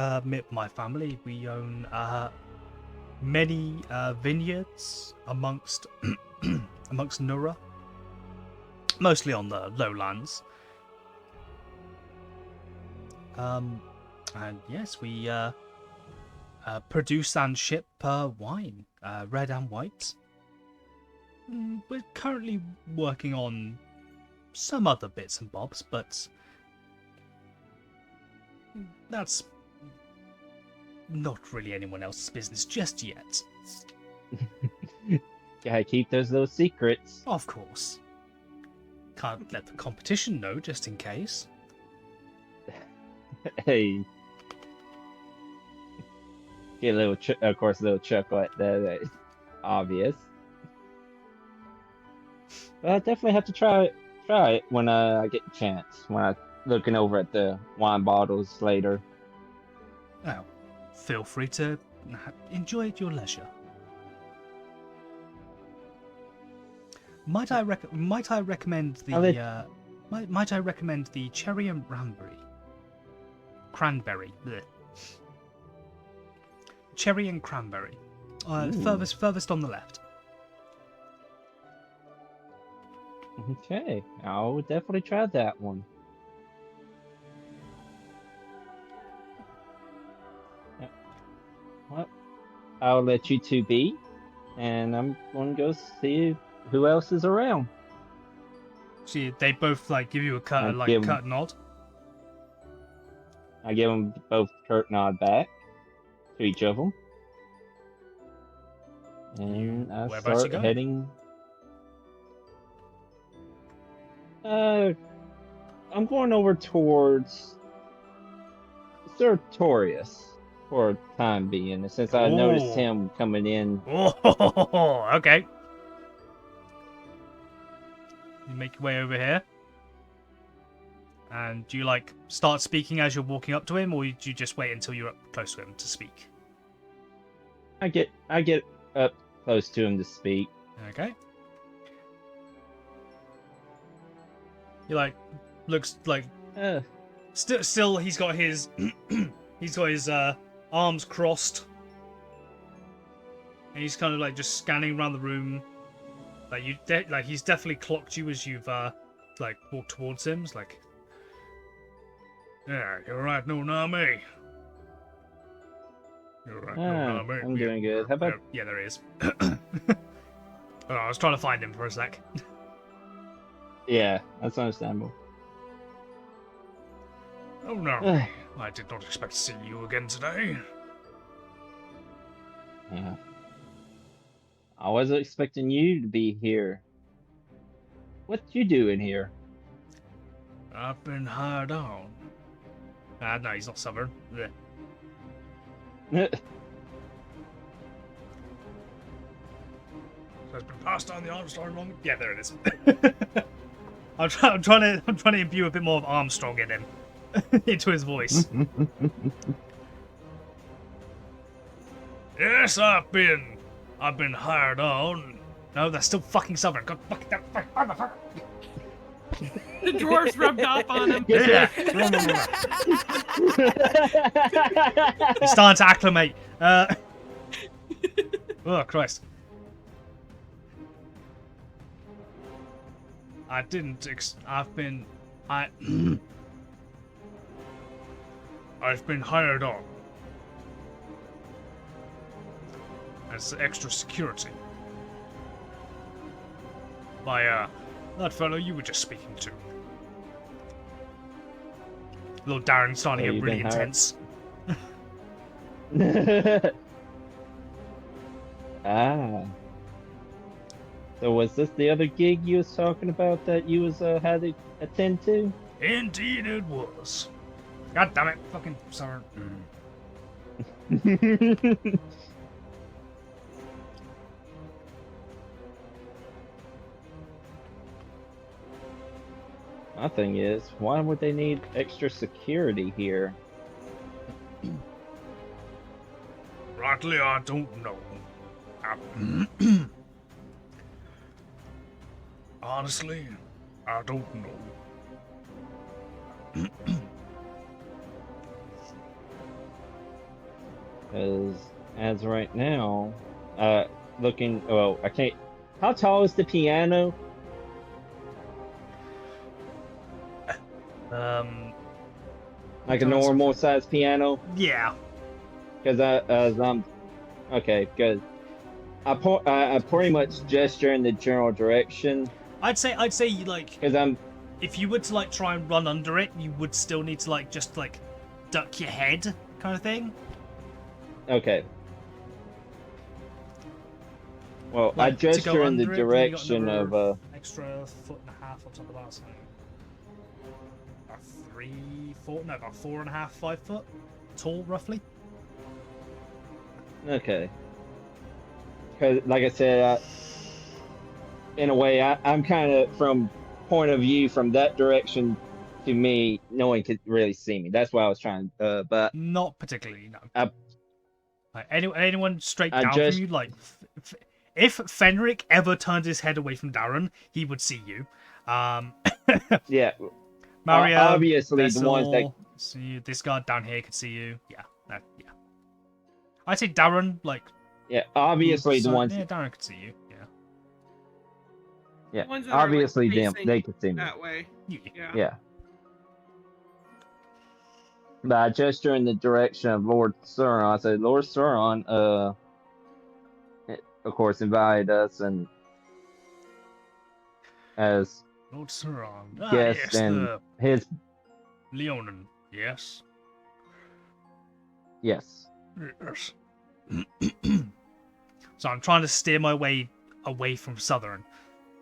my family, we own many vineyards amongst Nura, mostly on the lowlands. And yes, we produce and ship wine, red and white. We're currently working on some other bits and bobs, but that's not really anyone else's business just yet. Gotta keep those little secrets. Of course. Can't let the competition know, just in case. Hey. Get a little, of course, a little chuckle at that. That's obvious. But I definitely have to try it when I get the chance. When I'm looking over at the wine bottles later. Oh, feel free to enjoy at your leisure. Might I recommend the might I recommend the cherry and cranberry? Blech. Cherry and cranberry. Furthest on the left. Okay, I'll definitely try that one. Well, I'll let you two be, and I'm going to go see who else is around. See, they both like give you a cut, cut nod. I give them both a curt nod back to each of them. And I Whereabouts you start going? heading. I'm going over towards Sertorius for a time being, since I noticed Ooh. him coming in. Oh, okay. You make your way over here. And do you like start speaking as you're walking up to him, or do you just wait until you're up close to him to speak? I get up close to him to speak. Okay. He like looks like still he's got his arms crossed, and he's kind of like just scanning around the room. Like he's definitely clocked you as you've like walked towards him. It's like, yeah, you're right, no, not me. You're right, no, not me. I'm doing good. How about? Yeah, there he is. Oh, I was trying to find him for a sec. Yeah, that's understandable. Oh no, I did not expect to see you again today. Yeah. I wasn't expecting you to be here. What you doing here? I've been hired on. No, he's not Southern. Blech. So it's been passed on the Armstrong long. Yeah, there it is. I'm trying to imbue a bit more of Armstrong in him, into his voice. Yes, I've been hired on. No, that's still fucking Southern. God fucking that motherfucker. The dwarves rubbed off on him. Yeah. He's starting to acclimate. Oh Christ. I've been hired on as extra security by that fellow you were just speaking to. Little Darren's starting to Oh, get you've really been hired? intense. Ah. So was this the other gig you was talking about that you was had to attend to? Indeed it was. God damn it, fucking sorry. My thing is, why would they need extra security here? Rightly, I don't know. Honestly, I don't know. Because as of right now, looking, well, I can't. How tall is the piano? Like a normal size piano? Yeah. Because okay, good. I pretty much gesture in the general direction. I'd say like Because I'm. if you were to like try and run under it, you would still need to like just like duck your head kind of thing. Okay. Well, Like, I to go gesture in the under it, then you got direction another of extra 1.5 foot on top of that, so about 4.5, 5 foot tall, roughly. Okay. Because, like I said, in a way, I'm kind of from point of view from that direction to me, no one could really see me. That's why I was trying. But Not particularly, no. I- Like, anyone straight I down just- from you, like if Fenric ever turned his head away from Darren, he would see you. yeah, Mario, obviously the ones that. Vessel, see you. This guy down here could see you. Yeah, yeah. I'd say Darren, like. Yeah, obviously the so- ones. Yeah, Darren could see you. Yeah. Yeah, The ones that are, like, obviously them. facing They could see me. that way. Yeah. Yeah. Yeah. But I gesture in the direction of Lord Sauron. I said, Lord Sauron, of course, invited us and as Lord Sauron. guests Yes, and the his. Leonin. Yes. Yes. Yes. So I'm trying to steer my way away from Southern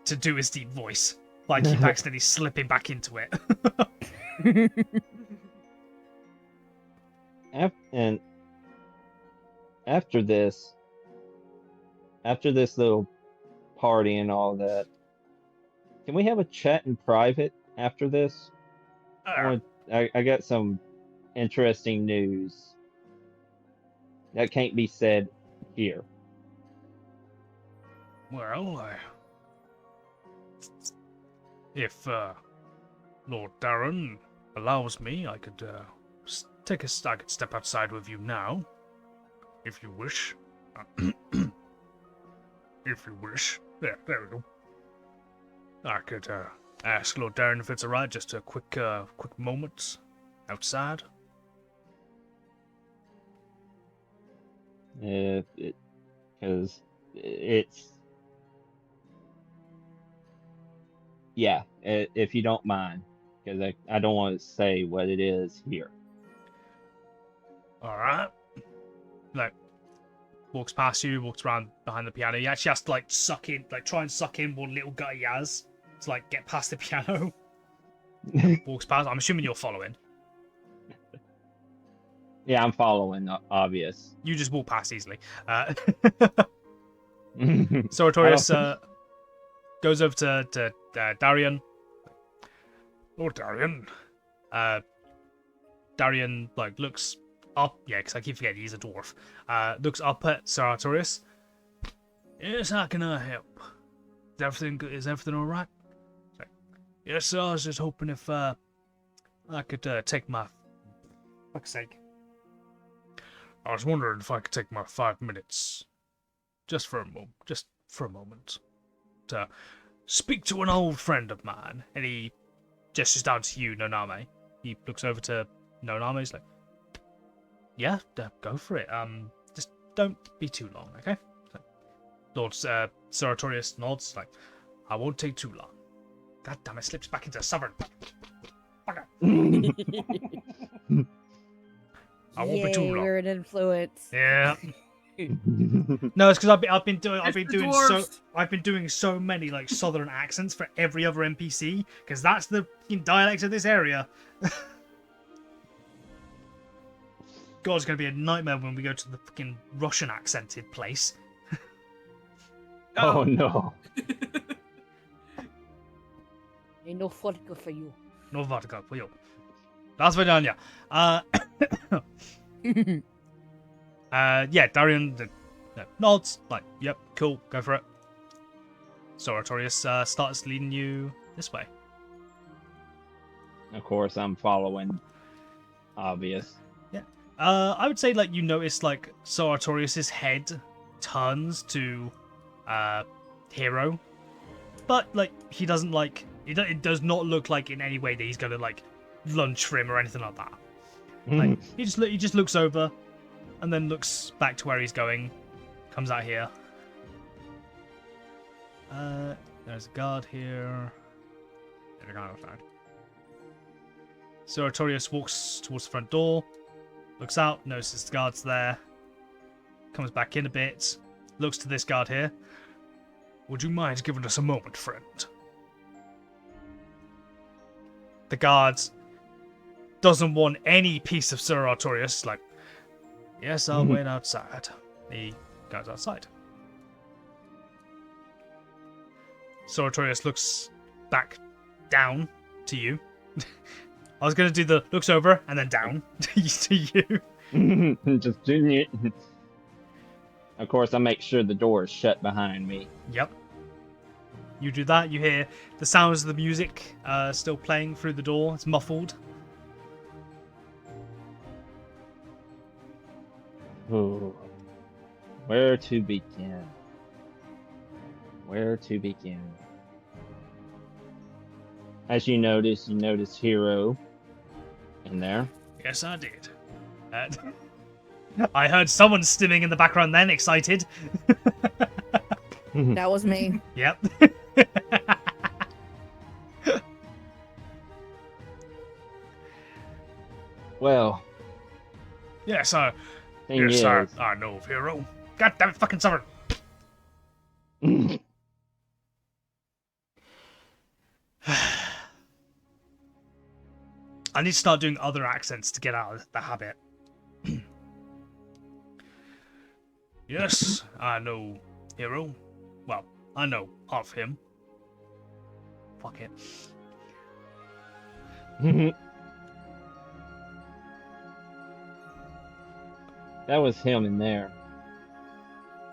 to do his deep voice. Like keep accidentally slipping back into it. And after this little party and all that, can we have a chat in private after this? I got some interesting news that can't be said here. Well, if Lord Darren allows me, I could I could step outside with you now, if you wish. If you wish. There we go. I could ask Lord Darren if it's alright, just a quick moment outside. Because it's yeah, if you don't mind, because I don't want to say what it is here. Alright. Like, walks past you, walks around behind the piano. He actually has to, like, try and suck in what little gut he has to, like, get past the piano. Walks past. I'm assuming you're following. Yeah, I'm following, obvious. You just walk past easily. I Soratorius goes over to Darian. Lord Darian. Darian, like, looks up. Yeah, because I keep forgetting he's a dwarf. Looks up at Soratorius. Yes, how can I help? Is everything all right? Yes, sir, I was just hoping if I could take my... fuck's sake. I was wondering if I could take my 5 minutes, just for a moment, to speak to an old friend of mine. And he gestures down to you, Noname. He looks over to Noname. He's like, "Yeah, go for it. Just don't be too long, okay?" So, Lord Soratorius nods, like, "I won't take too long." God damn it! Slips back into Southern. I won't be too long. We're an influence. Yeah. No, it's because I've been doing so many like southern accents for every other NPC because that's the fucking dialect of this area. God, it's gonna be a nightmare when we go to the fucking Russian accented place. Oh no. Ain't no vodka for you. No vodka for you. That's Vidania. Yeah, Darian nods, like, yep, cool, go for it. Soratorius starts leading you this way. Of course, I'm following. Obvious. Yeah. I would say, like, you notice, like, Soratorius's head turns to Hero. But, like, he doesn't, like, it does not look like in any way that he's gonna, like, lunge for him or anything like that. Like, he just looks over and then looks back to where he's going. Comes out here. There's a guard here. There's a guard outside. Soratorius walks towards the front door. Looks out, notices the guard's there. Comes back in a bit. Looks to this guard here. "Would you mind giving us a moment, friend?" The guard doesn't want any piece of Soratorius. Like, "Yes, I'll wait outside." He goes outside. Soratorius looks back down to you. I was going to do the looks over and then down to you. Just doing it. Of course, I make sure the door is shut behind me. Yep. You do that. You hear the sounds of the music still playing through the door. It's muffled. Ooh. Where to begin? Where to begin? As you notice Hero in there. Yes, I did. I heard someone stimming in the background then, excited. That was me. Yep. Well, Yes, sir. Thing Yes, sir. is, I know of hero. God damn it, fucking summer. I need to start doing other accents to get out of the habit. Yes, I know hero. Well, I know of him. Fuck it. that was him in there.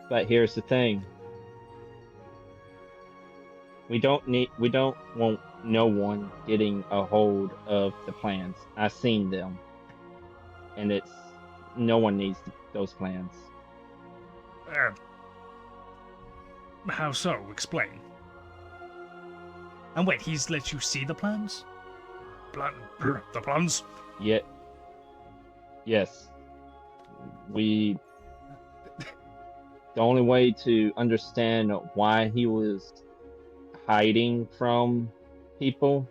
But here's the thing. We don't want no one getting a hold of the plans. I've seen them. And no one needs those plans. How so? Explain. And wait, he's let you see the plans? The plans? Yet, yes. The only way to understand why he was hiding from people,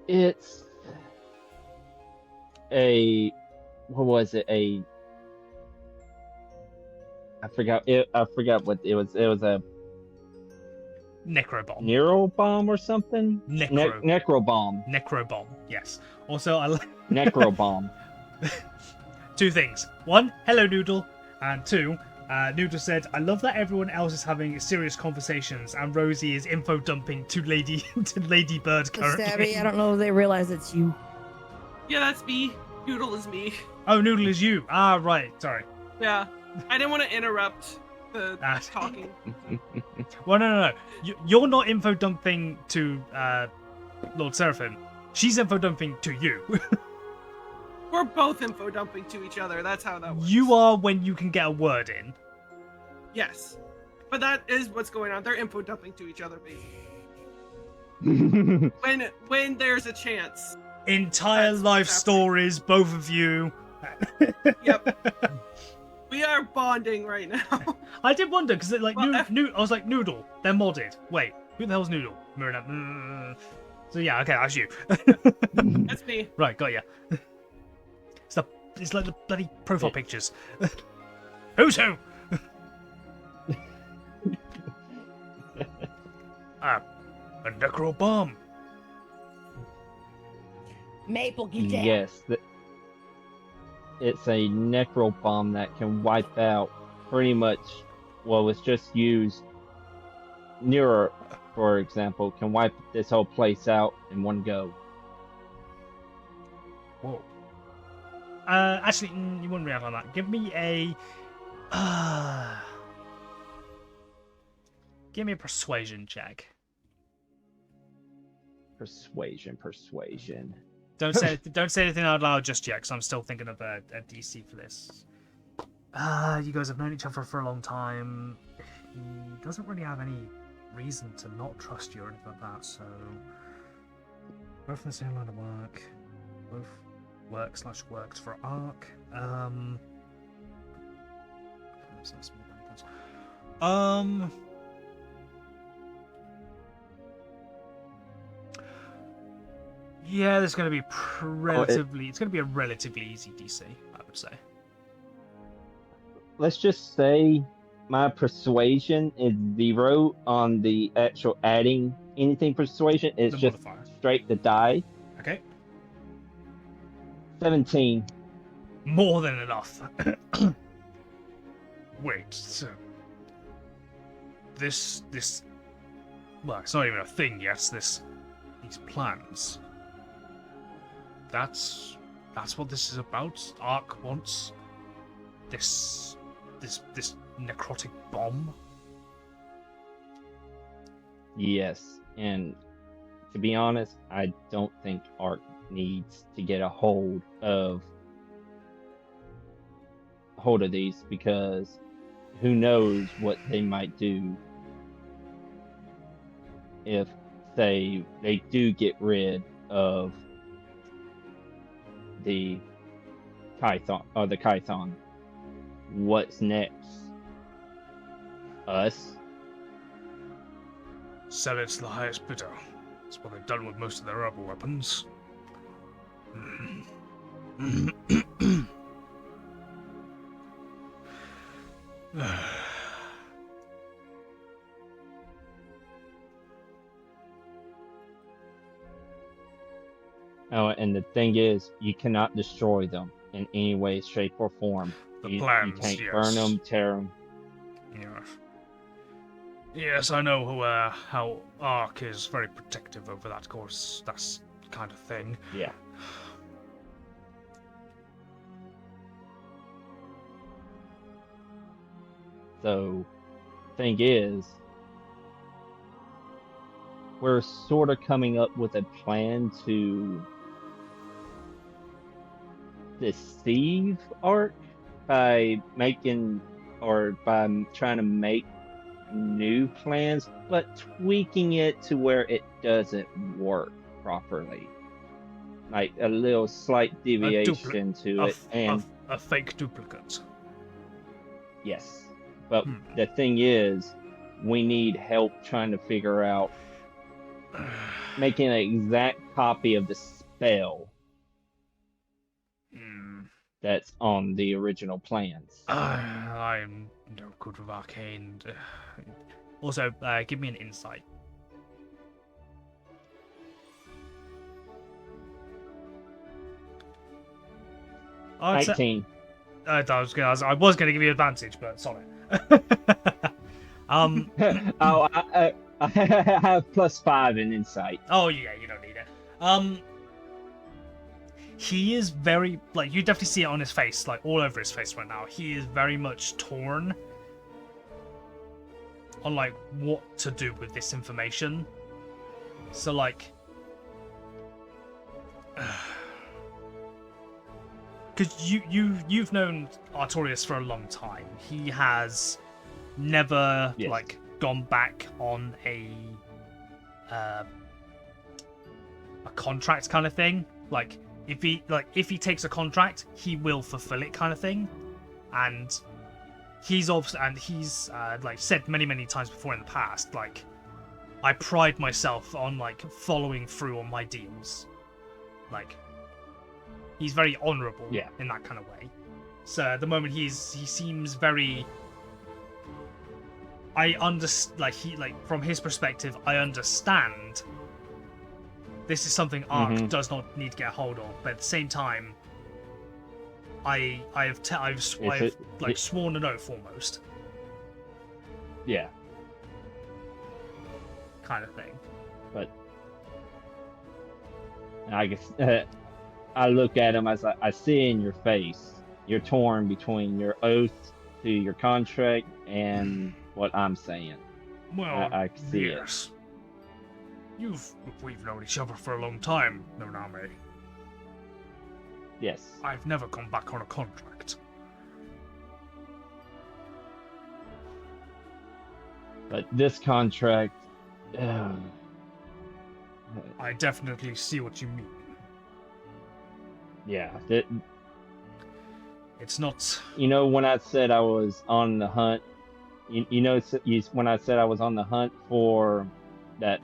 it's what was it? I forgot what it was. It was a Necrobomb. neural bomb or something. Necrobomb. Necrobomb. Yes. Also, I like Necrobomb. two things. One, hello Noodle, and two, Noodle said, "I love that everyone else is having serious conversations, and Rosie is info dumping to Lady Bird currently." Stabby, I don't know if they realize it's you. Yeah, that's me. Noodle is me. Oh, Noodle is you. Ah, right. Sorry. Yeah. I didn't want to interrupt the Ah. talking. Well, no. You're not info dumping to Lord Seraphim. She's info dumping to you. We're both info dumping to each other. That's how that works. You are when you can get a word in. Yes. But that is what's going on. They're info dumping to each other, baby. When there's a chance. Entire That's life what's stories, both of you. Yep. We are bonding right now. I did wonder because like Well, I was like Noodle. They're modded. Wait, who the hell's Noodle? Miranda. So yeah, okay, that's you. That's me. Right, got ya. It's like the bloody profile pictures. Who's who? A necro bomb. Maple, get down. Yes, it's a necro bomb that can wipe out pretty much what was just used. Nearer, for example, can wipe this whole place out in one go. Whoa. Actually, you wouldn't react on that. Give me a. Give me a persuasion check. Persuasion. Don't say anything out loud just yet, because I'm still thinking of a DC for this. You guys have known each other for a long time. He doesn't really have any reason to not trust you or anything like that. So, both in the same line of work, both worked for Ark. Yeah, there's going to be it's going to be a relatively easy DC, I would say. Let's just say my persuasion is 0 on the actual adding anything persuasion. It's The just modifier. straight the die. Okay. 17. More than enough. Wait, so this well, it's not even a thing yet. These plans. That's what this is about. Ark wants this necrotic bomb. Yes, and to be honest, I don't think Ark needs to get a hold of these, because who knows what they might do if, say, they do get rid of the Kython. What's next? Us? Sell it to the highest bidder. That's what they've done with most of their other weapons. Oh, and the thing is, you cannot destroy them in any way, shape, or form. The You plans, can't yes. burn them, tear them. Yes. Yes, I know how Ark is very protective over that course. That's kind of thing. Yeah. So, thing is, we're sort of coming up with a plan to deceive Ark by making or by trying to make new plans, but tweaking it to where it doesn't work properly. Like a little slight deviation to it. And a fake duplicate. yes. But the thing is, we need help trying to figure out making an exact copy of the spell that's on the original plans. I'm no good with arcane. Also, give me an insight. I'd say- 19. I was gonna give you advantage, but sorry. Oh, I have +5 in insight. Oh yeah, you don't need it. He is very, like, you definitely see it on his face, like all over his face right now. He is very much torn on like what to do with this information. So like, because you've known Artorias for a long time. He has never like gone back on a contract kind of thing. Like if he takes a contract, he will fulfill it kind of thing. And he's like said many times before in the past, like I pride myself on like following through on my deals. Like he's very honorable in that kind of way. So at the moment he seems very, from his perspective, I understand this is something Ark does not need to get a hold of, but at the same time, I've sworn an oath almost. Yeah. Kind of thing. But I guess I look at him as I see in your face, you're torn between your oath to your contract and what I'm saying. Well, I see yes. We've known each other for a long time, Noname. Yes. I've never gone back on a contract. But this contract, I definitely see what you mean. yeah. It's not. You know, when I said I was on the hunt, when I said I was on the hunt for that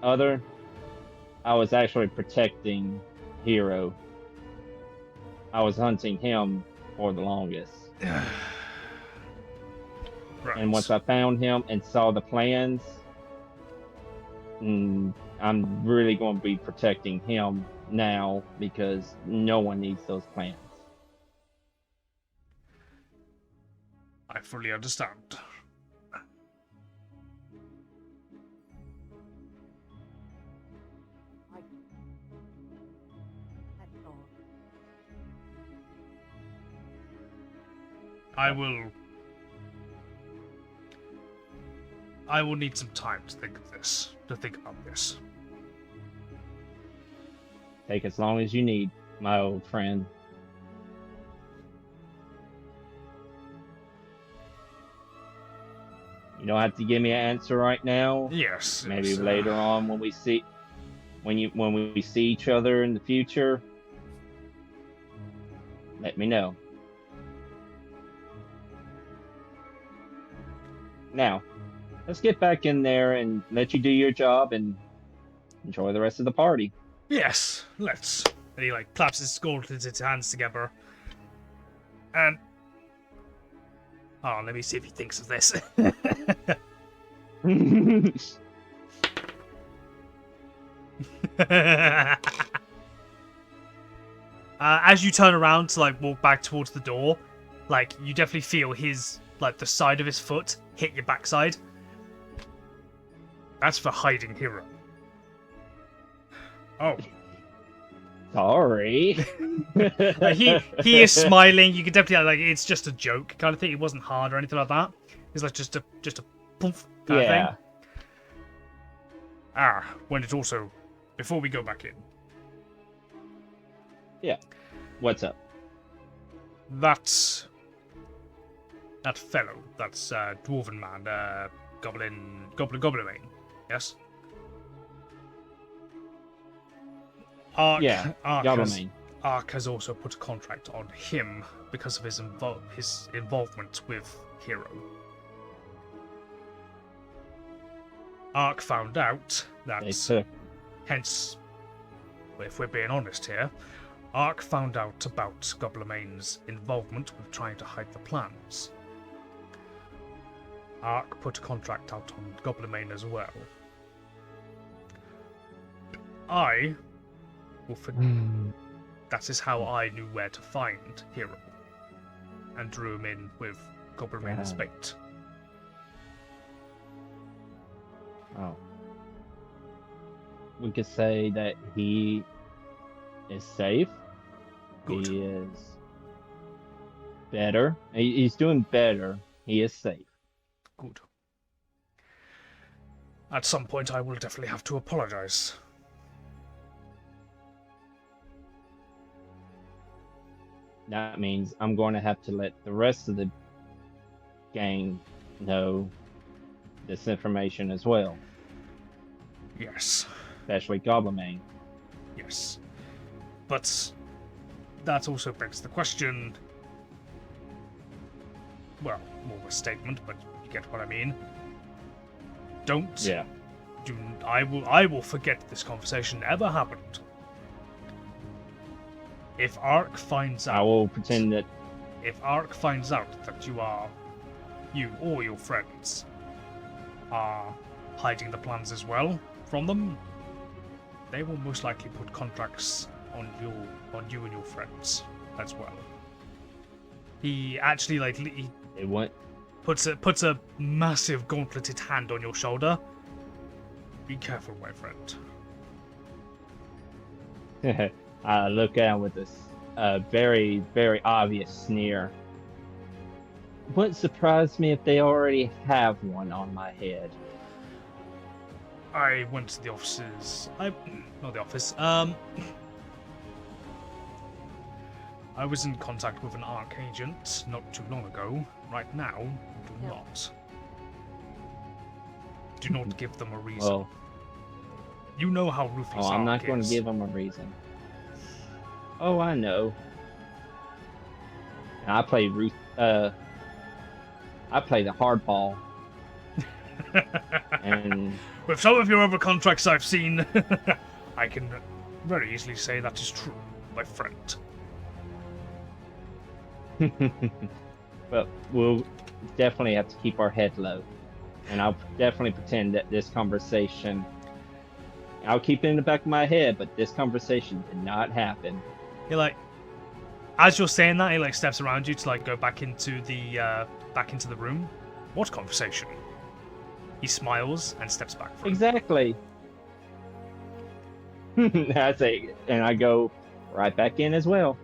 other, I was actually protecting Hero. I was hunting him for the longest. Right. And once I found him and saw the plans, I'm really going to be protecting him now because no one needs those plans. I fully understand. I will need some time to think about this. Take as long as you need, my old friend. You don't have to give me an answer right now. Yes. Maybe later on when we see each other in the future, let me know. Now, let's get back in there and let you do your job and enjoy the rest of the party. Yes, let's. And he like claps his gauntleted hands together. And let me see if he thinks of this. As you turn around to like walk back towards the door, like you definitely feel his like the side of his foot hit your backside. That's for hiding hero. Oh. Sorry. He is smiling. You can definitely like it's just a joke kind of thing. It wasn't hard or anything like that. It's like just a poof kind of thing. When it's also before we go back in. Yeah. What's up? That fellow, that's dwarven man, goblin mane, yes? Ark has also put a contract on him because of his involvement with Hero. Ark found out that, hence, if we're being honest here, Ark found out about Goblamane's involvement with trying to hide the plans. Ark put a contract out on Goblimane as well. I will that is how I knew where to find Hero and drew him in with Goblamane's bait. Oh. We could say that he is safe. Good. He is better. He's doing better. He is safe. Good. At some point, I will definitely have to apologize. That means I'm going to have to let the rest of the gang know this information as well. Yes. Especially Goblimane. Yes. But that also begs the question. Well, more of a statement, but you get what I mean. I will forget this conversation ever happened. If Ark finds out, I will pretend that. If Ark finds out that you or your friends are hiding the plans as well from them, they will most likely put contracts on you and your friends as well. He actually puts a massive gauntleted hand on your shoulder. Be careful, my friend. I look at him with this very, very obvious sneer. Wouldn't surprise me if they already have one on my head. I went to the offices. Not the office. I was in contact with an Ark agent not too long ago. Right now, do not. Do not give them a reason. Well, you know how ruthless Ark I'm not is. going to give them a reason. Oh, I know. And I play the hardball. And with some of your other contracts I've seen, I can very easily say that is true, my friend. But we'll definitely have to keep our head low. And I'll definitely pretend that this conversation, I'll keep it in the back of my head, but this conversation did not happen. He as you're saying that, he steps around you to go back into the room. What conversation? He smiles and steps back from Exactly. That's it. And I go right back in as well.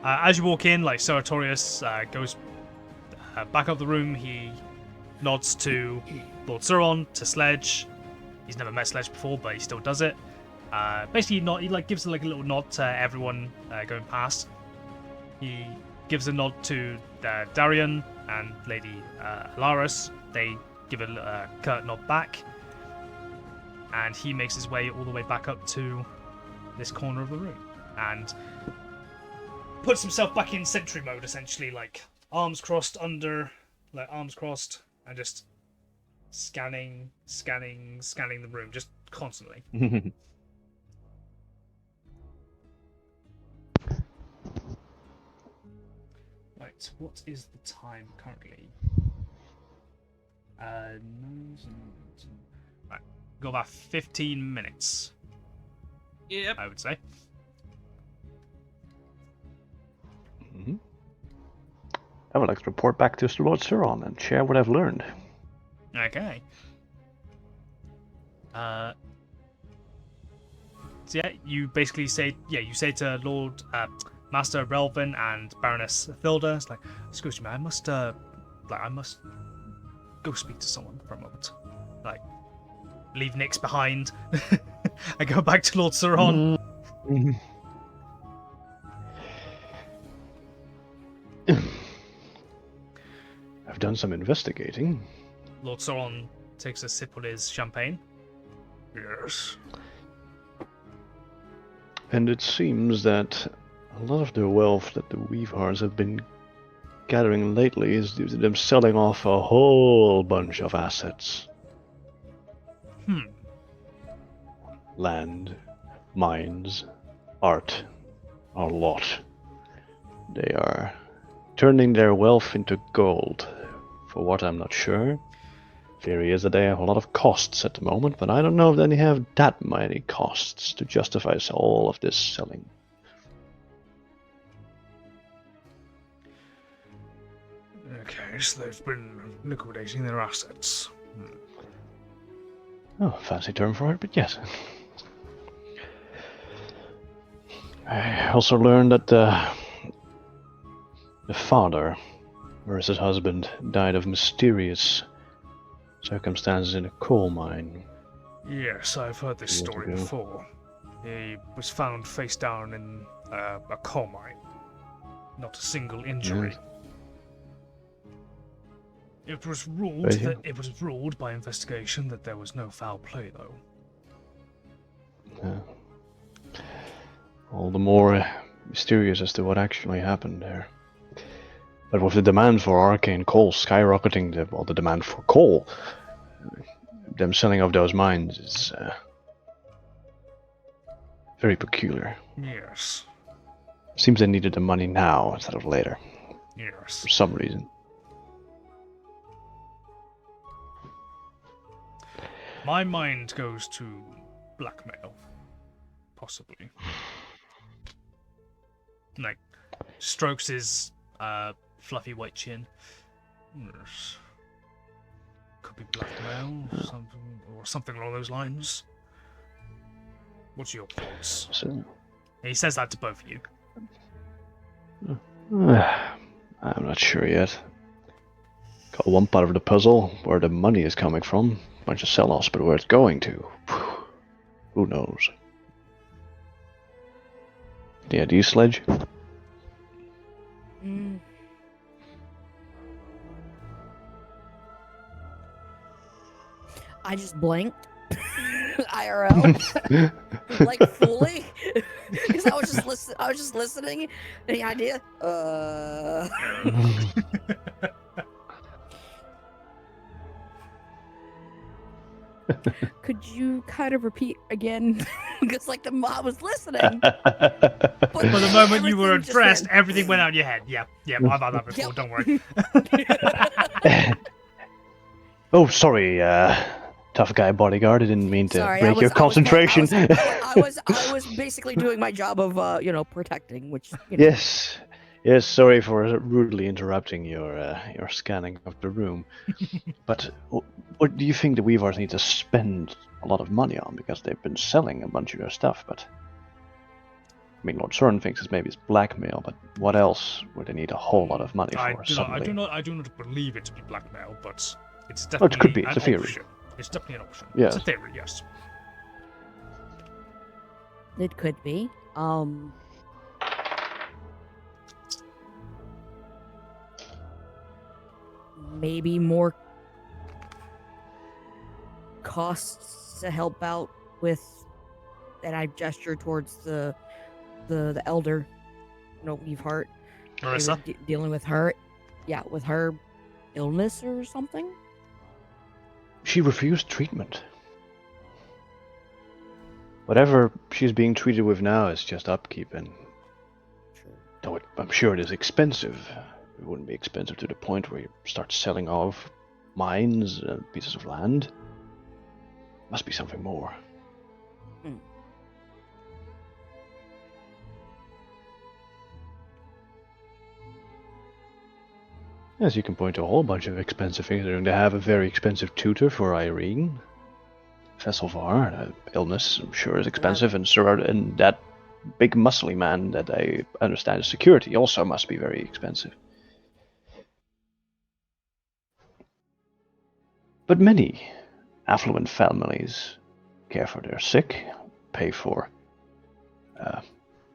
As you walk in, Sartorius goes back up the room. He nods to Lord Sauron, to Sledge. He's never met Sledge before, but he still does it. Basically, he gives a little nod to everyone going past. He gives a nod to Darian and Lady Alaris. They give a curt nod back, and he makes his way all the way back up to this corner of the room and puts himself back in sentry mode, essentially, arms crossed and just scanning the room, just constantly. Right, what is the time currently? Right, got about 15 minutes, Yep. I would say. Mm-hmm. I would like to report back to Lord Suron and share what I've learned. Okay. So yeah, you basically say, you say to Lord Master Relvin and Baroness Thilda, it's like, excuse me, I must go speak to someone for a moment. Like, leave Nyx behind. I go back to Lord Suron. I've done some investigating. Lord Suron takes a sip of his champagne. Yes. And it seems that a lot of the wealth that the Weavehearts have been gathering lately is due to them selling off a whole bunch of assets. Land, mines, art, a lot. They are turning their wealth into gold. For what I'm not sure. Theory is that they have a lot of costs at the moment, but I don't know if they have that many costs to justify all of this selling. Okay, so they've been liquidating their assets. Oh, fancy term for it, but yes. I also learned that the father, Marissa's husband, died of mysterious circumstances in a coal mine. Yes, I've heard this Years story ago. before. He was found face down in a coal mine. Not a single injury. Yes. It was ruled Right, yeah. that it was ruled by investigation that there was no foul play, though. All the more mysterious as to what actually happened there. But with the demand for arcane coal skyrocketing, the demand for coal, them selling off those mines is very peculiar. Yes. Seems they needed the money now instead of later, Yes. for some reason. My mind goes to blackmail. Possibly. Like, strokes his fluffy white chin. Yes. Could be blackmail, something along those lines. What's your thoughts? So, He says that to both of you. I'm not sure yet. Got one part of the puzzle where the money is coming from, bunch of sell-offs, but where it's going to, who knows? The idea sledge? I just blinked. IRL. Like fully. Because I was just listening. Any idea? Could you kind of repeat again? Because like I was listening. But For the moment you were everything just addressed, went- everything went out of your head. Yeah, I've had that before, Yep. don't worry. Oh, sorry, tough guy bodyguard. I didn't mean to Sorry, break your concentration. I was basically doing my job of protecting, which Yes, sorry for rudely interrupting your scanning of the room. But what do you think the Weavers need to spend a lot of money on? Because they've been selling a bunch of their stuff, but I mean, Lord Soren thinks maybe it's blackmail, but what else would they need a whole lot of money for? I suddenly? do not believe it to be blackmail, but it's Well, definitely it could be. It's an a theory. option. It's definitely an option. Yes. It's a theory, yes. it could be. Maybe more costs to help out with, and I gesture towards the elder, Weaveheart. Marissa? Dealing with her, with her illness or something. She refused treatment. Whatever she's being treated with now is just upkeep, and True. though I'm sure it is expensive, it wouldn't be expensive to the point where you start selling off mines and pieces of land. Must be something more. Yes, you can point to a whole bunch of expensive things. They have a very expensive tutor for Irene. Fesselvar, illness, I'm sure, is expensive, and that big muscly man that I understand is security also must be very expensive. But many affluent families care for their sick, pay for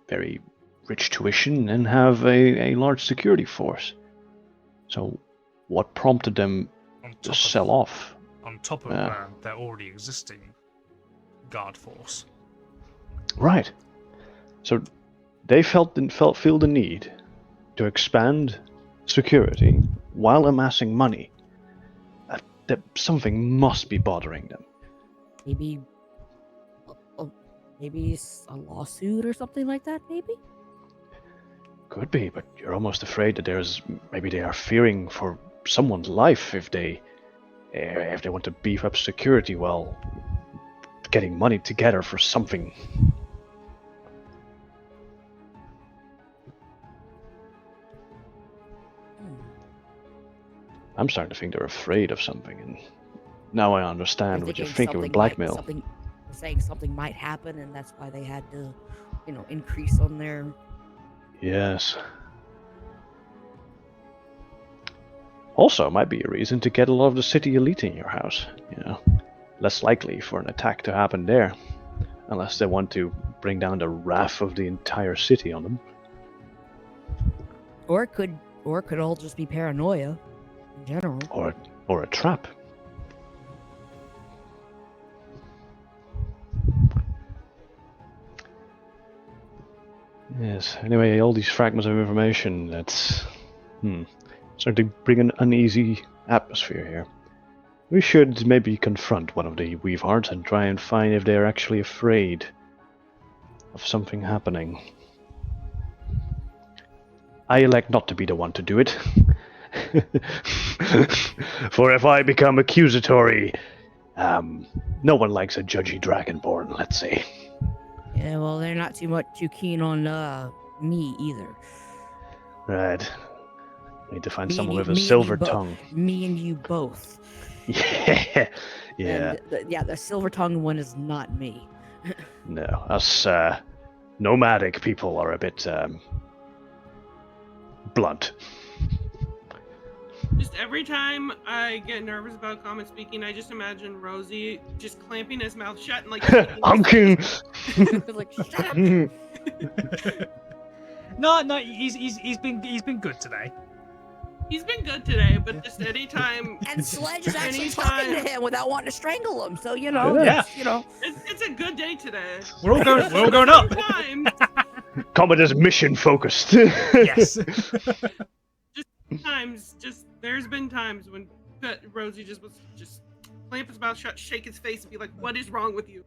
very rich tuition, and have a large security force. So, what prompted them to sell off? On top of their already existing guard force. Right. So, they feel the need to expand security while amassing money. That something must be bothering them. Maybe it's a lawsuit or something like that, maybe? Could be, but you're almost afraid that maybe they are fearing for someone's life if they want to beef up security while getting money together for something. I'm starting to think they're afraid of something, and now I understand what you're thinking with blackmail. Saying something might happen, and that's why they had to, increase on their. Yes. Also, might be a reason to get a lot of the city elite in your house. Less likely for an attack to happen there, unless they want to bring down the wrath of the entire city on them. Or it could all just be paranoia, in general. Or a trap. Yes. Anyway, all these fragments of information, that's starting to bring an uneasy atmosphere here. We should maybe confront one of the Weavehearts and try and find if they're actually afraid of something happening. I elect not to be the one to do it. For if I become accusatory, no one likes a judgy dragonborn, let's say. Yeah, well, they're not too keen on me either. Right. Need to find someone with a silver tongue. Me and you both. Yeah. Yeah. And the silver tongue one is not me. No, us nomadic people are a bit blunt. Just every time I get nervous about common speaking, I just imagine Rosie just clamping his mouth shut and like Unking. Like, shut up. No, he's been good today. He's been good today, but just anytime. And Sledge is actually Anytime. talking to him without wanting to strangle him. So Yeah. It's a good day today. We're all going up. Sometimes, Combat is mission focused. Yes. There's been times when Rosie just clamp his mouth shut, shake his face, and be like, "What is wrong with you?"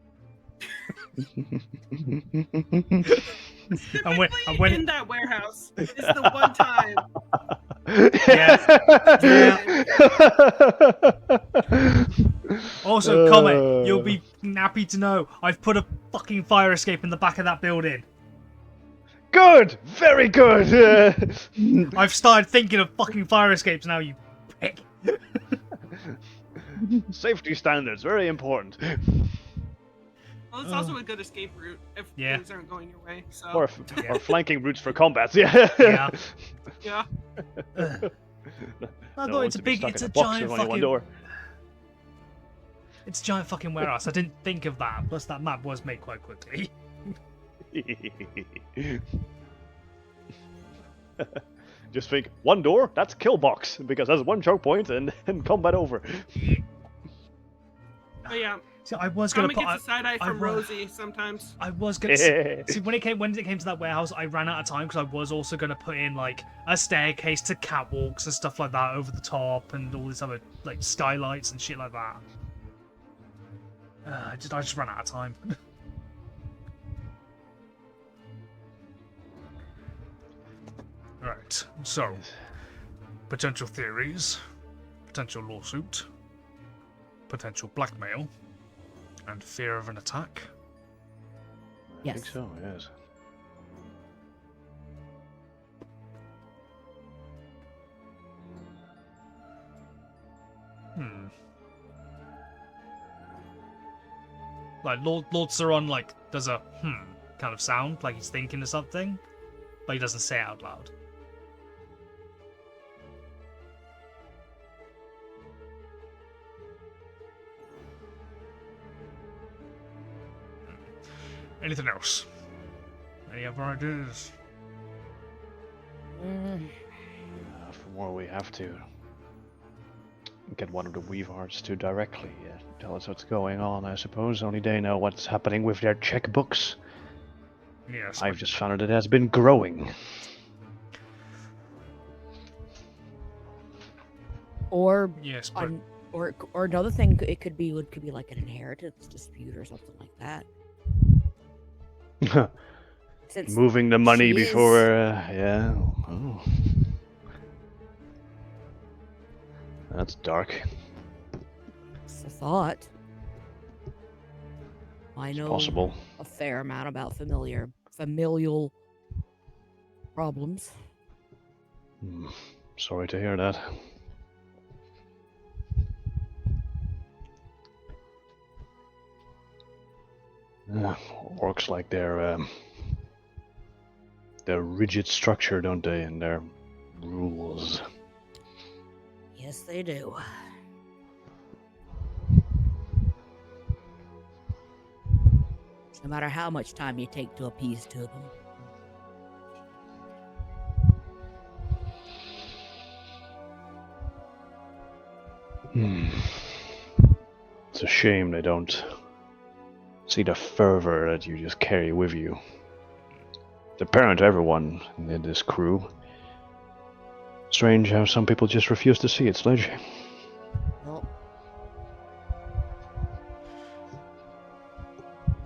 and when in that warehouse is the one time. Also, comment. You'll be happy to know I've put a fucking fire escape in the back of that building. Good, very good. I've started thinking of fucking fire escapes now, you prick. Safety standards, very important. Well, it's also a good escape route if things aren't going your way. So. Or flanking routes for combats. Yeah. Yeah. Although it's a giant fucking. It's a giant fucking warehouse. I didn't think of that. Plus, that map was made quite quickly. Just think, one door, that's kill box, because that's one choke point and combat over. But yeah. See, I was gonna put a side eye from Rosie sometimes. I was gonna see when it came to that warehouse, I ran out of time because I was also gonna put in like a staircase to catwalks and stuff like that over the top and all this other like skylights and shit like that. I just ran out of time. Right. So, potential theories, potential lawsuit, potential blackmail, and fear of an attack. I think Yes. so, yes. Hmm. Like Lord Sauron, like does a kind of sound, like he's thinking of something, but he doesn't say it out loud. Anything else? Any other ideas? From where we have to get one of the Weavehearts to directly tell us what's going on, I suppose. Only they know what's happening with their checkbooks. Yes. I've just found it has been growing. Or Yes, but or another thing, it could be like an inheritance dispute or something like that. Since Moving the money she before, is- yeah. Oh. That's dark. it's a thought. I It's know possible. a fair amount about familial problems. Sorry to hear that. Orcs like their rigid structure, don't they, and their rules. Yes, they do. No matter how much time you take to appease to them. It's a shame they don't see the fervor that you just carry with you. It's apparent to everyone in this crew. Strange how some people just refuse to see it, Sledge. Well,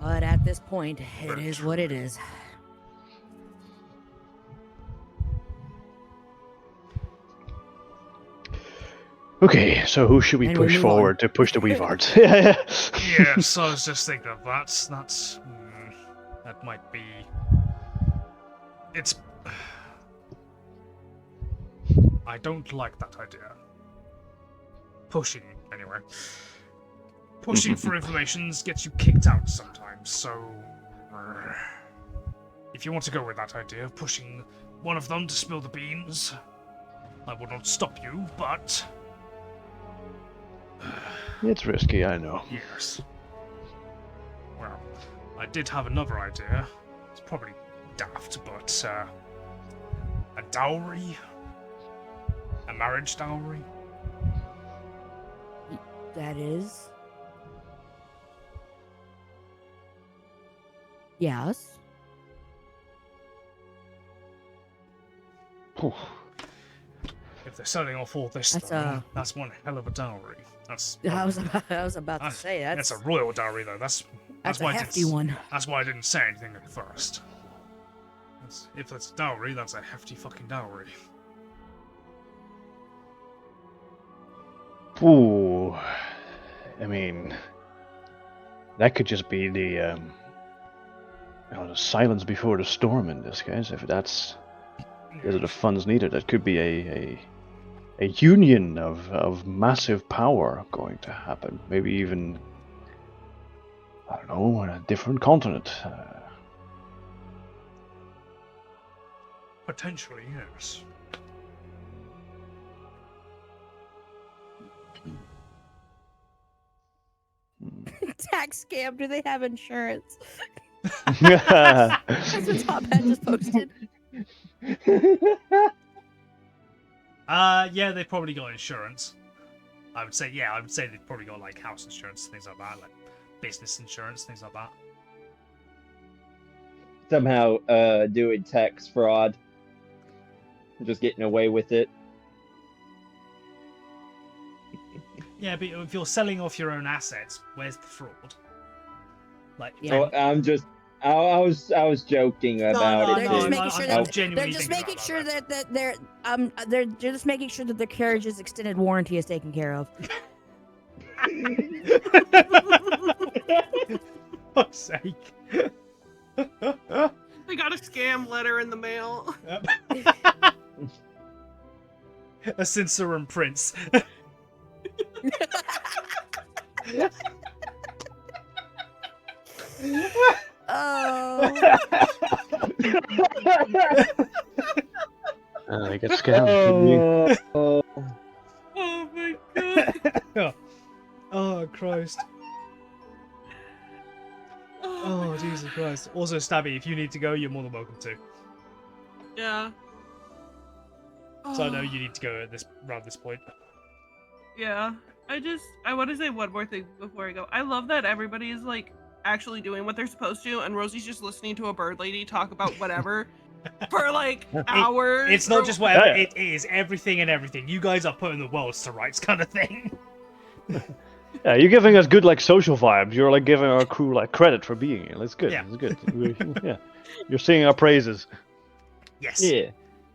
but at this point, it is what it is. Okay, so who should we And we push move on. forward to push the Weavehearts? Yeah. yes, I was just thinking of that. That might be. It's. I don't like that idea. Pushing, anyway. Pushing for informations gets you kicked out sometimes, so. If you want to go with that idea of pushing one of them to spill the beans, I will not stop you, but. It's risky, I know. Yes. Well, I did have another idea. It's probably daft, but a dowry? A marriage dowry? That is. Yes. If they're selling off all this That's stuff, that's one hell of a dowry. That's I was about to say that's a royal dowry, though. That's a why hefty one. That's why I didn't say anything at first. If that's a dowry, that's a hefty fucking dowry. Ooh. I mean, that could just be the silence before the storm in this case. If that's those are the funds needed, that could be a union of massive power going to happen. Maybe even, I don't know, on a different continent. Potentially, yes. Tax scam. Do they have insurance? Yeah. That's what Top Hat just posted. Yeah, they've probably got insurance. I would say they've probably got like house insurance, things like that, like business insurance, things like that. Somehow doing tax fraud. Just getting away with it. Yeah, but if you're selling off your own assets, where's the fraud? Like, Yeah. So I'm just I was joking about no, it. They're no, just too. making sure I'm that genuinely they're just thinking making about sure that. that they're just making sure that their carriage's extended warranty is taken care of. For fuck's sake. They got a scam letter in the mail. A Cinceran prince. Oh, They get scammed. Oh, Oh my god. Oh, Christ. Oh, Jesus Christ. Also, Stabby, if you need to go, you're more than welcome to. Yeah. So I know you need to go at around this point. Yeah. I want to say one more thing before I go. I love that everybody is like actually doing what they're supposed to, and Rosie's just listening to a bird lady talk about whatever for like hours. It's not just whatever, Yeah. it is everything and everything. You guys are putting the worlds to rights kind of thing. Yeah, you're giving us good like social vibes. You're like giving our crew like credit for being here. That's good. Yeah. That's good. Yeah, you're singing our praises. Yes. yeah.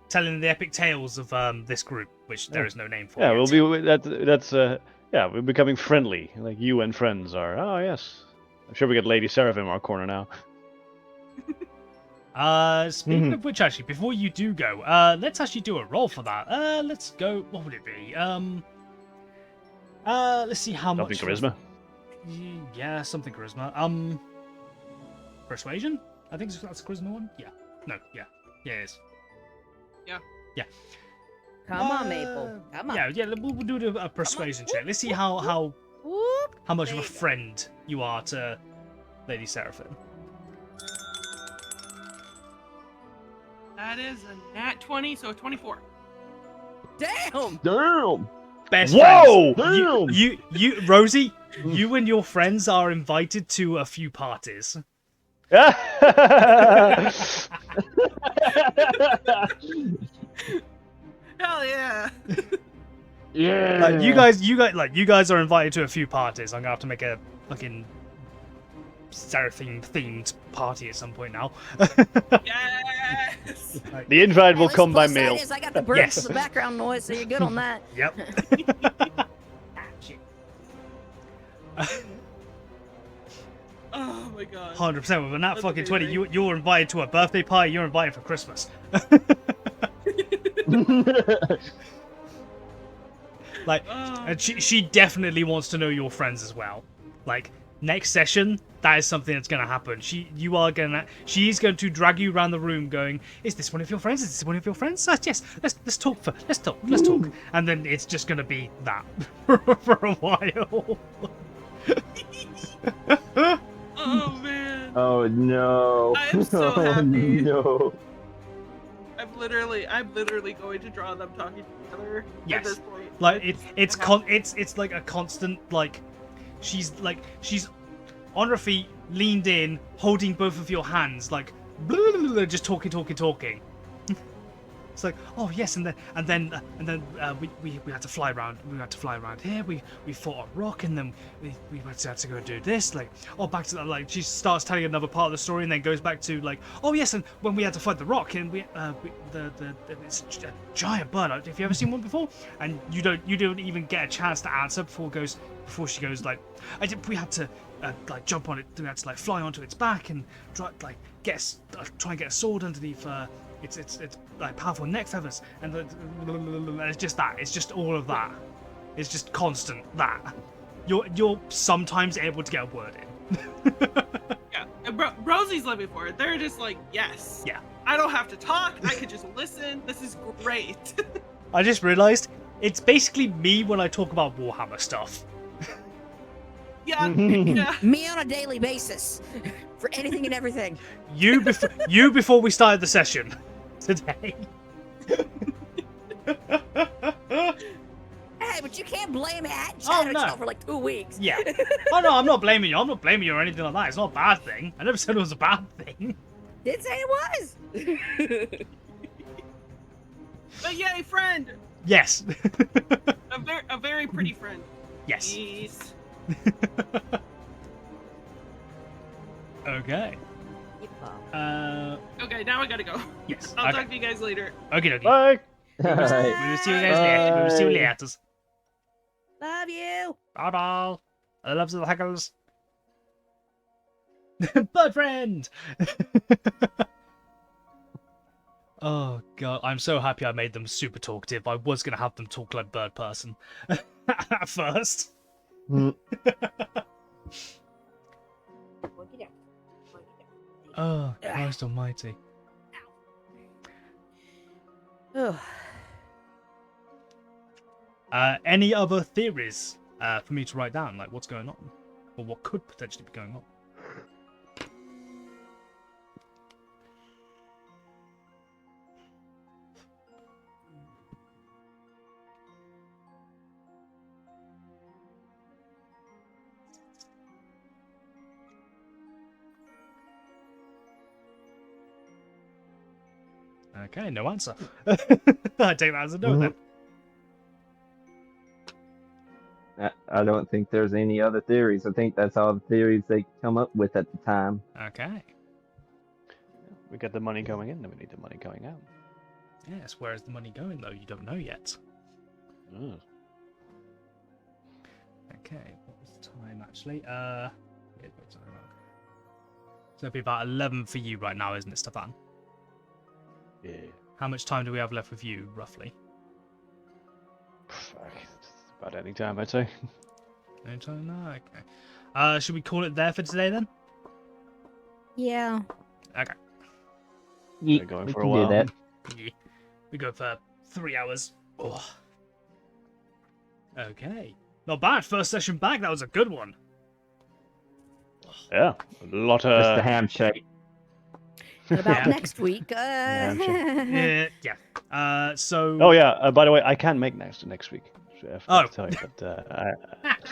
Telling the epic tales of this group, which there is no name for. Yeah, yet. we'll be that's yeah, we're becoming friendly like you and friends are. Oh yes, I'm sure we got Lady Seraphim in our corner now. Speaking of which, actually, before you do go, let's actually do a roll for that. Let's go. What would it be? Let's see how Something much. charisma. Yeah, something charisma. Persuasion. I think that's a charisma one. Yeah. No. Yeah. Yeah, it is. come on, Maple. Come on. Yeah. We'll do a persuasion check. Let's see how Whoop. much of There a you go. friend you are to Lady Seraphim. That is a nat 20, so 24. Damn. Damn. Best Whoa! friends. You, Rosie, you and your friends are invited to a few parties. Hell yeah. Yeah. Like you guys are invited to a few parties. I'm gonna have to make a fucking Seraphim themed party at some point now. Yes. The invite will Hey, come by plus side mail. is I got the birds Yes. for the background noise, so you're good on that. Yep. Ah, shit. Oh my god. 100% with a nat That's fucking 20. amazing. You're invited to a birthday party. You're invited for Christmas. Like, Oh, and she definitely wants to know your friends as well. Like, next session, that is something that's going to happen. She's going to drag you around the room going, is this one of your friends? Is this one of your friends? Yes, let's talk. Let's talk. And then it's just going to be that for a while. oh man. Oh no. I am so Oh, happy. no. I'm literally going to draw them talking together at Yes. this point. Like it's like a constant like she's on her feet, leaned in, holding both of your hands, like just talking. It's like, oh yes, and then we had to fly around. We had to fly around here. We fought a rock, and then we had to go do this. Like, oh, back to that. Like, she starts telling another part of the story, and then goes back to like, oh yes, and when we had to fight the rock, and it's a giant bird. Have you ever seen one before? And you don't even get a chance to answer before she goes like, we had to like jump on it. We had to like fly onto its back and try and get a sword underneath. It's like powerful neck feathers, and it's just that. It's just all of that. It's just constant that. You're sometimes able to get a word in. Yeah, and Rosie's living for it. They're just like, yes. Yeah. I don't have to talk. I could just listen. This is great. I just realised it's basically me when I talk about Warhammer stuff. yeah. Yeah. Me on a daily basis for anything and everything. You before we started the session today. Hey, but you can't blame it. I hadn't Oh, chatted no. y'all for like 2 weeks. Yeah. Oh no, I'm not blaming you. I'm not blaming you or anything like that. It's not a bad thing. I never said it was a bad thing. Did say it was. But yay, friend. Yes. A very pretty friend. Yes. Yes. Okay. Okay, now I gotta go. Yes. I'll Okay. talk to you guys later. Okay. Bye. All right. We will see you guys later. We will see you Bye. later. Love you. Bye bye. I love the hackers. Bird friend. Oh god, I'm so happy I made them super talkative. I was gonna have them talk like bird person at first. Mm. Oh, Christ Almighty. Ugh. Any other theories for me to write down? Like what's going on, or what could potentially be going on? Okay, no answer. I take that as a no then. I don't think there's any other theories. I think that's all the theories they come up with at the time. Okay. We get the money going in, then we need the money going out. Yes, where is the money going though? You don't know yet. Mm. Okay, what was the time actually? Yeah, so it'd be about 11 for you right now, isn't it, Stefan? Yeah. How much time do we have left with you, roughly? About any time, I'd say. No time now? Okay. Should we call it there for today then? Yeah. Okay. Yeah, going we for a can while. do that. Yeah. We go for 3 hours. Oh. Okay. Not bad. First session back. That was a good one. Yeah. A lot Just the of. handshake. What about Yeah. next week? Yeah. So. Oh yeah. By the way, I can make next week. So I forgot to tell you, but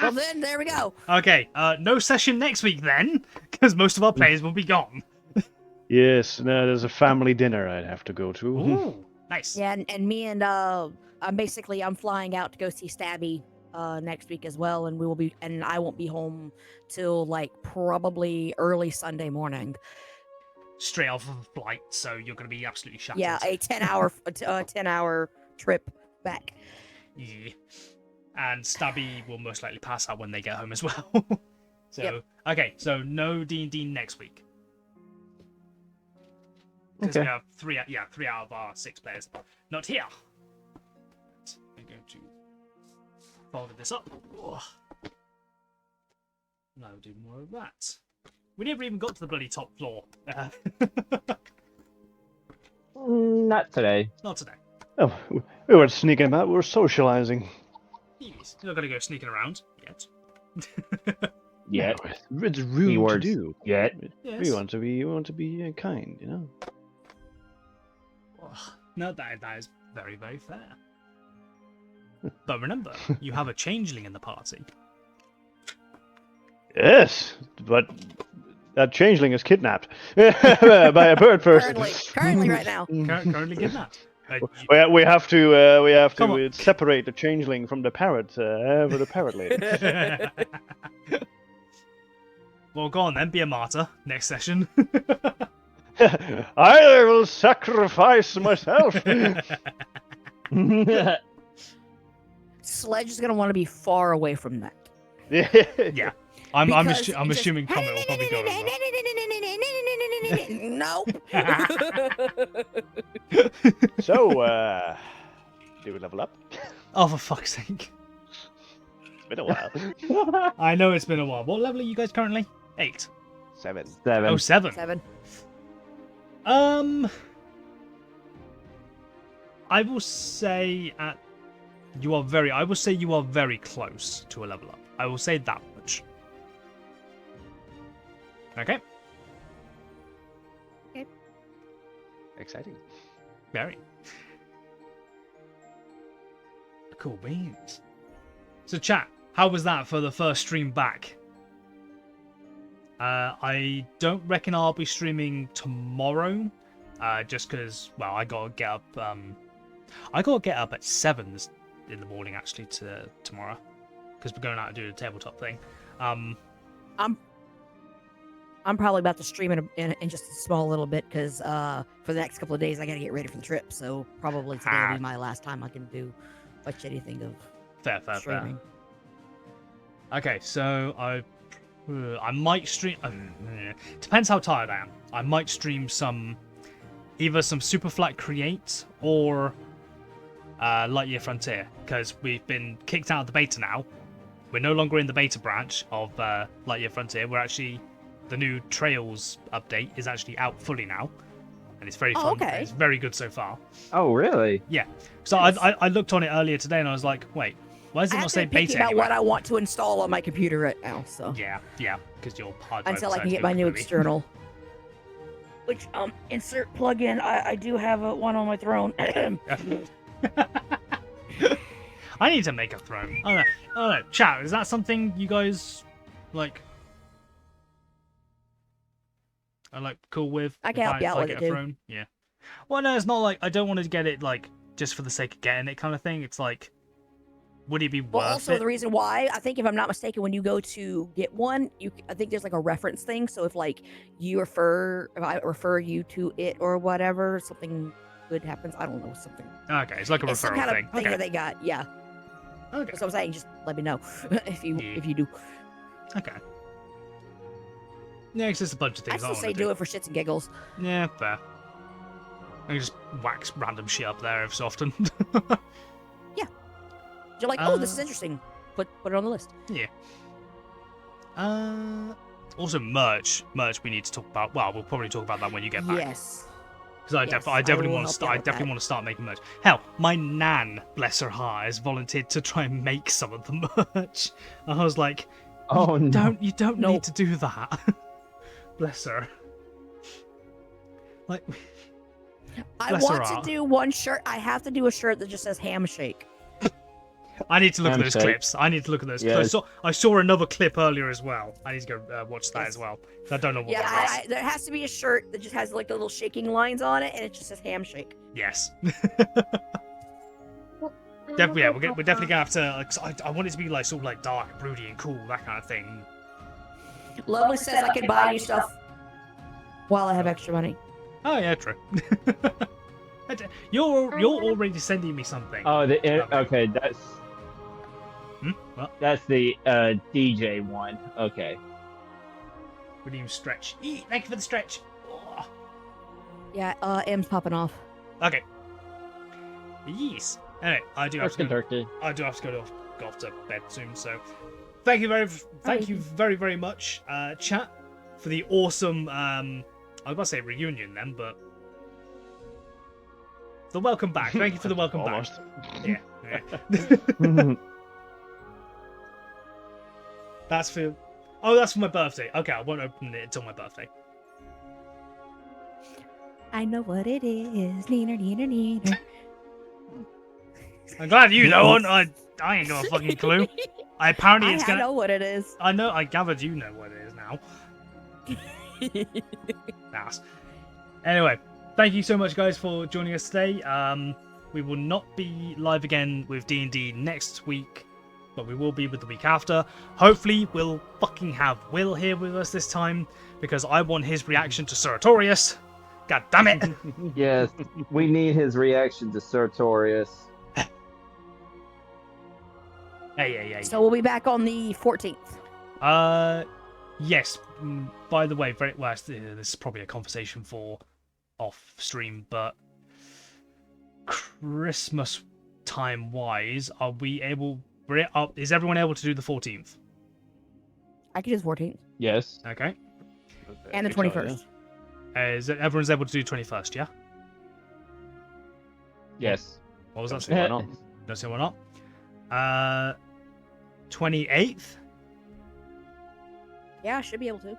Well, then there we go. Okay. No session next week then, because most of our players will be gone. yes, no, there's a family dinner I'd have to go to. Ooh, nice. Yeah, and me and I'm flying out to go see Stabby next week as well, and I won't be home till like probably early Sunday morning. Straight off of a flight, so you're going to be absolutely shattered. Yeah, a 10-hour trip back. Yeah. And Stabby will most likely pass out when they get home as well. So, Yep. Okay, so no D&D next week. Because we Okay. have three out of our 6 players not here. I'm going to follow this up. Oh. Now we'll do more of that. We never even got to the bloody top floor. Not today. Not today. Oh, we weren't sneaking about. We were socializing. Yes, you're not going to go sneaking around yet. Yet. No, it's rude to Keywords. do. Yet. Yes. We want to be kind, you know. Oh, no, that is very, very fair. But remember, you have a changeling in the party. Yes, but that changeling is kidnapped by a bird person. Currently right now. Currently kidnapped. We have to Come on. separate the changeling from the parrot for the parrot lady. Well, go on then, be a martyr next session. I will sacrifice myself. Sledge is gonna want to be far away from that. Yeah, I'm Because I'm it's assuming Comet will probably go over. Nope. So, do we level up? Oh, for fuck's sake! It's been a while. I know it's been a while. What level are you guys currently? 8. 7. 7. Oh, 7. 7. I will say you are very close to a level up. I will say that much. Okay. Exciting. Very. Cool beans. So chat, how was that for the first stream back? I don't reckon I'll be streaming tomorrow. Just because, well, I gotta get up at 7 in the morning actually tomorrow. Because we're going out to do the tabletop thing. I'm I'm probably about to stream in just a small little bit because for the next couple of days I got to get ready for the trip. So probably today will be my last time I can do much anything of Fair. streaming. Okay, so I might stream. Depends how tired I am. I might stream either some Superflat Create or Lightyear Frontier, because we've been kicked out of the beta now. We're no longer in the beta branch of Lightyear Frontier. We're actually, the new Trails update is actually out fully now, and it's very fun. Okay. It's very good so far. Oh, really? Yeah. So I looked on it earlier today, and I was like, wait, why does it I not have say to be picky beta about anywhere? what I want to install on my computer right now. So Yeah, because your hard drive until I can decides get my new quickly. external. Which insert plug-in. I do have one on my throne. I need to make a throne. I don't know. Chat, is that something you guys like? Are like cool with? I can if help you if out I with get it, a dude. throne? Yeah. Well, no, it's not like I don't want to get it like just for the sake of getting it kind of thing. It's like, would it be Well, worth also it? the reason why I think, if I'm not mistaken, when you go to get one, I think there's like a reference thing. So if like if I refer you to it or whatever, something good happens. I don't know, something. Okay, it's like a It's some referral kind thing. of thing Okay. that they got. Yeah. Okay. That's what I'm saying. Just let me know if you do. Okay. Yeah, it's just a bunch of I things I still want say to do it for shits and giggles. Yeah, fair. I can just wax random shit up there every so often. You're like, oh, this is interesting. Put it on the list. Yeah. Also merch. Merch we need to talk about. Well, we'll probably talk about that when you get back. Yes. Because I Yes, definitely will want to help you start. out I with definitely that. want to start making merch. Hell, my nan, bless her heart, has volunteered to try and make some of the merch. And I was like, Oh, no. you don't No. need to do that. Bless her. Like, I Bless her want to heart. do one shirt. I have to do a shirt that just says ham shake. I need to look at those Handshake. clips. I need to look at those. 'Cause Yes. I saw another clip earlier as well. I need to go watch that Yes. as well. I don't know what Yeah, that is. there has to be a shirt that just has like the little shaking lines on it, and it just says ham shake. Yes. Definitely, yeah, we're definitely gonna have to. Like, 'cause I want it to be like sort of like dark, broody, and cool, that kind of thing. Lovely says I can buy you stuff while I have extra money. Oh yeah, true. You're already sending me something. Oh, okay, that's What? that's the DJ one. Okay. What do you stretch? Thank you for the stretch. Oh. Yeah, M's popping off. Okay. Yes. Anyway, I do have to go. Turkey. I do have to go off to bed soon. So, thank you very very much, chat, for the awesome. I was about to say reunion then, but the welcome back. Thank you for the welcome back. Almost. Yeah. That's for. Oh, that's for my birthday. Okay, I won't open it until my birthday. I know what it is. Neener, neener, neener. I'm glad you know. I ain't got a fucking clue. Apparently it's I gonna. know what it is. I know. I gathered you know what it is now. Nice. Anyway, thank you so much, guys, for joining us today. We will not be live again with D&D next week, but we will be with the week after. Hopefully, we'll fucking have Will here with us this time, because I want his reaction to Sertorius. God damn it! Yes, we need his reaction to Sertorius. Hey. So we'll be back on the 14th. Yes. By the way, this is probably a conversation for off stream, but Christmas time wise, are we able? Is everyone able to do the 14th? I can do the 14th Yes. Okay. and the 21st. Everyone's able to do 21st? Yeah. Yes. What was that? Why not? Don't say why not. 28th. Yeah, I should be able to.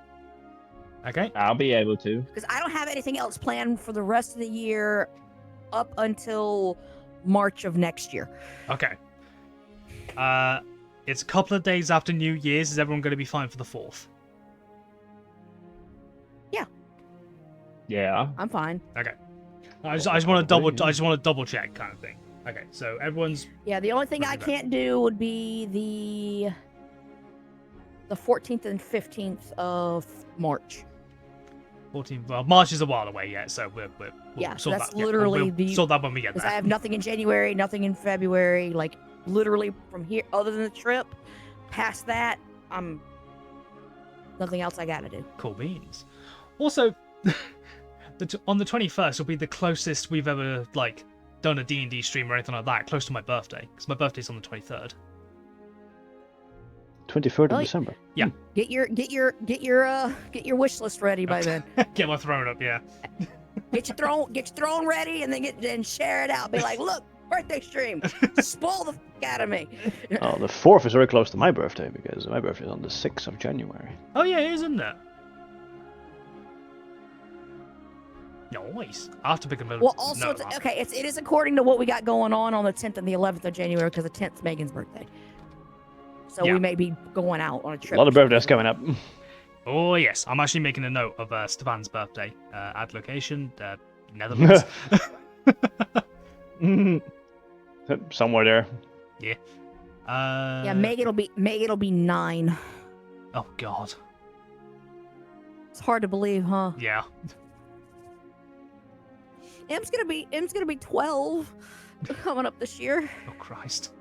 Okay. I'll be able to. Because I don't have anything else planned for the rest of the year up until March of next year. Okay. It's a couple of days after New Year's. Is everyone going to be fine for the 4th? Yeah. I'm fine. Okay. I just want to double check kind of thing. Okay, so everyone's Yeah, the only thing I can't do would be the 14th and 15th of March. 14th. Well, March is a while away yet, so we'll Yeah, so sort that's that. Yeah, literally we'll the- sort that when we get Because I there. have nothing in January, nothing in February. Like literally from here, other than the trip, past that, I'm nothing else I gotta do. Cool beans. Also, on the 21st will be the closest we've ever like done a D&D stream or anything like that, close to my birthday, because my birthday's on the 23rd. 23rd of Really? December. Get your wish list ready by then. Get my throne up, yeah. Get your throne ready, and then share it out. Be like, look, birthday stream. Spoil the fuck out of me. Oh, the 4th is very close to my birthday because my birthday is on the 6th of January. Oh yeah, it is, isn't it? Nice. I have to pick a middle. Well, also, it is according to what we got going on the 10th and the 11th of January, because the 10th is Megan's birthday. So Yeah. we may be going out on a trip. A lot of birthdays coming up. Oh yes, I'm actually making a note of Stefan's birthday. Add location, Netherlands. Somewhere there. Yeah, Megan will be 9. Oh god. It's hard to believe, huh? Yeah. M's gonna be 12 coming up this year. Oh Christ.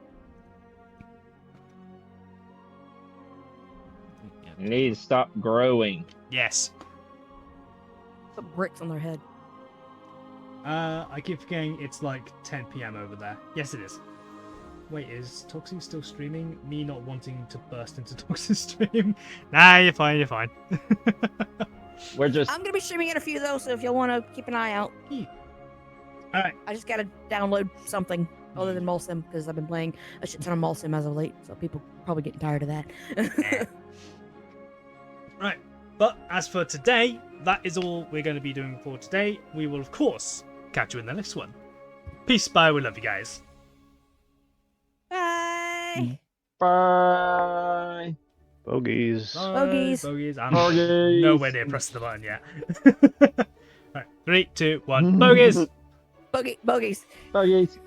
You need to stop growing. Yes. Put bricks on their head. I keep forgetting it's like 10 p.m. over there. Yes, it is. Wait, is Toxie still streaming? Me not wanting to burst into Toxie's stream? Nah, you're fine, you're fine. We're just I'm gonna be streaming in a few though, so if y'all want to keep an eye out. Alright. I just gotta download something other than Mulsim because I've been playing a shit ton of Mulsim as of late, so people probably getting tired of that. Right, but as for today, that is all we're going to be doing for today. We will, of course, catch you in the next one. Peace, bye, we love you guys. Bye. bye. Bogies. Bye, Bogies. Bogies. I'm Bogies. nowhere near pressing the button yet. Right, 3, 2, 1, bogies! Bogies. Bogies.